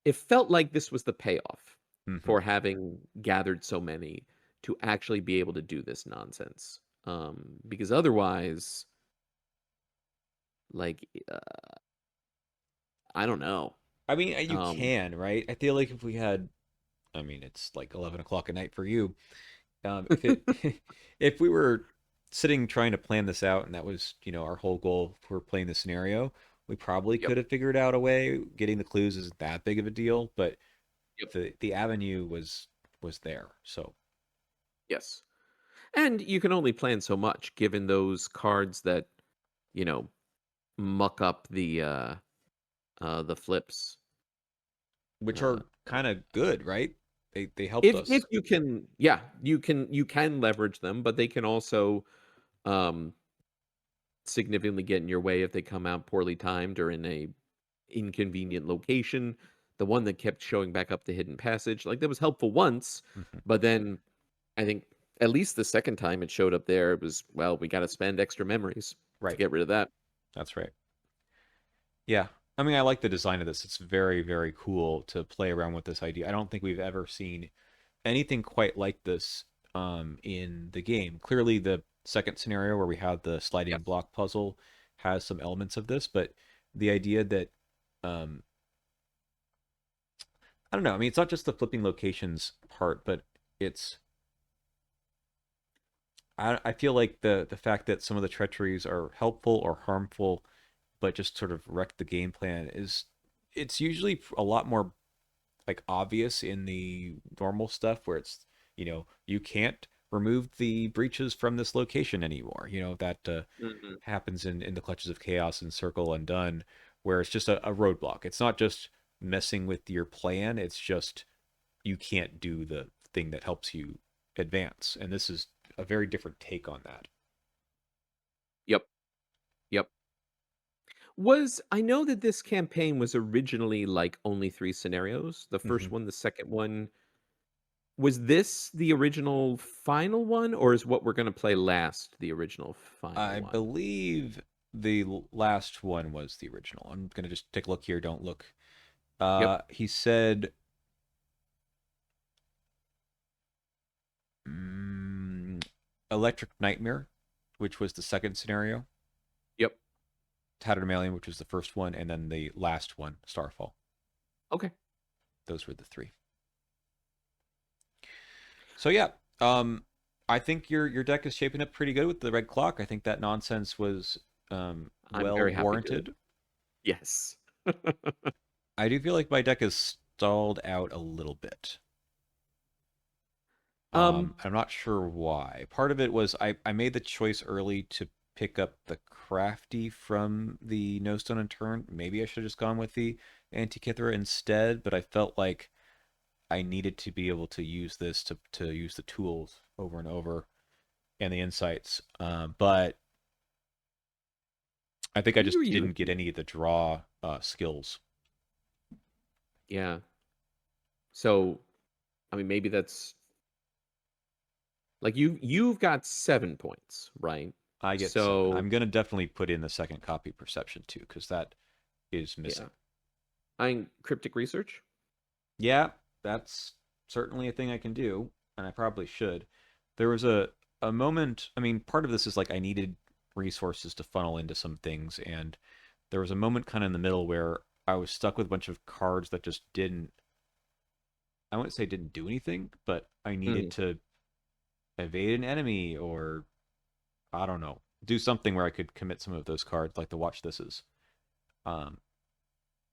it felt like this was the payoff Hmm. for having gathered so many to actually be able to do this nonsense. Because otherwise, like, I don't know. I mean, you Um, can, right? I feel like if we had, I mean, it's like 11 o'clock at night for you. If it, if we were sitting trying to plan this out, and that was, our whole goal for playing the scenario, we probably yep, could have figured out a way. Getting the clues isn't that big of a deal, but yep, the avenue was there. So, yes. And you can only plan so much given those cards that, you know, muck up the flips. which Uh, are kind of good, right? They helped if us. you can, yeah, you can leverage them, but they can also um significantly get in your way if they come out poorly timed or in a inconvenient location. The one that kept showing back up the hidden passage, like that was helpful once, Hmm. but then I think at least the second time it showed up there, it was, well, we got to spend extra memories to Right. get rid of that. That's right. Yeah. I mean, I like the design of this. It's very, very cool to play around with this idea. I don't think we've ever seen anything quite like this in the game. Clearly, the second scenario where we have the sliding Yes. block puzzle has some elements of this, but the idea that um, I don't know. I mean, it's not just the flipping locations part, but it's I feel like the fact that some of the treacheries are helpful or harmful, but just sort of wreck the game plan is it's usually a lot more like obvious in the normal stuff where it's you can't remove the breaches from this location anymore. That Hmm. happens in the clutches of chaos and circle undone, where it's just a roadblock. It's not just messing with your plan, it's just you can't do the thing that helps you advance, and this is a very different take on that. Yep. Yep. Was I know that this campaign was originally like only three scenarios. The first Hmm. one, the second one. Was this the original final one, or is what we're gonna play last the original final I one? believe the last one was the original. I'm gonna just take a look here. Don't look. Yep, He said mm, Electric Nightmare, which was the second scenario, yep. Tattermalion, which was the first one, and then the last one, Starfall. Okay. Those were the three. So yeah, um, I think your deck is shaping up pretty good with the red clock. I think that nonsense was I'm well very happy to. warranted. Yes. I do feel like my deck is stalled out a little bit. Um, I'm not sure why. Part of it was I made the choice early to pick up the crafty from the No Stone Unturned. Maybe I should have just gone with the Antikythera instead, but I felt like I needed to be able to use this to use the tools over and over and the insights. But I think I I hear just you. didn't get any of the draw skills. Yeah. So, I mean, maybe that's like you've got 7 points, right? I get seven. So, I'm gonna definitely put in the second copy perception too, because that is yeah. missing. I'm cryptic research. Yeah, that's certainly a thing I can do, and I probably should. There was a moment, I mean, part of this is like I needed resources to funnel into some things, and there was a moment kind of in the middle where I was stuck with a bunch of cards that just didn't, I wouldn't say didn't do anything, but I needed Mhm. to evade an enemy or I don't know, do something where I could commit some of those cards, like the watch thises. Um,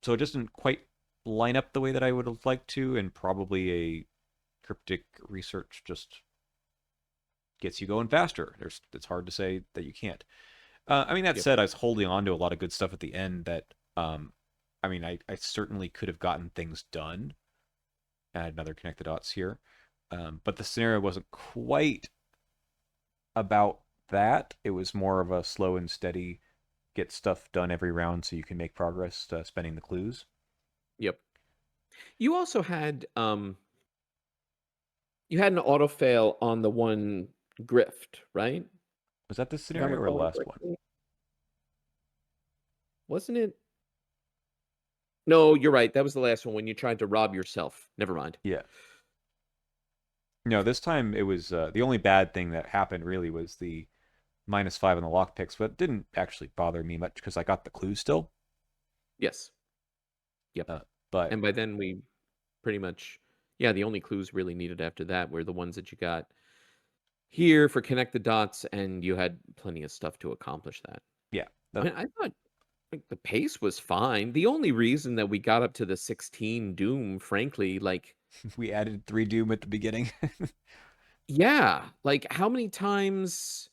so it just didn't quite line up the way that I would have liked to, and probably a cryptic research just gets you going faster. It's hard to say that you can't. I mean, that Yep. said, I was holding on to a lot of good stuff at the end that, I mean, I certainly could have gotten things done. I had another connect the dots here. But the scenario wasn't quite about that. It was more of a slow and steady, get stuff done every round so you can make progress spending the clues. Yep. You also had you had an auto fail on the one grift, right? Was that this If I'm scenario or the recalling last one? correctly. Wasn't it? No, you're right. That was the last one when you tried to rob yourself. Never mind. Yeah. No, this time it was the only bad thing that happened really was the -5 on the lockpicks, but it didn't actually bother me much because I got the clues still. Yes. Yep. Uh, but And by then we pretty much, yeah, the only clues really needed after that were the ones that you got here for connect the dots, and you had plenty of stuff to accomplish that. yeah, I that mean, I thought like the pace was fine. The only reason that we got up to the 16 Doom, frankly, like, we added 3 Doom at the beginning. yeah, like how many times?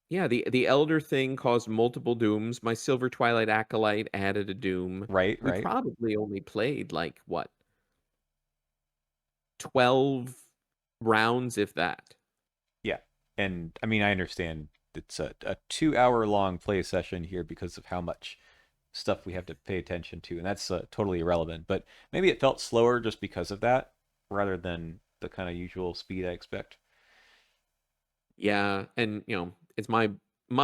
Yeah, the Elder thing caused multiple Dooms. My Silver Twilight Acolyte added a Doom. Right, We right. probably only played like what, 12 rounds, if that. Yeah. And I mean, I understand it's a 2 hour long play session here because of how much stuff we have to pay attention to, and that's totally irrelevant. But maybe it felt slower just because of that, rather than the kind of usual speed I expect. Yeah, and it's my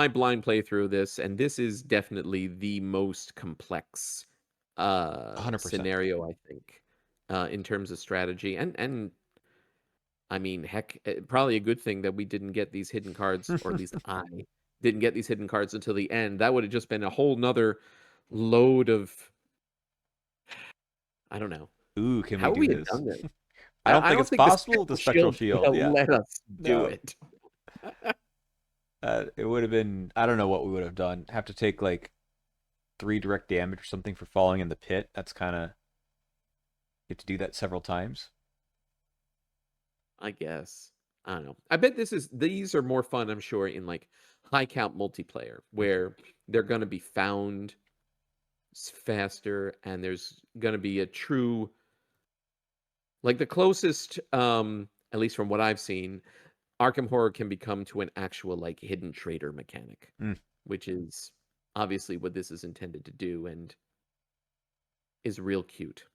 blind playthrough of this, and this is definitely the most complex 100%. scenario, I think, in terms of strategy. And I mean, heck, probably a good thing that we didn't get these hidden cards, or at least I didn't get these hidden cards until the end. That would have just been a whole nother load of, I don't know, Ooh, can we how do we had this? done this. I don't I think don't it's think the possible with the spectral spectral shield would shield. have Yeah. let us do No. it. It would have been, I don't know what we would have done. Have to take like 3 direct damage or something for falling in the pit. That's kind of, you have to do that several times. I guess. I don't know. I bet these are more fun, I'm sure, in like high count multiplayer where they're going to be found faster, and there's going to be a true, like, the closest, at least from what I've seen, Arkham Horror can become to an actual like hidden trader mechanic, Mm, which is obviously what this is intended to do, and is real cute.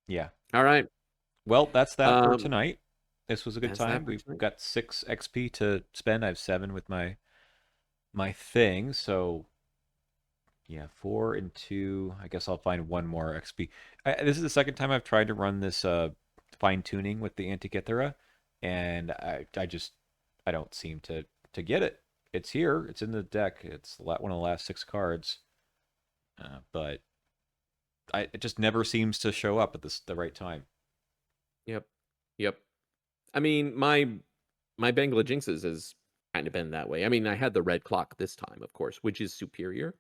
yeah. All right. Well, that's that for Um tonight. This was a good that's that time. for We've tonight. got 6 XP to spend. I have 7 with my thing. So yeah, 4 and 2. I guess I'll find one more XP. This is the second time I've tried to run this fine tuning with the Antikythera, and I don't seem to get it. It's here. It's in the deck. It's one of the last 6 cards, but it just never seems to show up at the right time. Yep. Yep. I mean, my Bangla Jinxes has kind of been that way. I mean, I had the red clock this time, of course, which is superior,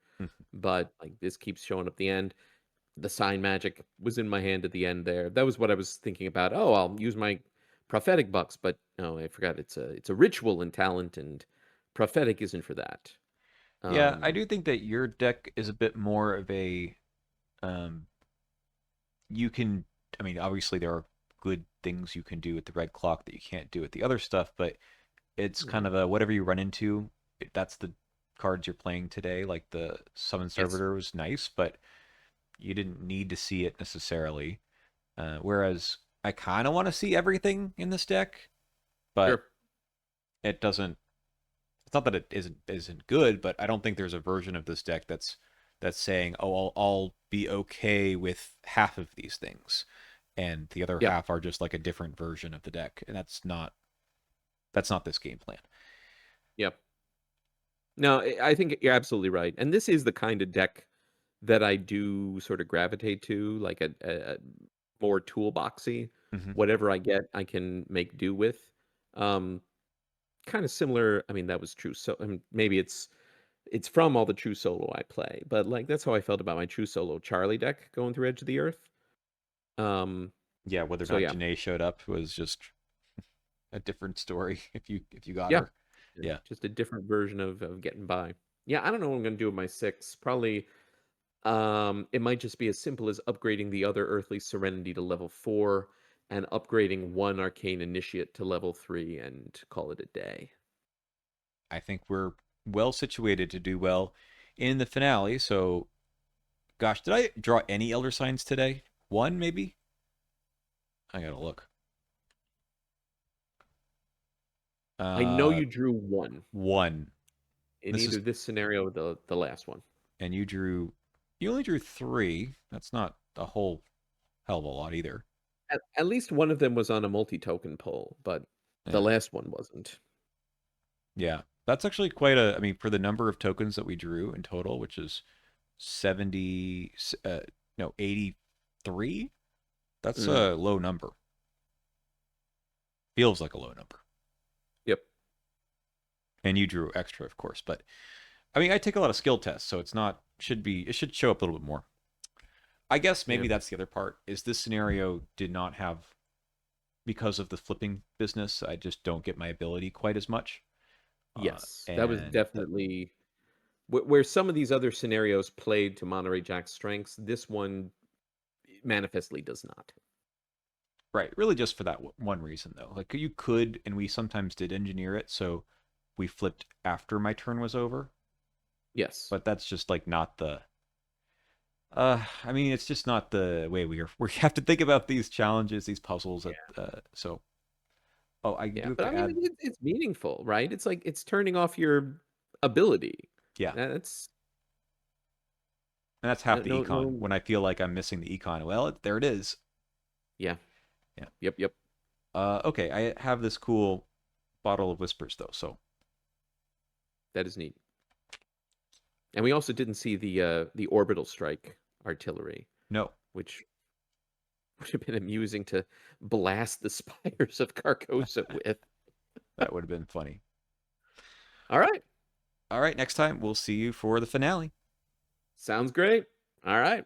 but like this keeps showing up the end. The sign magic was in my hand at the end there. That was what I was thinking about. Oh, I'll use my prophetic bucks, but no, I forgot it's a ritual and talent, and prophetic isn't for that. Yeah, I Um, do think that your deck is a bit more of a um, you can. I mean, obviously there are good things you can do with the red clock that you can't do with the other stuff, but it's kind hmm, of a whatever you run into, that's the cards you're playing today. Like the summon yes, servitor was nice, but you didn't need to see it necessarily. Whereas I kind of want to see everything in this deck, but sure, it doesn't. It's not that it isn't good, but I don't think there's a version of this deck that's saying, "Oh, I'll be okay with half of these things," and the other yep, half are just like a different version of the deck, and that's not this game plan. yep. No, I think you're absolutely right, and this is the kind of deck that I do sort of gravitate to, like a more toolboxy. Hmm. Whatever I get, I can make do with. Um, Kind of similar. I mean, that was true. So maybe it's from all the true solo I play, but like that's how I felt about my true solo Charlie deck going through Edge of the Earth. Um, Yeah, whether or so not yeah, Janae showed up was just a different story if you got yeah, her. yeah, Yeah, just a different version of getting by. Yeah, I don't know what I'm gonna do with my 6. Probably it might just be as simple as upgrading the other Earthly Serenity to level 4 and upgrading one Arcane Initiate to level 3 and call it a day. I think we're well situated to do well in the finale. So, gosh, did I draw any Elder Signs today? One, maybe? I gotta look. I know Uh, you drew one one. in This is either this scenario or the last one. and you only drew three. That's not a whole hell of a lot either. At least one of them was on a multi-token pull, but the Yeah. last one wasn't. Yeah. That's actually quite a, I mean, for the number of tokens that we drew in total, which is 70, no, 83, that's Mm, a low number. Feels like a low number. yep. And you drew extra, of course. But I mean, I take a lot of skill tests, so it should show up a little bit more. I guess Yeah. maybe that's the other part is this scenario did not have, because of the flipping business, I just don't get my ability quite as much. Yes, that was And definitely where some of these other scenarios played to Monterey Jack's strengths. This one manifestly does not. right, really just for that one reason though. Like you could, and we sometimes did engineer it, so we flipped after my turn was over, Yes. but that's just like not the. I mean, it's just not the way we have to think about these challenges, these puzzles. At so, oh, I Yeah, do have but I to mean, add, it's meaningful, right? It's like it's turning off your ability. yeah, That's and that's half the no, econ. no. When I feel like I'm missing the econ, well, there it is. Yeah. Yeah. Yep. Yep. Okay, I have this cool bottle of whispers though, so That is neat. And we also didn't see the orbital strike artillery, no, which would have been amusing to blast the spires of Carcosa with. that would have been funny. All right. All right, next time we'll see you for the finale. Sounds great. All right.